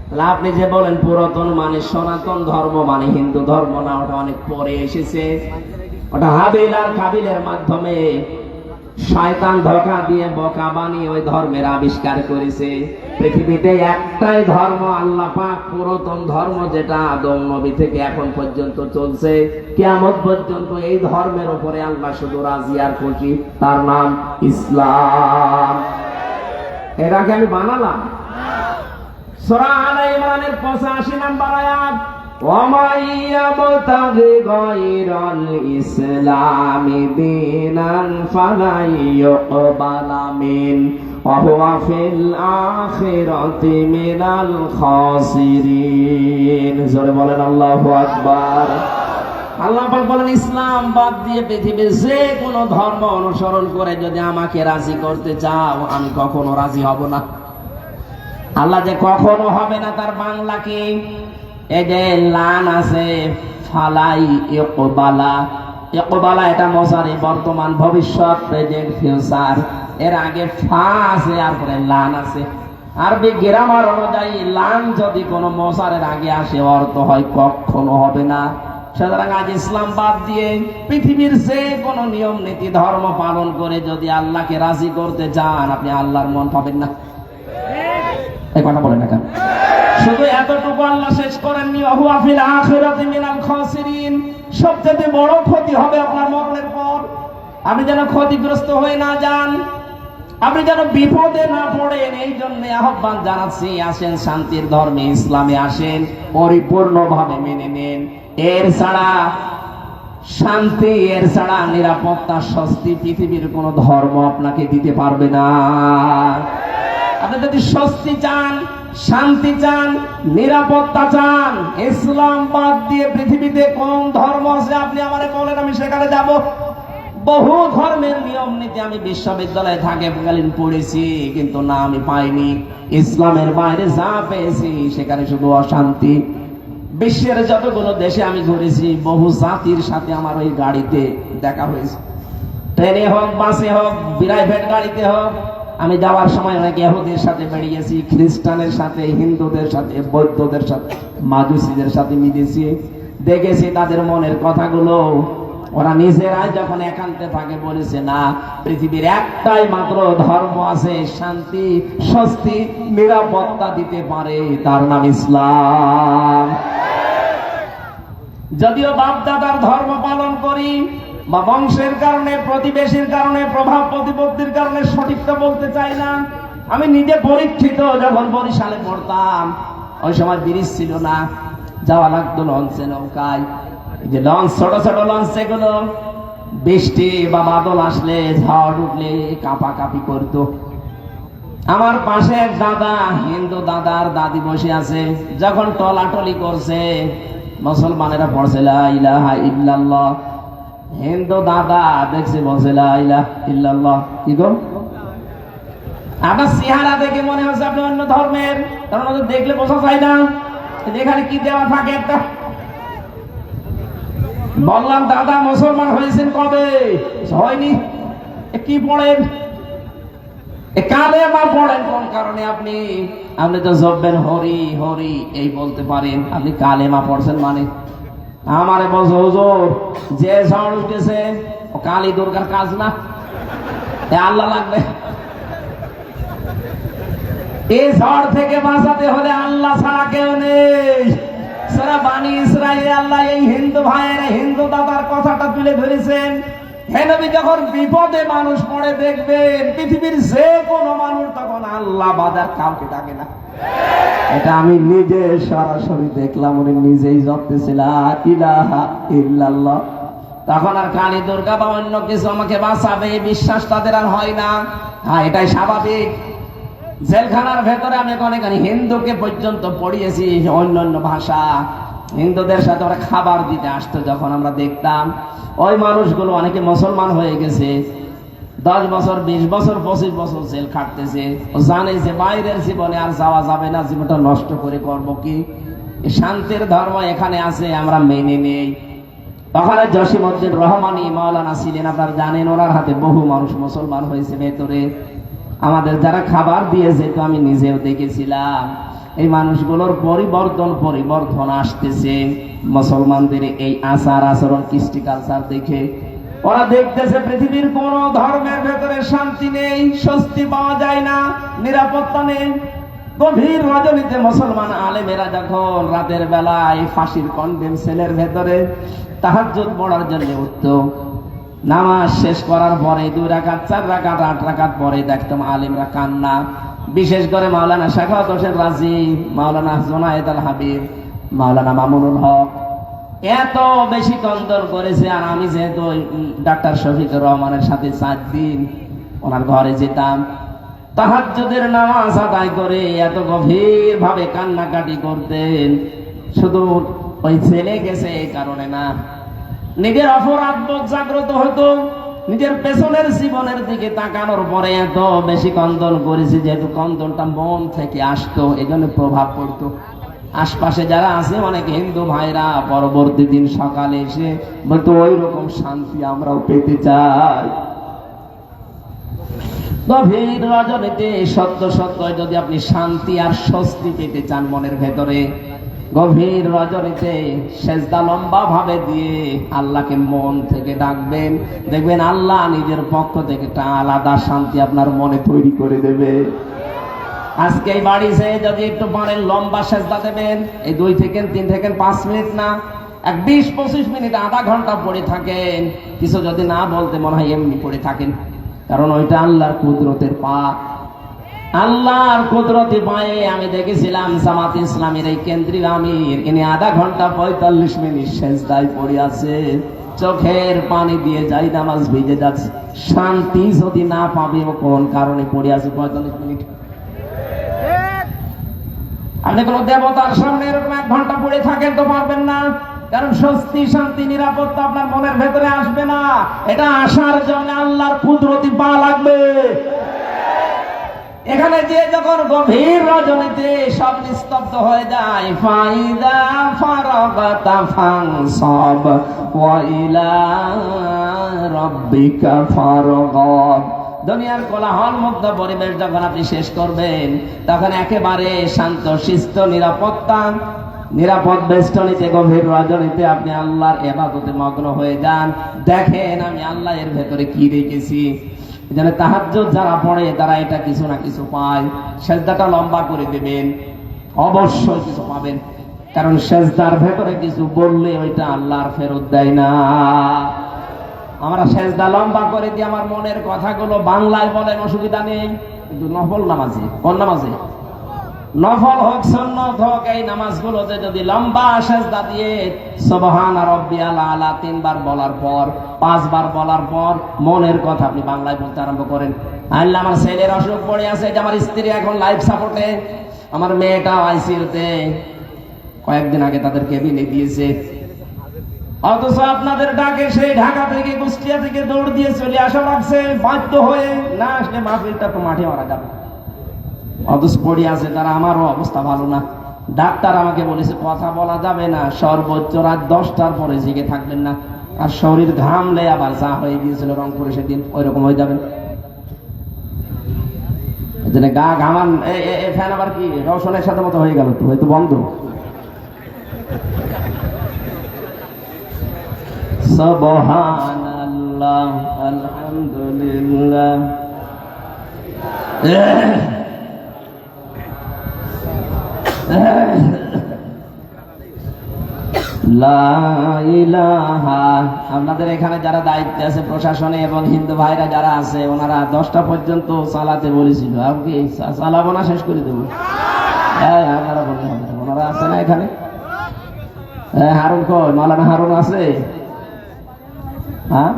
তাহলে আপনি যে বলেন পুরাতন মানে সনাতন ধর্ম মানে হিন্দু ধর্ম না, ওটা অনেক পরে এসেছে। ওটা হাবিল আর কাবিলের মাধ্যমে শয়তান ধোঁকা দিয়ে বোকা বানিয়ে ওই ধর্মের আবিষ্কার করেছে। পৃথিবীতে একটাই ধর্ম আল্লাহ পাক পুরাতন ধর্ম, যেটা আদম নবী থেকে এখন পর্যন্ত চলছে, কিয়ামত পর্যন্ত এই ধর্মের উপরে আল্লাহ শুধু রাজি আর খুশি, তার নাম ইসলাম। এর আগে আমি বানালাম। সূরা আলে ইমরানের 85 নম্বর আয়াত, وَمَن يَبْتَغِ غَيْرَ الْإِسْلَامِ دِينًا فَلَن يُقْبَلَ مِنْهُ وَهُوَ فِي الْآخِرَةِ مِنَ الْخَاسِرِينَ। জোরে বলেন আল্লাহু আকবার। আল্লাহ পাক বলেন, ইসলাম বাদ দিয়ে পৃথিবীর যে কোনো ধর্ম অনুসরণ করে যদি আমাকে রাজি করতে চাও, আমি কখনো রাজি হব না। আল্লাহ যে কখনো হবে না তার বাংলা কি? এই যে লান আছে, ফালাই ইকবালা, ইকবালা এটা মজারে বর্তমান ভবিষ্যৎ, প্রেজেন্ট ফিউচার। এর আগে ফা আছে আর পরে লান আছে। আরবি গ্রামার অনুযায়ী লান যদি কোনো মজারের আগে আসে, অর্থ হয় কখনো হবে না। সুতরাং আজ ইসলাম বাদ দিয়ে পৃথিবীর যে কোনো নিয়ম নীতি ধর্ম পালন করে যদি আল্লাহকে রাজি করতে চান, আপনি আল্লাহর মন পাবেন না। এই কথা বলেন না কেন? শুধু এতটুকু আল্লাহ শেষ করেননি, ওয়া ফিল আখিরাতি মিনাল খাসিরিন। সবচেয়ে বড় ক্ষতি হবে আপনার মরণের পর। আপনি যেন ক্ষতিগ্রস্ত হয়ে না যান, আপনি যেন বিপদে না পড়েন, এই জন্য আহ্বান জানাচ্ছি, আসেন শান্তির ধর্মে ইসলামে আসেন, পরিপূর্ণভাবে মেনে নেন। এর ছাড়া শান্তি, এর ছাড়া নিরাপত্তা, স্বস্তি পৃথিবীর কোন ধর্ম আপনাকে দিতে পারবে না। আপনি যদি স্বস্তি চান, শান্তি চান, নিরাপত্তা চান, ইসলাম বাদ দিয়ে পৃথিবীতে কোন ধর্ম আছে আপনি আমারে বলেন, আমি সেখানে যাব। বহু ধর্মের নিয়ম নীতি আমি বিশ্ববিদ্যালয়ে থাকাকালীন পড়েছি, কিন্তু না আমি পাইনি। ইসলামের বাইরে যা পেয়েছি সেখানে শুধু অশান্তি। বিশ্বের যতগুলো দেশে আমি ঘুরেছি, বহু জাতির সাথে আমার ওই গাড়িতে দেখা হয়েছে, ট্রেনে হোক, বাসে হোক, প্রাইভেট গাড়িতে হোক। আমি যাওয়ার সময় অনেক ইহুদির সাথে বেরিয়েছি, খ্রিস্টানের সাথে, হিন্দুদের সাথে, বৌদ্ধদের সাথে, মাজুসীদের সাথে মিলেছি, দেখেছি তাদের মনের কথাগুলো। ওরা নিজেরাই যখন একান্তে থাকে বলেছে, না, পৃথিবীর একটাই মাত্র ধর্ম আছে, শান্তি, স্বস্তি, নিরাপত্তা দিতে পারে, তার নাম ইসলাম। যদিও বাপ দাদার ধর্ম পালন করি বা বংশের কারণে, প্রতিবেশীর কারণে, প্রভাব প্রতিপত্তির কারণে সঠিকটা বলতে চাই না। আমি নিজে পরীক্ষিত, যখন বরিশালে পড়তাম, ওই সময় ব্রিজ ছিল না, যাওয়া লাগতো লঞ্চে, নৌকায়। যে লঞ্চ, ছোট ছোট লঞ্চ, সেগুলো বৃষ্টি বা বাদল আসলে, ঝড় উঠলে কাঁপাকাঁপি করতো। আমার পাশে এক দাদা, হিন্দু দাদার দাদি বসে আছে, যখন টলাটলি করছে, মুসলমানেরা পড়ছে লা ইলাহা ইল্লাল্লাহ, হিন্দু দাদা দেখছে বলছে লা ইলাহা ইল্লাল্লাহ। কি গো, আপনার চেহারা দেখে মনে হচ্ছে আপনি অন্য ধর্মের, কারণ ওদের দেখলে বোঝা যায় না এখানে কি দেওয়া থাকে একটা। বললাম, দাদা মুসলমান হয়েছেন কবে? হয়নি। কি পড়েন? কালেমা পড়েন কোন কারণে? আপনি তো জপবেন হরি হরি, এই বলতে পারেন, আপনি কালেমা পড়ছেন মানে? আমারে বলছে, হুজুর, যে ঝড় উঠেছে ও কালী দুর্গার কাজ না, আল্লাহ লাগবে। এই ঝড় থেকে বাঁচাতে হলে আল্লাহ ছাড়া কেউ নেই। সূরা বানী ইসরাঈলে আল্লাহ এই হিন্দু ভাইয়ের, হিন্দু দাদার কথাটা তুলে ধরেছেন। হে নবী, যখন বিপদে মানুষ পড়ে দেখবেন পৃথিবীর যে কোনো মানুষ, তখন আল্লাহ বাজার কাউকে ডাকে না। এটা আমি নিজে সরাসরি দেখলাম, উনি নিজেই জপতেছে লা ইলাহা ইল্লাল্লাহ। তখন আর কালী দুর্গা বা অন্য কিছু আমাকে বাঁচাবে এই বিশ্বাস তাদের আর হয় না। হ্যাঁ, এটাই স্বাভাবিক। জেলখানার ভেতরে আমি অনেক হিন্দুকে পর্যন্ত পড়িয়েছি, অন্যান্য ভাষা। হিন্দুদের সাথে ওরা খাবার দিতে আসতো, যখন আমরা দেখতাম ওই মানুষগুলো অনেকে মুসলমান হয়ে গেছে, 10 বছর, 20 বছর, 25 বছর জেল খাটতেছে। ও জানে যে বাইরের জীবনে আর যাওয়া যাবে না, জীবনটা নষ্ট করে করবো কি? শান্তির ধর্ম এখানে আছে, আমরা মেনে নেই। ওখানে জসিমউদ্দিন রহমানী মাওলানা ছিলেন, আপনারা জানেন, ওনার হাতে বহু মানুষ মুসলমান হয়েছে ভেতরে। আমাদের যারা খাবার দিয়েছে তো আমি নিজেও দেখেছিলাম, এই মানুষগুলোর পরিবর্তন আসতেছে মুসলমানদের এই আচার আচরণ কৃষ্টি কালচার দেখে। ওরা দেখতেছে পৃথিবীর কোন ধর্মের ভেতরে শান্তি নেই, স্বস্তি পাওয়া যায় না, নিরাপত্তা নেই। গভীর রজনীতে মুসলমান আলেমেরা যখন রাতের বেলায় ফাঁসির কন্ডেম সেলের ভেতরে তাহাজ্জুদ পড়ার জন্য উঠত, নামাজ শেষ করার পরে 2 রাকাত 4 রাকাত 8 রাকাত পরে দেখতাম আলেমরা কান্না। বিশেষ করে মাওলানা শাখাওয়াত হোসেন রাজি, মাওলানা জুনায়েদ আল হাবিব, মাওলানা মামুনুল হক এত বেশি কন্দন করেছে। আর আমি যেহেতু ডাক্তার শফিকুর রহমানের সাথে 4 দিন ওনার ঘরে যেতাম, তাহাজ্জুদের নামাজ আদায় করে এত গভীর ভাবে কান্নাকাটি করতেন। শুধু ওই ছেলে গেছে এই কারণে না, নিজের অপরাধ বোধ জাগ্রত হতো, নিজের পেছনের জীবনের দিকে তাকানোর পরে এত বেশি কন্দন করেছে, যেহেতু কন্দনটা মন থেকে আসতো, এজন্য প্রভাব পড়তো। আশপাশে যারা আছে অনেক হিন্দু ভাইরা পরবর্তী দিন সকালে এসে বলতো ওই রকম শান্তি আমরাও পেতে চাই। গভীর রজনীতে সত্য যদি আপনি শান্তি আর স্বস্তি পেতে চান মনের ভেতরে, গভীর রজনীতে সেজদা লম্বা ভাবে দিয়ে আল্লাহকে মন থেকে ডাকবেন, দেখবেন আল্লাহ নিজের পক্ষ থেকে একটা আলাদা শান্তি আপনার মনে তৈরি করে দেবে। আজকে এই বাড়ি সে যদি একটু পারেন লম্বা সেজদা দেবেন, এই 2 থেকে 3 থেকে 5 মিনিট না, 20-25 মিনিট, আধা ঘন্টা পড়ে থাকেন, কিছু যদি না বলতে মনে হয় এমনি পড়ে থাকেন, কারণ ওইটা আল্লাহর কুদরতের পা। আল্লাহর কুদরতি পায়ে আমি দেখেছিলাম জামাত ইসলামের এই কেন্দ্রীয় আমির, ইনি আধা ঘন্টা 45 মিনিট সেজদায় পড়ে আছে, চোখের পানি দিয়ে যাই নামাজ ভিজে যাচ্ছে। শান্তি যদি না পাবে কোন কারণে পড়ে আছে 45 মিনিট। আপনি কোন দেবতার সামনে এরকম 1 ঘন্টা পড়ে থাকেন তো পারবেন না, কারণ স্বস্তি শান্তি নিরাপত্তা আপনার মনের ভেতরে আসবে না। এটা আসার জন্য আল্লাহর কুদরতি পা লাগবে। এখানে যে যখন গভীর রজনীতে সব নিস্তব্ধ হয়ে যায়, ফাইদা ফারাগাতা ফানসাব ওয়া ইলা রাব্বিকা ফারগাব। দুনিয়ার কোলাহল মুক্ত পরিবেশ যখন আপনি শেষ করবেন, তখন একেবারে শান্ত শিষ্ট নিরাপদ বেষ্টনীতে গভীর রজনীতে আপনি আল্লাহর ইবাদতে মগ্ন হয়ে যান। দেখেন আমি আল্লাহ এর ভেতরে কি রেখেছি। এজন্য তাহাজ্জুদ যারা পড়ে তারা এটা কিছু না কিছু পায়। সেজদাটা লম্বা করে দেবেন, অবশ্যই কিছু পাবেন, কারণ সেজদার ভেতরে কিছু বললে ওইটা আল্লাহর ফেরত দেয় না। আমরা সেজদা লম্বা করে দিয়ে আমার মনের কথাগুলো বাংলায় বলেন, অসুবিধা নেই, কিন্তু নফল নামাজে, কোন নামাজে, নফল হোক সুন্নত হোক, এই নামাজগুলোতে যদি লম্বা সেজদা দিয়ে সুবহানা রাব্বিয়াল আলা 3 বার বলার পর, 5 বার বলার পর মনের কথা আপনি বাংলায় বলতে আরম্ভ করেন। আল্লাহ আমার ছেলের অসুখ পড়ে আছে, যে আমার স্ত্রী এখন লাইফ সাপোর্টে, আমার মেয়েটা আইসিইউতে, কয়েকদিন আগে তাদের কেবিনে দিয়েছে, অথচ আপনাদের ডাকে সেই ঢাকা থেকে কুষ্টিয়া থেকে দৌড় দিয়ে চলে আসা লাগছে, বাধ্য হয়ে না আসলে মাহফিলটা তো মাঠে মারা যাবে। অথচ পড়ে আছে তারা, আমারও অবস্থা ভালো না। ডাক্তার আমাকে বলেছে কথা বলা যাবে না, সর্বোচ্চ রাত 10টার পরে জেগে থাকবেন না, আর শরীর ঘামলে আবার যা হয়ে গিয়েছিল রংপুরে সেদিন ওই রকম হয়ে যাবেন। গা ঘামান, ফ্যান আবার কি রওশনের সাথে মতো হয়ে গেল, তো হয়তো বন্ধ। সুবহানাল্লাহ, আলহামদুলিল্লাহ, লা ইলাহা। আপনাদের এখানে যারা দায়িত্বে আছে প্রশাসনে এবং হিন্দু ভাইরা যারা আছে, ওনারা 10টা পর্যন্ত চালাতে বলেছিল, আমি কি চালাবো না, শেষ করে দেবো? হ্যাঁ, আপনারা বললে হবে, ওনারা আছে না এখানে? হারুন কই, মাওলানা হারুন আছে? হ্যাঁ,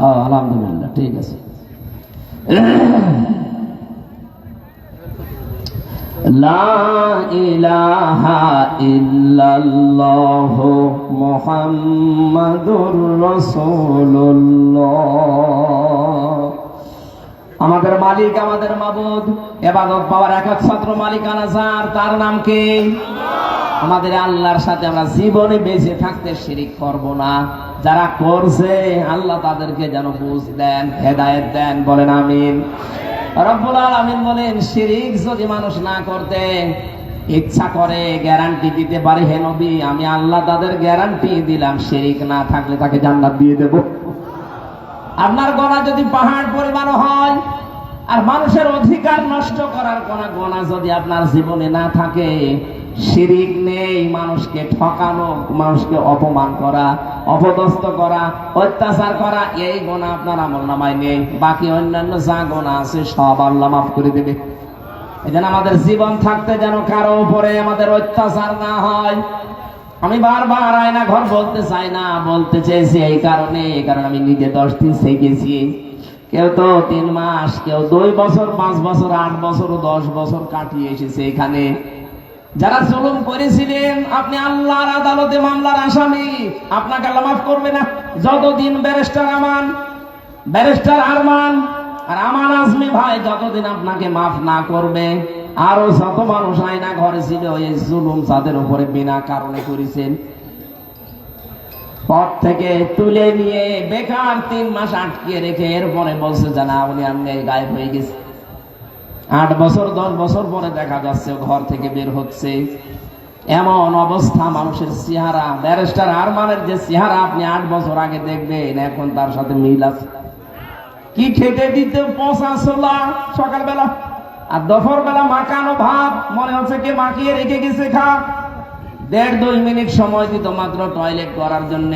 ও আলহামদুলিল্লাহ, ঠিক আছে। লা ইলাহা ইল্লাল্লাহ মুহাম্মাদুর রাসূলুল্লাহ। আমাদের মালিক, আমাদের মাবুদ, ইবাদত পাওয়ার একমাত্র মালিকানা যার, তার নাম কি? আমাদের আল্লাহর সাথে আমরা জীবনে বেঁচে থাকতে শিরিক করব না। যারা করছে আল্লাহ তাদেরকে যেন বুঝ দেন, হেদায়েত দেন, বলেন আমিন। রব্বুল আলামিন বলেন শিরিক যদি মানুষ না করতে ইচ্ছা করে গ্যারান্টি দিতে পারে, হে নবী আমি আল্লাহ তাদের গ্যারান্টি দিলাম শিরিক না থাকলে তাকে জান্নাত দিয়ে দেব। আপনার গোনা যদি পাহাড় পরিমাণ হয়, আর মানুষের অধিকার নষ্ট করার কোন গোনা যদি আপনার জীবনে না থাকে, শিরিক নেই, মানুষকে ঠকানো, মানুষকে অপমান করা, অপদস্থ করা, অত্যাচার করা, এই গোনা আপনার আমলনামায় নেই। বাকি অন্যান্য যা গোনা আছে সব আল্লাহ মাফ করে দেবে। এজন্য আমাদের জীবন থাকতে যেন কারো উপরে আমাদের অত্যাচার না হয়। আমি বারবার আয়না ঘর বলতে চাই না, বলতে চেয়েছি এই কারণে আমি নিজে 10 দিন শিখেছি। কেউ তো 3 মাস, কেউ 2 বছর, 5 বছর, 8 বছর, 10 বছর কাটিয়ে এসেছে এখানে। যারা জুলুম করেছিলেন, আপনি আল্লাহর আদালতে মামলার আসামি, আপনাকে আল্লাহ মাফ করবে না। যতদিন ব্যারিস্টার আরমান আর আমান আজমি ভাই যতদিন আপনাকে মাফ না করবে, আরো যত মানুষ আয়না ঘরে ছিল এই জুলুম যাদের উপরে বিনা কারণে করেছেন, পথ থেকে তুলে নিয়ে বেকার 3 মাস আটকে রেখে এরপরে বলছে জানা উনি আপনি গায়েব হয়ে গেছে। 8 বছর 10 বছর পরে দেখা যাচ্ছে ঘর থেকে বের হচ্ছে। এমন অবস্থা মানুষের চেহারা, ব্যারিস্টার আরমানের যে চেহারা আপনি 8 বছর আগে দেখবেন, এখন তার সাথে মিল আছে। কি খেতে দিতে পচা ছোলা সকালবেলা, আর দুপুর বেলা মাখানো ভাত, মনে হচ্ছে কি মাখিয়ে রেখে গেছে খা। 1.5-2 মিনিট সময় দিত মাত্র টয়লেট করার জন্য।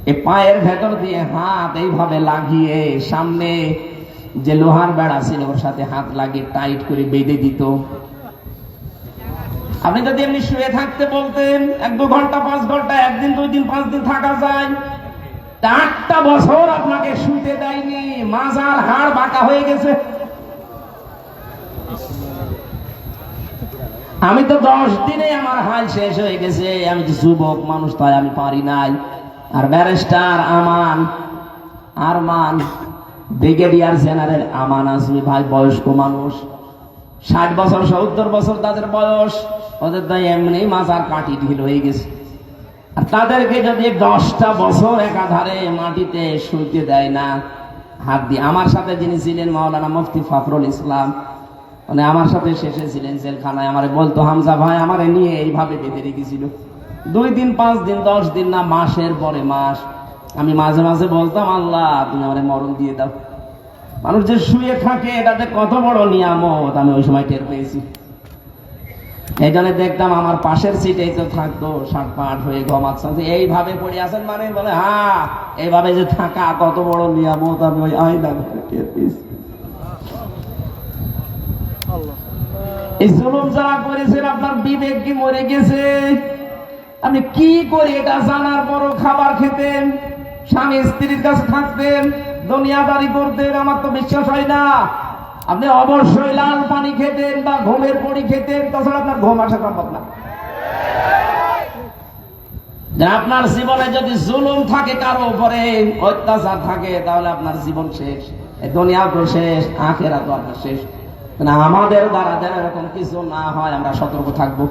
এই পায়ের ভেতর দিয়ে হাত এইভাবে লাগিয়ে সামনে যে লোহার বেড়া ছিল ওর সাথে হাত লাগিয়ে টাইট করে বেঁধে দিত। আপনি যদি এমনি শুয়ে থাকতে বলতেন 1-2 ঘন্টা 5 ঘন্টা, 1 দিন 2 দিন 5 দিন থাকা যায়। 8টা বছর আপনাকে শুতে দেয়নি, মাজার হাড় বাঁকা হয়ে গেছে। আমি তো 10 দিনে আমার হাল শেষ হয়ে গেছে। আমি তো যুবক মানুষ, তাই আমি পারি নাই। আর ব্যারিস্টার আরমান, ব্রিগেডিয়ার জেনারেল আমান আজমি ভাই বয়স্ক মানুষ, 60 বছর 70 বছর তাদের বয়স, ওদের তো এমনি মাজার কাটি ঢিল হয়ে গেছে। আর তাদেরকে যদি 10টা বছর একাধারে মাটিতে শুইতে দেয় না হাত দিয়ে। আমার সাথে যিনি ছিলেন মাওলানা মুফতি ফখরুল ইসলাম, মানে আমার সাথে শেষে ছিলেন জেলখানায়, আমারে বলতো হামজা ভাই আমারে নিয়ে এইভাবে বেঁধে রেখেছিল 2 দিন 5 দিন 10 দিন না, মাসের পরে মাস। আমি মাঝে মাঝে বলতাম আল্লাহ তুমি আমারে মরণ দিয়ে দাও। মানুষ যে শুয়ে থাকে এটাতে কত বড় নিয়ামত আমি ওই সময় টের পেয়েছি। এই জন্য দেখতাম আমার পাশের সিটেই তো থাকতো, 60-65 হয়ে ঘুমাচ্ছেন, এইভাবে পড়ে আছেন, মানে বলে হ্যাঁ এইভাবে যে থাকা কত বড় নিয়ামত আমি ওই আয়না টের পেয়েছি। এই জুলুম যারা করেছেন আপনার বিবেক কি মরে গেছে? আপনি কি করে এটা জানার পরও খাবার খেতেন, স্বামী স্ত্রীর কাছে থাকতেন, দুনিয়াদারি করতেন? আমার তো বিশ্বাস হয় না। আপনি অবশ্যই লাল পানি খেতেন বা ঘুমের পড়ি খেতেন, তাছাড়া আপনার ঘুম আসা সম্ভব না। আপনার জীবনে যদি জুলুম থাকে, কারো উপরে অত্যাচার থাকে, তাহলে আপনার জীবন শেষ। এই দুনিয়া তো শেষ, আখিরাত তো আপনার শেষ। আমাদের দ্বারা যেন এরকম কিছু না হয় আমরা সতর্ক থাকবো।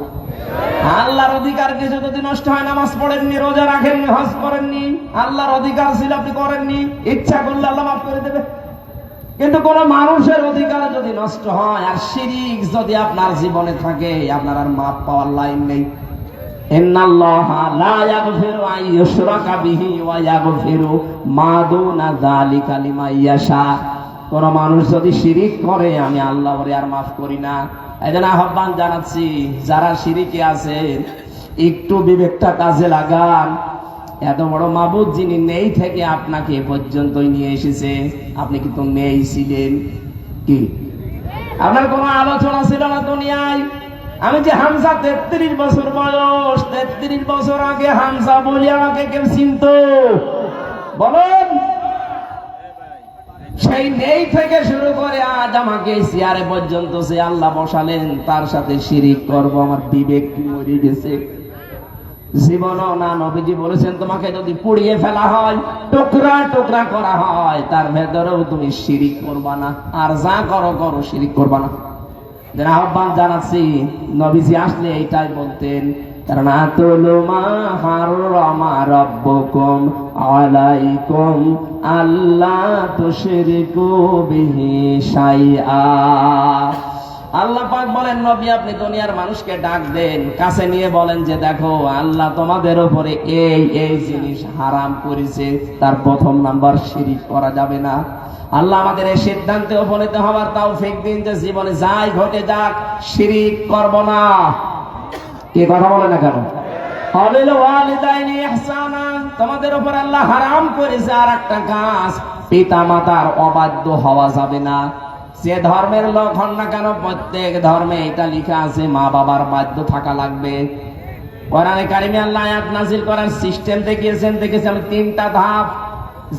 আল্লাহর অধিকার কিছু যদি নষ্ট হয়, নামাজ পড়েননি, রোজা রাখেননি, হজ করেননি, আল্লাহর অধিকার ছিল আপনি করেননি, ইচ্ছা করলে আল্লাহ মাফ করে দেবে। কিন্তু কোন মানুষের অধিকার যদি নষ্ট হয় আর শিরিক যদি আপনার জীবনে থাকে, আপনার আর মাফ পাওয়ার লাইন নেই। ইন্নাল্লাহা লা ইয়াগফিরু আন ইউশরাকা বিহি ওয়া ইয়াগফিরু মা দুনা যালিকা লিমান ইয়াশা। কোন মানুষ যদি শিরিক করে আমি আল্লাহ ওরে আর মাফ করি না। এজন্য আহ্বান জানাচ্ছি, যারা শিরিকে আছেন একটু বিবেকটা কাজে লাগান। এত বড় মাবুদ যিনি নেই থেকে আপনাকে এ পর্যন্তই নিয়ে এসেছে, আপনি কিন্তু নেই ছিলেন কি? আপনার কোনো আলোচনা ছিল না দুনিয়ায়। আমি যে হামজা 33 বছর বয়স, 33 বছর আগে হামজা বলি আমাকে কেউ চিনত? বলেন। সেই নেই থেকে শুরু করে আজ আমাকে চেয়ারে পর্যন্ত সে আল্লাহ বসালেন, তার সাথে শিরিক করব, আমার বিবেক কি মরে গেছে? জীবনও না। নবীজি বলেছেন তোমাকে যদি পুড়িয়ে ফেলা হয়, টুকরা টুকরা করা হয়, তার ভেতরেও তুমি শিরিক করবা না, আর যা করো করো শিরিক করবা না। যেন আহ্বান জানাচ্ছি, নবীজি আসলে এইটাই বলতেন, কারণ আতুলু মা হারামা রাব্বুকুম আলাইকুম আল্লা তুশরিকু বিহি শাইআ। আল্লাহ পাক বলেন, নবী আপনি দুনিয়ার মানুষকে ডাক দেন, কাছে নিয়ে বলেন যে দেখো আল্লাহ তোমাদের উপরে এই এই জিনিস হারাম করেছে। তার প্রথম নাম্বার শিরিক করা যাবে না। আল্লাহ আমাদের এই সিদ্ধান্তে উপনীত হওয়ার তৌফিক দিন যে জীবনে যাই ঘটে যাক শিরিক করব না। কি কথা বলে না কেন? ওয়াবিল ওয়ালিদাইনি ইহসানা, তোমাদের উপর আল্লাহ হারাম করেছে আর একটা কাজ, পিতা মাতার অবাধ্য হওয়া যাবে না। যে ধর্মের লোক হন না কেন প্রত্যেক ধর্মে এটা লেখা আছে মা বাবার বাধ্য থাকা লাগবে। কোরআনে কারিমে আল্লাহ আয়াত নাযিল করার সিস্টেম দেখেছেন আমি তিনটা ধাপ,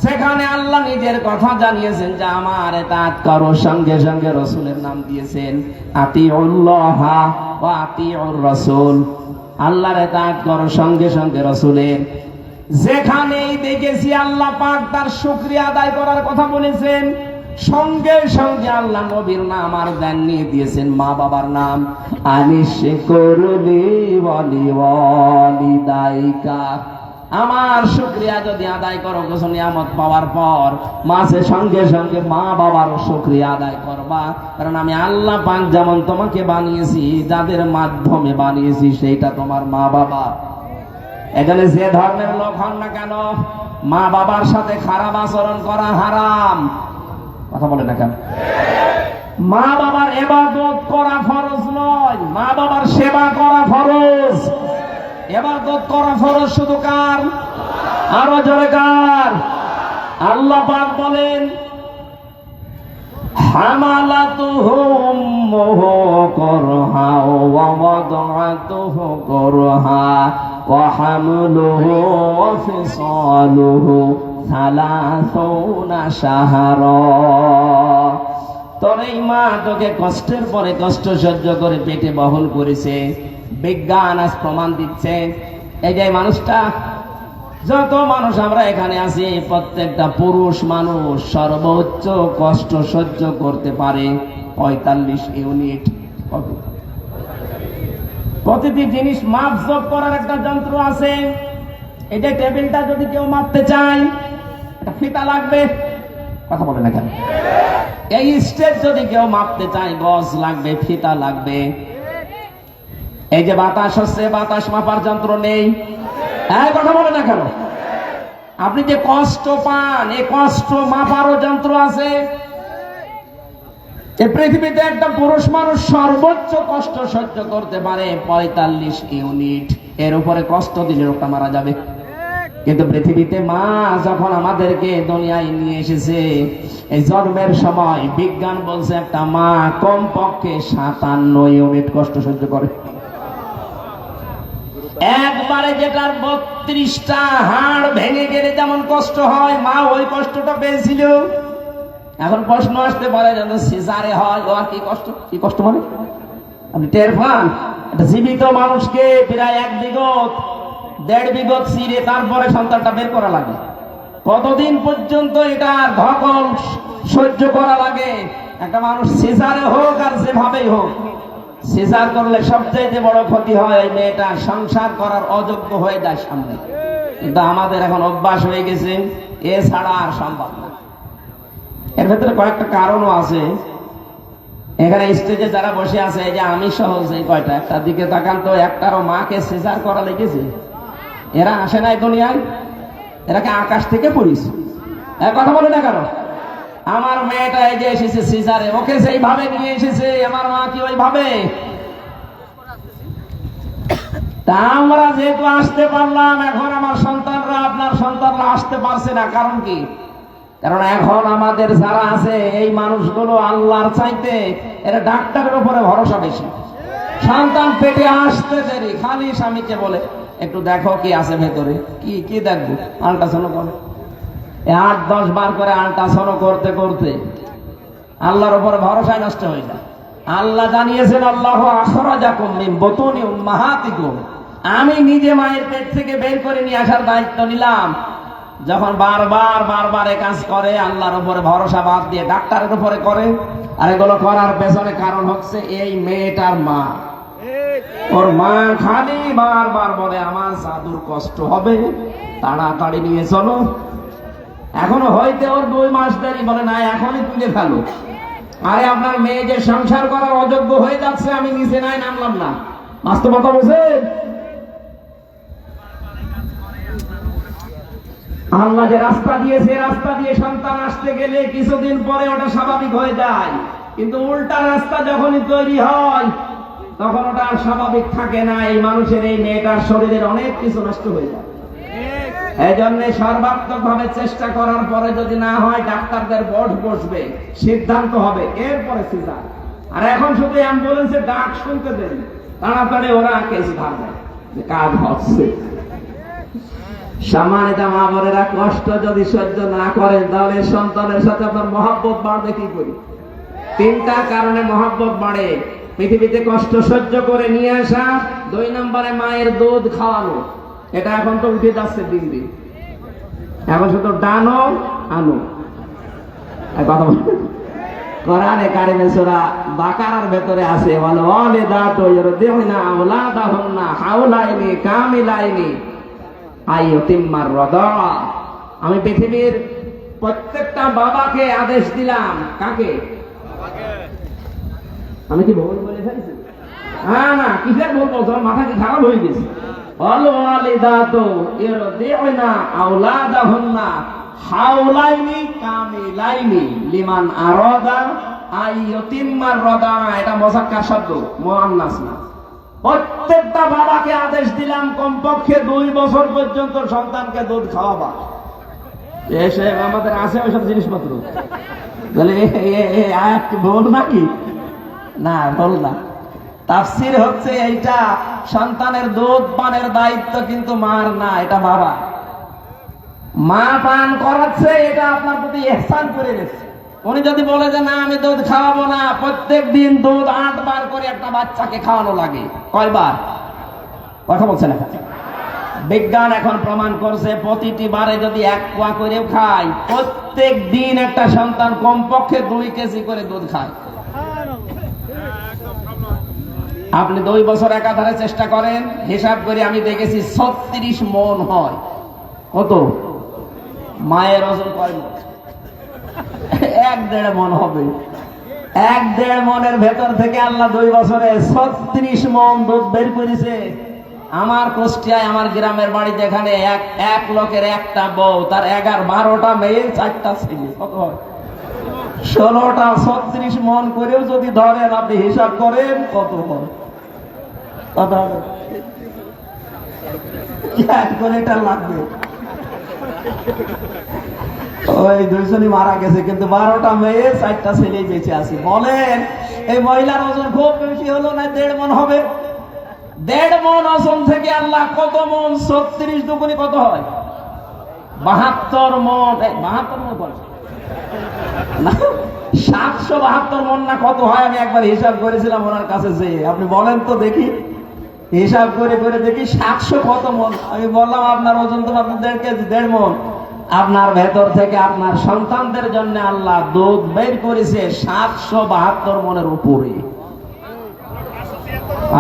সেখানে আল্লাহ নিজের কথা জানিয়েছেন যে আমার ইতাআত করো, সঙ্গে সঙ্গে রাসূলের নাম দিয়েছেন আতিউল্লাহ ওয়া আতিউর রাসূল। আল্লাহর ইতাআত করো, সঙ্গে সঙ্গে রাসূলের। যেখানেই দেখেছি আল্লাহ পাক তার শুকরিয়া আদায় করার কথা বলেছেন, সঙ্গে সঙ্গে আল্লাহ নবীর নাম আর দেন নিয়ে দিয়েছেন মা বাবার নাম। আনিশকুরলি ওয়ালি ওয়ালিদাইকা, আমার শুকরিয়া যদি আদায় করো কিছু নিয়ামত পাওয়ার পর, মাঝে সঙ্গে সঙ্গে মা বাবারও শুকরিয়া আদায় করবা। কারণ আমি আল্লাহ পাক যেমন তোমাকে বানিয়েছি, যাদের মাধ্যমে বানিয়েছি সেইটা তোমার মা বাবা। এখানে যে ধর্মের লোক হন না কেন মা বাবার সাথে খারাপ আচরণ করা হারাম। কথা বলে না কেন? মা বাবার ইবাদত করা ফরজ নয়, মা বাবার সেবা করা ফরজ। ইবাদত করা ফরজ শুধু কার? আরো জোরে কার? আল্লাহ পাক বলেন হামালাতুহু উম্মুহু কুরহা ওয়া ওয়াদাআতুহু কুরহা ওয়া হামলুহু ওয়া ফিসালুহু 30 শাহরা। তোর এই মা তোকে কষ্টের পরে কষ্ট সহ্য করে পেটে বহন করেছে। বিজ্ঞান আজ প্রমাণ দিচ্ছে এই যে মানুষটা, যত মানুষ আমরা এখানে আছি প্রত্যেকটা পুরুষ মানুষ সর্বোচ্চ কষ্ট সহ্য করতে পারে 45 ইউনিট। প্রতিটি জিনিস মাপজোপ করার একটা যন্ত্র আছে। এই যে টেবিলটা যদি কেউ মাপতে চায় একটা ফিতা লাগবে। কথা বলে না কেন? এই স্টেজ যদি কেউ মাপতে চায় গজ লাগবে, ফিতা লাগবে। এই যে বাতাস হচ্ছে, বাতাস মাপার যন্ত্র নেই। কথা বলে না কেন? আপনি যে কষ্ট পান এই কষ্ট মাপারও যন্ত্র আছে। এই পৃথিবীতে একটা পুরুষ মানুষ সর্বোচ্চ কষ্ট সহ্য করতে পারে 45 ইউনিট। এর উপরে কষ্ট দিলে লোকটা মারা যাবে। কিন্তু পৃথিবীতে মা যখন আমাদেরকে দুনিয়ায় নিয়ে এসেছে, এই জন্মের সময় বিজ্ঞান বলছে একটা মা কমপক্ষে 57 ইউনিট কষ্ট সহ্য করে। একবারে যেটার 32টা হাড় ভেঙে গেলে যেমন কষ্ট হয়, মা ওই কষ্টটা পেয়েছিল। এখন প্রশ্ন আসতে পারে যেন সিজারে হয়, ও কি কষ্ট? কি কষ্ট মানে আপনি টের পান? একটা জীবিত মানুষকে প্রায় 1 বিঘত 1.5 বিঘত ছিঁড়ে তারপরে সন্তানটা বের করা লাগে। কতদিন পর্যন্ত এটা ধকল সহ্য করা লাগে? একটা মানুষ সিজারে হোক আর যেভাবেই হোক, সিজার করলে সবচেয়ে বড় ক্ষতি হয় ওই মেয়েটা সংসার করার অযোগ্য হয়ে যায় সামনে। কিন্তু আমাদের এখন অভ্যাস হয়ে গেছে, এ ছাড়া আর সম্ভব না। এর ভেতরে কয়েকটা কারণও আছে। এখানে স্টেজে যারা বসে আছে, এই যে আমি সহ এই কয়টা, একটা দিকে তাকান তো, একটারও মাকে সিজার করা লেগেছে। এরা আসে নাই দুনিয়ায়, এরাকে আকাশ থেকে পড়িস। কথা বলে না কেন? আমার মেয়েটা এই যে এসেছে সিজারে, ওকে সেইভাবে নিয়ে এসেছে, আমার মা কি ওইভাবে? তা আমরা যেহেতু আসতে পারলাম, এখন আমার সন্তানরা, আপনার সন্তানরা আসতে পারছে না। কারণ কি? কারণ এখন আমাদের যারা আছে এই মানুষগুলো আল্লাহর চাইতে এরা ডাক্তারের উপরে ভরসা বেশি। সন্তান পেটে আসতে দেরি, খালি স্বামীকে বলে একটু দেখো কি আছে ভেতরে। কি কি দেখবো? আল্ট্রাসাউন্ড করে। 8-10 বার করে আল্ট্রাসাউন্ড করতে করতে আল্লাহর উপর ভরসায় নষ্ট হয়ে যায়। আল্লাহ জানিয়েছেন আল্লাহু আখরাজাকুম মিন বুতুনি উম্মাহাতিকুম, আমি নিজে মায়ের পেট থেকে বের করে নিয়ে আসার দায়িত্ব নিলাম। যখন বারবার এ কাজ করে, আল্লাহর উপরে ভরসা বাদ দিয়ে ডাক্তারের উপরে করে। আর এগুলো করার পেছনে কারণ হচ্ছে এই মেয়েটার মা। ওর মা খালি বারবার বলে আমার জাদুর কষ্ট হবে, তাড়াতাড়ি নিয়ে চলো। এখনো হইতে ওর 2 মাস দেরি, বলে না এখনই তুলে ফেলো। আরে আপনার মেয়ে যে সংসার করার অযোগ্য হয়ে যাচ্ছে, আমি নিচে নাই নামলাম না। বাস্তবতা বুঝেন? আল্লাহ যে রাস্তা দিয়েছে, রাস্তা দিয়ে সন্তান আসতে গেলে কিছুদিন পরে ওটা স্বাভাবিক হয়ে যায়, কিন্তু উল্টা রাস্তা যখনই তৈরি হয় তখন ওটা আর স্বাভাবিক থাকে না। এই মানুষের, এই মেয়েটার শরীরের অনেক কিছু নষ্ট হয়ে যায়। এই জন্য সর্বাত্মক ভাবে চেষ্টা করার পরে যদি না হয়, ডাক্তারদের বোর্ড বসবে, সিদ্ধান্ত হবে, এরপরে সিজার। আর এখন শুধু অ্যাম্বুলেন্সে ডাক শুনতে দেন, তাড়াতাড়ি ওরা কেস ধারবে, কাজ হচ্ছে। সম্মানিত মা বোনেরা, কষ্ট যদি সহ্য না করেন তাহলে সন্তানের সাথে আপনার মহব্বত বাড়বে কি করে? 3টা কারণে মহব্বত বাড়ে। পৃথিবীতে কষ্ট সহ্য করে নিয়ে আসা, 2 নম্বরে মায়ের দুধ খাওয়ানো। এটা এখন তো উঠে যাচ্ছে দিন দিন, এখন শুধু ডানো আনো। কথা বল, কোরআনে কারিমে সূরা বাকারার ভেতরে আছে, বলে ওয়ালিদাতু ইরদিউনা আওলাদাহুন্না হাওলাইনি কামিলাইনি আইয়ুতিম্মার রাদা। আমি পৃথিবীর প্রত্যেকটা বাবাকে আদেশ দিলাম। কাকে? আমি কি ভুল বলে ফেলেছি? না, কিসের ভুল বলছো? মাথা কি খারাপ হয়ে গেছে? ওয়াল ওয়ালিদাতু ইরদিউনা আওলাদাহুন্না হাওলাইনি কামিলাইনি লিমান আরাদা আইয়ুতিম্মার রাদা। এটা মুযাক্কার শব্দ, মুআন্নাস না। প্রত্যেকটা বাবাকে আদেশ দিলাম কমপক্ষে 2 বছর পর্যন্ত সন্তানকে দুধ খাওয়াবা। এসে আমাদের আছে ওইসব জিনিসপত্র, বলে আয়াত ভুল নাকি? না, ভুল না। তাফসীর হচ্ছে এইটা, সন্তানের দুধ পানের দায়িত্ব কিন্তু মার না, এটা বাবা। মা পান করাচ্ছে, এটা আপনার প্রতি ইহসান করে গেছে। উনি যদি বলে যে না আমি দুধ খাওয়াবো না, প্রত্যেক দিন দুধ 8 বার করে একটা বাচ্চাকে খাওয়ানো লাগে। কয়বার? কথা বলছে না। বিজ্ঞান এখন প্রমাণ করছে প্রতিটি বারে যদি 1 কোয়া করেও খায়, প্রত্যেক দিন একটা সন্তান কমপক্ষে 2 কেজি করে দুধ খায়। আপনি 2 বছর একাধারে চেষ্টা করেন, হিসাব করে আমি দেখেছি 36 মন হয়। কত? মায়ের ওজন কয় মন? 1.5 মন হবে। 1.5 মনের ভেতর থেকে আল্লাহ 2 বছরে 36 মন দুধ বের করেছে। আমার কুষ্টিয়ায়, আমার গ্রামের বাড়িতে, এখানে এক লোকের একটা বউ, তার 11-12টা মেয়ে, 4টা ছেলে, কত হয়? 16টা। 36 মন করেও যদি ধরেন, আপনি হিসাব করেন কত হয়? কত হবে? করে এটা লাগবে। ওই 2 জনই মারা গেছে, কিন্তু 12টা মেয়ে, 4টা ছেলে বেঁচে আছে। বলেন এই মহিলার ওজন খুব বেশি হলো না? 1.5 মন হবে। 1.5 মন ওজন থেকে আল্লাহ কত মন? 36 দুগুণে কত হয়? 72 মন। 72 মন বলে না, 772 মন না কত হয়? আমি একবার হিসাব করেছিলাম ওনার কাছে যে, আপনি বলেন তো দেখি, হিসাব করে করে দেখি 700 কত মন। আমি বললাম আপনার ওজন তো আপনি 1.5 কেজি, 1.5 মন। আপনার ভেতর থেকে আপনার সন্তানদের জন্য আল্লাহ দুধ বের করেছে 772 মনের উপরে।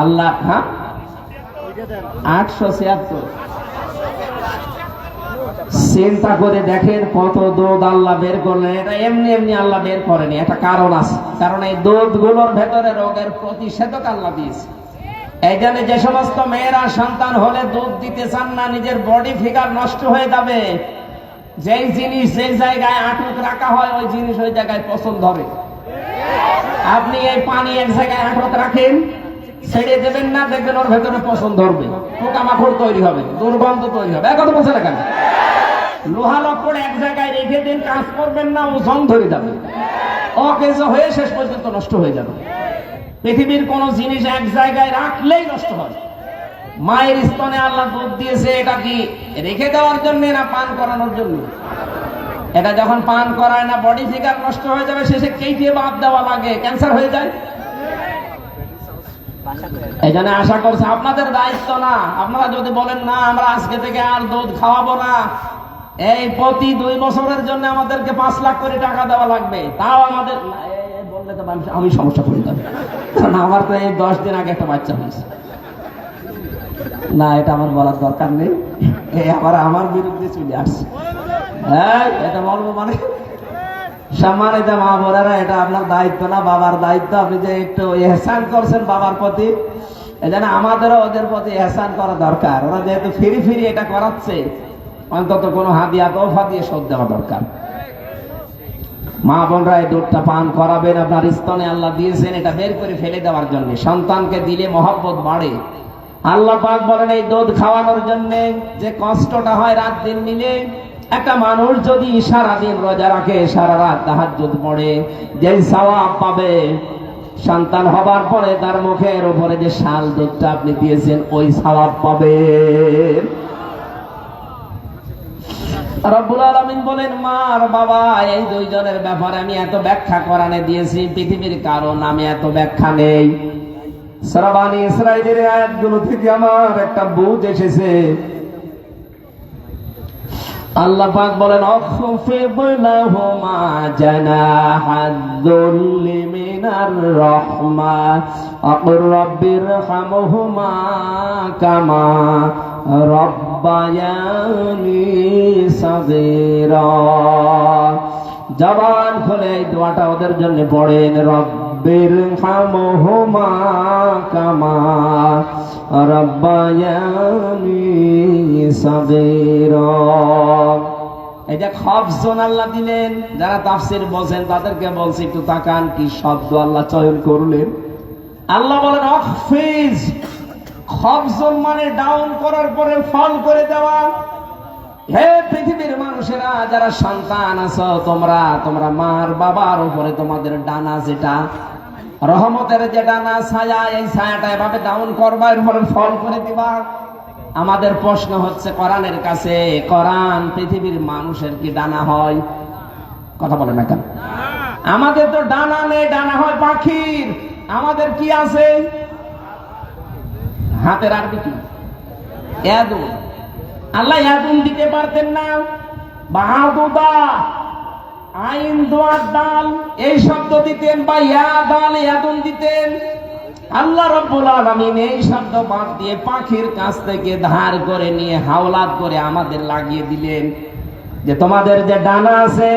আল্লাহ, হ্যাঁ 876। চিন্তা করে দেখেন কত দুধ আল্লাহ বের করলেন। এটা এমনি এমনি আল্লাহ বের করেনি, একটা কারণ আছে। কারণ এই দুধগুলোর ভেতরে রোগের প্রতিষেধক আল্লাহ দিয়েছে। এই জন্য যে সমস্ত মেয়েরা সন্তান হলে দুধ দিতে চান না, নিজের বডি ফিগার নষ্ট হয়ে যাবে, যেই জিনিস যেই জায়গায় আটক রাখা হয় ওই জিনিস ওই জায়গায় পছন্দ হবে। আপনি এই পানি এক জায়গায় আটক রাখেন, ছেড়ে দেবেন না, দেখবেন ওর ভেতরে পছন্দ ধরবে, পোকামাকড় তৈরি হবে, দুর্গন্ধ তৈরি হবে। কথা বলছে না কেন? লোহা লক্কড় এক জায়গায় রেখে দিন, কাজ করবেন না, ও জং ধরে যাবে, অকেজ হয়ে শেষ পর্যন্ত নষ্ট হয়ে যাবে। পৃথিবীর কোন জিনিস এক জায়গায় রাখলেই নষ্ট হয়। মায়ের স্তনে আল্লাহ দুধ দিয়েছে, এটা কি রেখে দেওয়ার জন্য না পান করানোর জন্য? এটা যখন পান করায় না, বডি ফিগার নষ্ট হয়ে যাবে, শেষে কেটে বাদ দেওয়া লাগে, ক্যান্সার হয়ে যায়। এই জন্য আশা করছে আপনাদের দায়িত্ব না। আপনারা যদি বলেন না আমরা আজকে থেকে আর দুধ খাওয়াবো না, এই প্রতি 2 বছরের জন্য আমাদেরকে 5 লাখ করে টাকা দেওয়া লাগবে, তাও আমাদের বললে তো আমি সমস্যা করে যাবে। কারণ আমার তো এই 10 দিন আগে একটা বাচ্চা হয়েছে। না, এটা আমার বলার দরকার নেই, এই আবার আমার বিরুদ্ধে চলে আসছে। হ্যাঁ, এটা বলবো মানে সম্মানিত মা বোনেরা, এটা আপনার দায়িত্ব না, বাবার দায়িত্ব। আপনি যে একটু ইহসান করছেন বাবার প্রতি, এজন্য আমাদেরও ওদের প্রতি ইহসান করা দরকার। ওরা যেহেতু ফিরি ফিরি এটা করাচ্ছে, অন্তত কোনো হাদিয়া তোফা দিয়ে শোধ দেওয়া দরকার। মা বোনরা এই দুধটা পান করাবেন, আপনার স্তনে আল্লাহ দিয়েছেন এটা বের করে ফেলে দেওয়ার জন্য। সন্তানকে দিলে মহব্বত বাড়ে। আল্লাহ পাক বলেন এই দুধ খাওয়ানোর জন্য যে কষ্টটা হয় রাত দিন মিলে, একটা মানুষ যদি সারাদিন রোজা রাখে, সারা রাত তাহাজ্জুদ পড়ে, যে সওয়াব পাবে, সন্তান হবার পরে তার মুখের উপরে যে শাল দুধটা আপনি দিয়েছেন ওই সওয়াব পাবে। রব্বুল আলামিন বলেন, মা আর বাবা এই দুইজনের ব্যাপারে আমি এত ব্যাখ্যা কোরআনে দিয়েছি, পৃথিবীর কারণ আমি এত ব্যাখ্যা নেই। সূরা বনী ইসরাঈলের আয়াতগুলো থেকে আমার একটা বুঝ এসেছে। আল্লাহ পাক বলেন, আখফিদ লাহুমা জানাহাদ-যুল্লি মিনার রাহমা আকুর রাব্বিরহামহুমা কামা রাব্বায়ানি সাগীরা। জবান খুলে এই দোয়াটা ওদের জন্য পড়েন, রাব্বিরহামহুমা কামা রাব্বায়ানি সাগীরা। এই যে খফজন আল্লাহ দিলেন, যারা তাফসীর বোঝেন তাদেরকে বলছি একটু তাকান কি শব্দ আল্লাহ চয়ন করলেন। আল্লাহ বলেন আখফিজ, খফজন মানে ডাউন করার পরে ফল করে দেওয়া। হে পৃথিবীর মানুষেরা, যারা সন্তান আছো, তোমরা মার বাবার উপরে তোমাদের ডানা, যেটা রহমতের যে ডানা, ছায়া, এই ছায়াটা এভাবে ডাউন করবা, এর উপরে ফল করে দিবা। আমাদের প্রশ্ন হচ্ছে কোরআনের কাছে, কোরআন পৃথিবীর মানুষের কি ডানা হয়? কথা বলে না কেন? আমাদের তো ডানা নেই, ডানা হয় পাখির। আমাদের কি আছে? হাতের আরবি কি? ইয়াদুন। আল্লাহ ইয়াদুন দিতে পারতেন না? বাহাদুদা, আইন দোয়ার ডাল, এই শব্দ দিতেন, বা ইয়া ডাল ইয়াদুন দিতেন। আল্লাহ রাব্বুল আলামিন এই শব্দ বাদ দিয়ে পাখির কাছ থেকে ধার করে নিয়ে হাওলাত করে আমাদের লাগিয়ে দিলেন, যে তোমাদের যে ডানা আছে,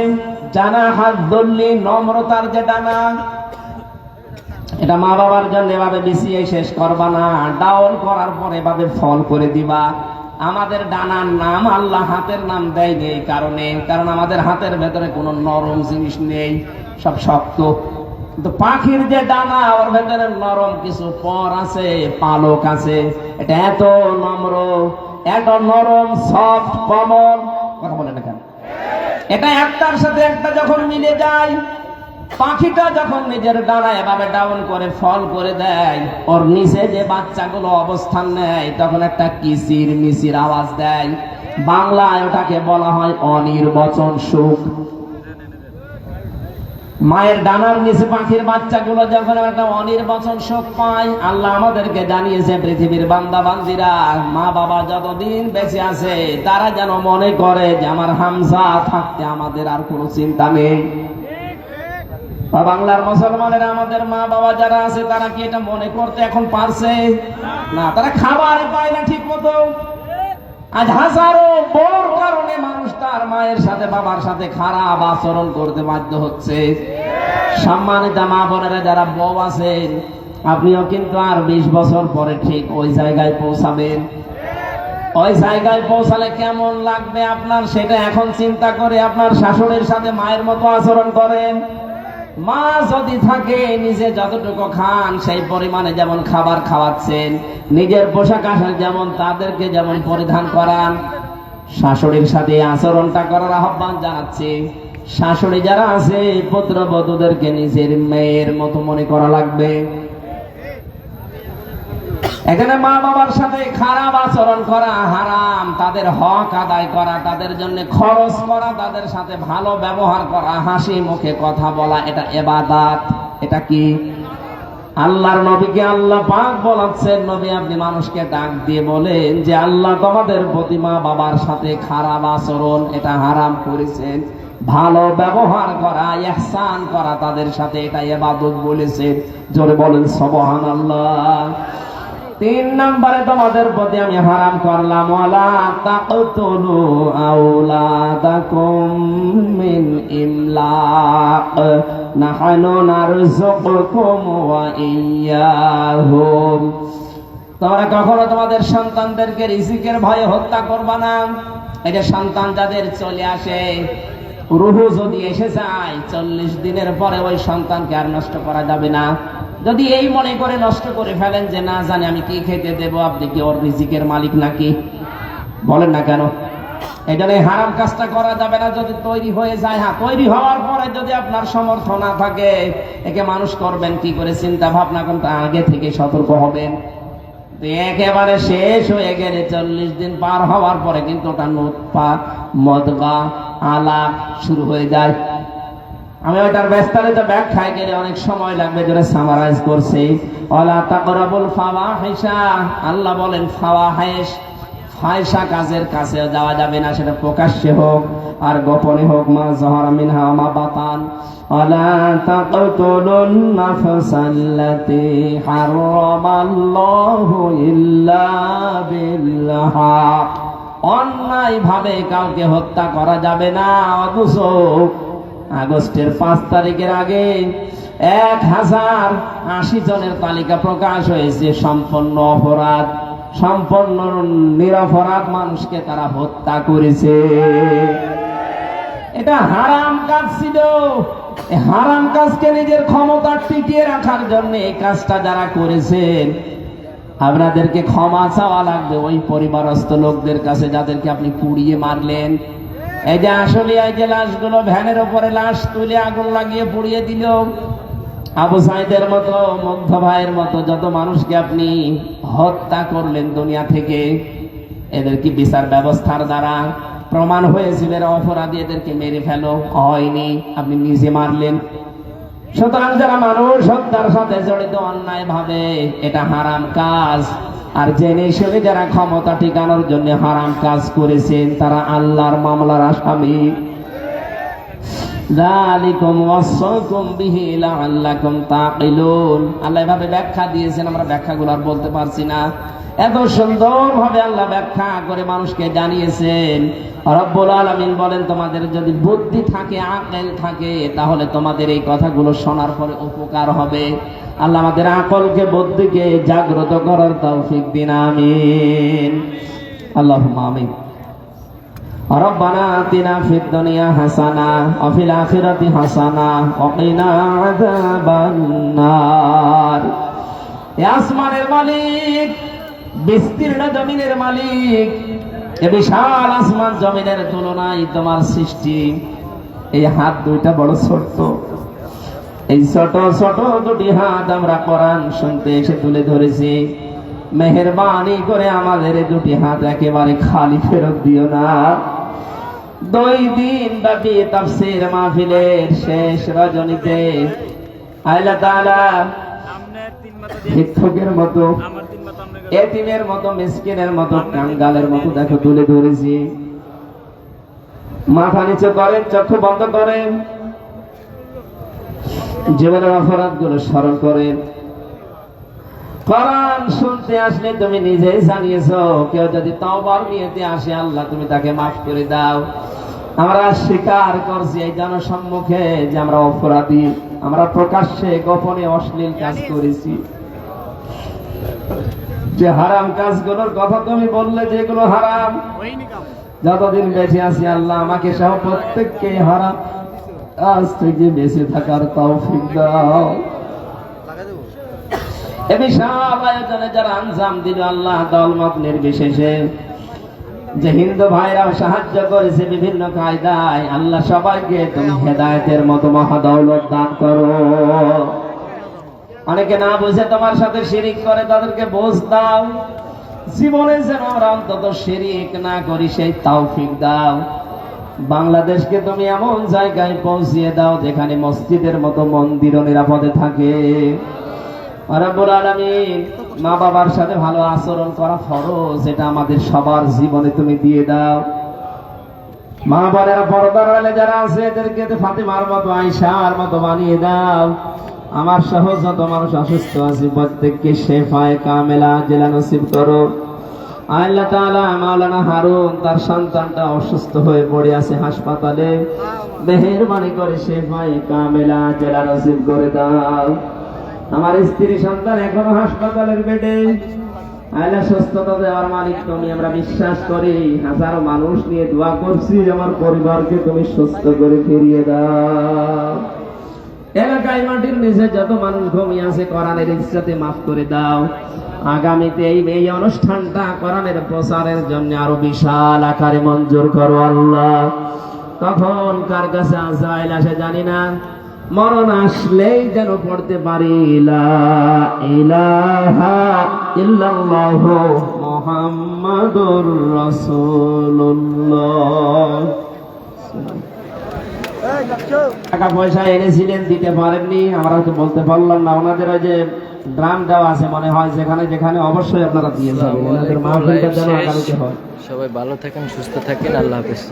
জানাহাদ-যুল্লি, নম্রতার যে ডানা, এটা মা বাবার জন্য এভাবে বিছিয়ে শেষ করবা না, ডাউন করার পরে এভাবে ফল করে দিবা। আমাদের ডানার নাম আল্লাহ হাতের নাম দেয়নি এই কারণে, কারণ আমাদের হাতের ভেতরে কোনো নরম জিনিস নেই, সব শক্ত। কিন্তু পাখির যে ডানা, ওর ভেতরে নরম কিছু পর আছে, পালক আছে। এটা এত নম্র, এত নরম, সফট, কোমল। কথা বলে না কেন? এটা একটার সাথে একটা যখন মিলে যায়, পাখিটা যখন নিজের ডানা এভাবে ডাউন করে ফল করে দেয়, ওর নিচে যে বাচ্চাগুলো অবস্থান নেয়, তখন একটা কিচির মিচির আওয়াজ দেয়। বাংলায় ওটাকে বলা হয় অনির্বচন সুখ। মায়ের ডানার নিচে পাখির বাচ্চাগুলো যখন একটা অনির্বচন সুখ পায়, আল্লাহ আমাদেরকে জানিয়েছে পৃথিবীর বান্দা বান্দিরা, মা বাবা যতদিন বেঁচে আছে তারা যেন মনে করে যে আমার হামজা থাকতে আমাদের আর কোনো চিন্তা নেই। বাংলার মুসলমানেরা, আমাদের মা বাবা যারা আছে, তারা কি এটা মনে করতে এখন পারছে? না, তারা খাবার পায় না ঠিক মতো। আজ হাজারো বড় কারণে মানুষ তার মায়ের সাথে বাবার সাথে খারাপ আচরণ করতে বাধ্য হচ্ছে। সম্মানিত মা বোনেরা যারা বউ আছেন, আপনিও কিন্তু আর 20 বছর পরে ঠিক ওই জায়গায় পৌঁছাবেন। ওই জায়গায় পৌঁছালে কেমন লাগবে আপনার, সেটা এখন চিন্তা করে আপনার শাশুড়ির সাথে মায়ের মতো আচরণ করেন। মা যদি থাকে, নিজে যতটুকু খান সেই পরিমাণে যেমন খাবার খাওয়াচ্ছেন, নিজের পোশাক আশাক যেমন তাদেরকে যেমন পরিধান করান, শাশুড়ির সাথে আচরণটা করার আহ্বান জানাচ্ছি। শাশুড়ি যারা আছে, পুত্রবধূদেরকে নিজের মেয়ের মতো মনে করা লাগবে। এখানে মা বাবার সাথে খারাপ আচরণ করা হারাম, তাদের হক আদায় করা, তাদের জন্য খরচ করা, তাদের সাথে ভালো ব্যবহার করা, হাসি মুখে কথা বলা, এটা ইবাদত। এটা কি? আল্লাহর নবীকে আল্লাহ পাক বলাচ্ছেন, নবী আপনি মানুষকে ডাক দিয়ে বলেন যে আল্লাহ তোমাদের প্রতি মা বাবার সাথে খারাপ আচরণ এটা হারাম করেছেন। ভালো ব্যবহার করা, ইহসান করা তাদের সাথে, এটা ইবাদত বলেছে। জোরে বলেন সুবহানাল্লাহ। 3 নম্বরে তোমাদের প্রতি আমি হারাম করলাম, ওয়ালা তাকতুলু আওলাদাকুম মিন ইমলাক নাহনু নারযুকুকুম ওয়া ইয়্যাহুম। তোমরা কখনো তোমাদের সন্তানদেরকে রিজিকের ভয়ে হত্যা করবা না। এই যে সন্তান যাদের চলে আসে, রুহু যদি এসে যায় 40 দিনের পরে ওই সন্তানকে আর নষ্ট করা যাবে না। যদি এই মনে করে নষ্ট করে ফেলেন যে না জানি আমি কি খেতে দেব, আপনি কি ওর রিজিকের মালিক নাকি? বলেন না কেন? এই জন্য হারাম কাজটা করা যাবে না যদি তৈরি হয়ে যায়। হ্যাঁ, তৈরি হওয়ার পরে যদি আপনার সামর্থ্য না থাকে, একে মানুষ করবেন কি করে চিন্তা ভাবনা করতে আগে থেকে সতর্ক হবেন। একেবারে শেষ হয়ে গেলে 40 দিন পার হওয়ার পরে কিন্তু ওটা নুতফা, মদগা, আলাক শুরু হয়ে যায়। আমি ওটার বিস্তারিত ব্যাখ্যায় গেলে অনেক সময় লাগবে, যেটা সামারাইজ করছি। ওয়ালা তাকরাবুল ফাওয়াহিশা, আল্লাহ বলেন ফাওয়াহিশ, ফাহিশা কাজের কাছে যাওয়া যাবে না, সেটা প্রকাশ্যে হোক আর গোপনে হোক। মা যাহারা মিনহা মা বাতান। ওয়ালা তাকতুলুন নাফসাল্লাতী হারামাল্লাহু ইল্লা বিল হক, অন্যায় ভাবে কাউকে হত্যা করা যাবে না। অথচ আগস্টের 5 তারিখের আগে 1080 জনের তালিকা প্রকাশ হয়েছে। সম্পূর্ণ অপরাধ, সম্পূর্ণ নিরপরাধ মানুষকে তারা হত্যা করেছে। এটা হারাম কাজ ছিল। এই হারাম কাজকে নিজের ক্ষমতা টিকিয়ে রাখার জন্য এই কাজটা যারা করেছেন, আপনাদেরকে ক্ষমা চাওয়া লাগবে ওই পরিবারস্থ লোকদের কাছে যাদেরকে আপনি পুড়িয়ে মারলেন। এই যে আসলে এই যে লাশগুলো ভ্যানের উপরে লাশ তুলে আগুন লাগিয়ে পুড়িয়ে দিল, আবু সাইদের মতো, মুগ্ধ ভাইয়ের মতো যত মানুষকে আপনি হত্যা করলেন দুনিয়া থেকে, এদের কি বিচার ব্যবস্থার দ্বারা প্রমাণ হয়েছিল এরা অপরাধী, এদেরকে মেরে ফেলো? হয়নি, আপনি নিজে মারলেন। সুতরাং যারা মানুষ হত্যার সাথে জড়িত অন্যায় ভাবে, এটা হারাম কাজ। আর জেনে শুনে যারা ক্ষমতা টিকানোর জন্য হারাম কাজ করেছেন, তারা আল্লাহর মামলার আসামি। যালিকুম ওয়াসাকুম বিহি লাআল্লাকুম তাকিলুন। আল্লাহ এভাবে ব্যাখ্যা দিয়েছেন, আমরা ব্যাখ্যাগুলো আর বলতে পারছি না। এত সুন্দরভাবে আল্লাহ ব্যাখ্যা করে মানুষকে জানিয়েছেন। রব্বুল আলামিন বলেন, তোমাদের যদি বুদ্ধি থাকে, আকল থাকে, তাহলে তোমাদের এই কথাগুলো শোনার পরে উপকার হবে। আল্লাহ আমাদের আকলকে, বুদ্ধিকে জাগ্রত করার তৌফিক দিন, আমিন। আল্লাহুম্মা আমিন। রব্বানা আতিনা ফিদ দুনিয়া হাসানা ওয়া ফিল আখিরাতি হাসানা ওয়া কিনা আযাবান নার। হে আসমানের মালিক, বিস্তীর্ণ জমিনের মালিক, এ বিশাল আসমান জমিনের তুলনায় তোমার সৃষ্টি। এই হাত দুইটা বড় ছোট, এই ছোট ছোট দুটি হাত আমরা কোরআন শুনতে এসে তুলে ধরেছি। মেহেরবানি করে আমাদের এই দুটি হাত একেবারে খালি ফেরত দিও না। 2 দিন ব্যাপী তাফসীর মাহফিলের শেষ রজনীতে আল্লাহ তাআলা ভিক্ষুকের মতো, এতিমের মতো, মিসকিনের মতো, কাঙ্গালের মতো দেখো তুলে ধরেছি। মাথা নিচু করেন, চক্ষু বন্ধ করেন, জীবনের অপরাধগুলো স্মরণ করেন। কোরআন শুনতে আসলে তুমি নিজেই জানিয়েছো, কেউ যদি তওবার নিয়তে আসে, আল্লাহ তুমি তাকে মাফ করে দাও। আমরা স্বীকার করছি এই জনসম্মুখে যে আমরা অপরাধী, আমরা প্রকাশ্যে গোপনে অশ্লীল কাজ করেছি। যে হারাম কাজগুলোর কথা তুমি বললে যেগুলো হারাম, যতদিন বেঁচে আছি আল্লাহ আমাকে সহ প্রত্যেককে হারাম কাজ থেকে বেঁচে থাকার তৌফিক দাও। এ বিশাল আয়োজনে যারা আঞ্জাম দিল, আল্লাহ দলমত নির্বিশেষে যে হিন্দু ভাইরা সাহায্য করেছে বিভিন্ন কায়দায়, আল্লাহ সবাইকে তুমি হেদায়েতের মতো মহাদৌলত দান করো। অনেকে না বুঝে তোমার সাথে শিরিক করে, তাদেরকে বোঝ দাও। জীবনে যেন আমরা অন্তত শিরিক না করি সেই তৌফিক দাও। বাংলাদেশকে তুমি এমন জায়গায় পৌঁছিয়ে দাও যেখানে মসজিদের মতো মন্দিরও নিরাপদে থাকে। রব্বুল আলামিন, মা বাবার সাথে ভালো আচরণ করা ফরজ, এটা আমাদের সবার জীবনে তুমি দিয়ে দাও। মা বোনেরা পর্দার আড়ালে যারা আছে এদেরকে ফাতিমার মতো আয়েশার মতো বানিয়ে দাও। আমার সহ যত মানুষ অসুস্থ আছে প্রত্যেককে শেফায়ে কামেলা জেলা নসিব করো। আল্লাহ তাআলা মাওলানা হারুন তার সন্তানটা অসুস্থ হয়ে পড়ে আছে হাসপাতালে, মেহেরবানি করে শেফায়ে কামেলা জেলা নসিব করে দাও। আমার স্ত্রী সন্তান এখনো হাসপাতালের বেডে, আল্লাহ সুস্থতা দেওয়ার মালিক তুমি, আমরা বিশ্বাস করি। হাজারো মানুষ নিয়ে দোয়া করছি, আমার পরিবারকে তুমি সুস্থ করে ফিরিয়ে দাও। এলাকায় মাটির নিচে যত মানুষ ঘুমিয়ে আছে কোরআনের ইজ্জতে মাফ করে দাও। আগামীতে এই অনুষ্ঠানটা কোরআনের প্রচারের জন্য আরো বিশাল আকারে মঞ্জুর করো আল্লাহ। কখন কার কাছে আজরাইল আসে জানি না, মরণ আসলেই যেন পড়তে পারি লা ইলাহা ইল্লাল্লাহু মুহাম্মাদুর রাসূলুল্লাহ। টাকা পয়সা এনেছিলেন, দিতে পারেননি, আমরা তো বলতে পারলাম না। ওনাদের ওই যে ড্রাম দেওয়া আছে মনে হয়, যেখানে যেখানে অবশ্যই আপনারা দিয়ে যাবেন। ওনাদের মাহফিলটা যেন আগামীতে হয়। সবাই ভালো থাকেন, সুস্থ থাকেন, আল্লাহ হাফেজ।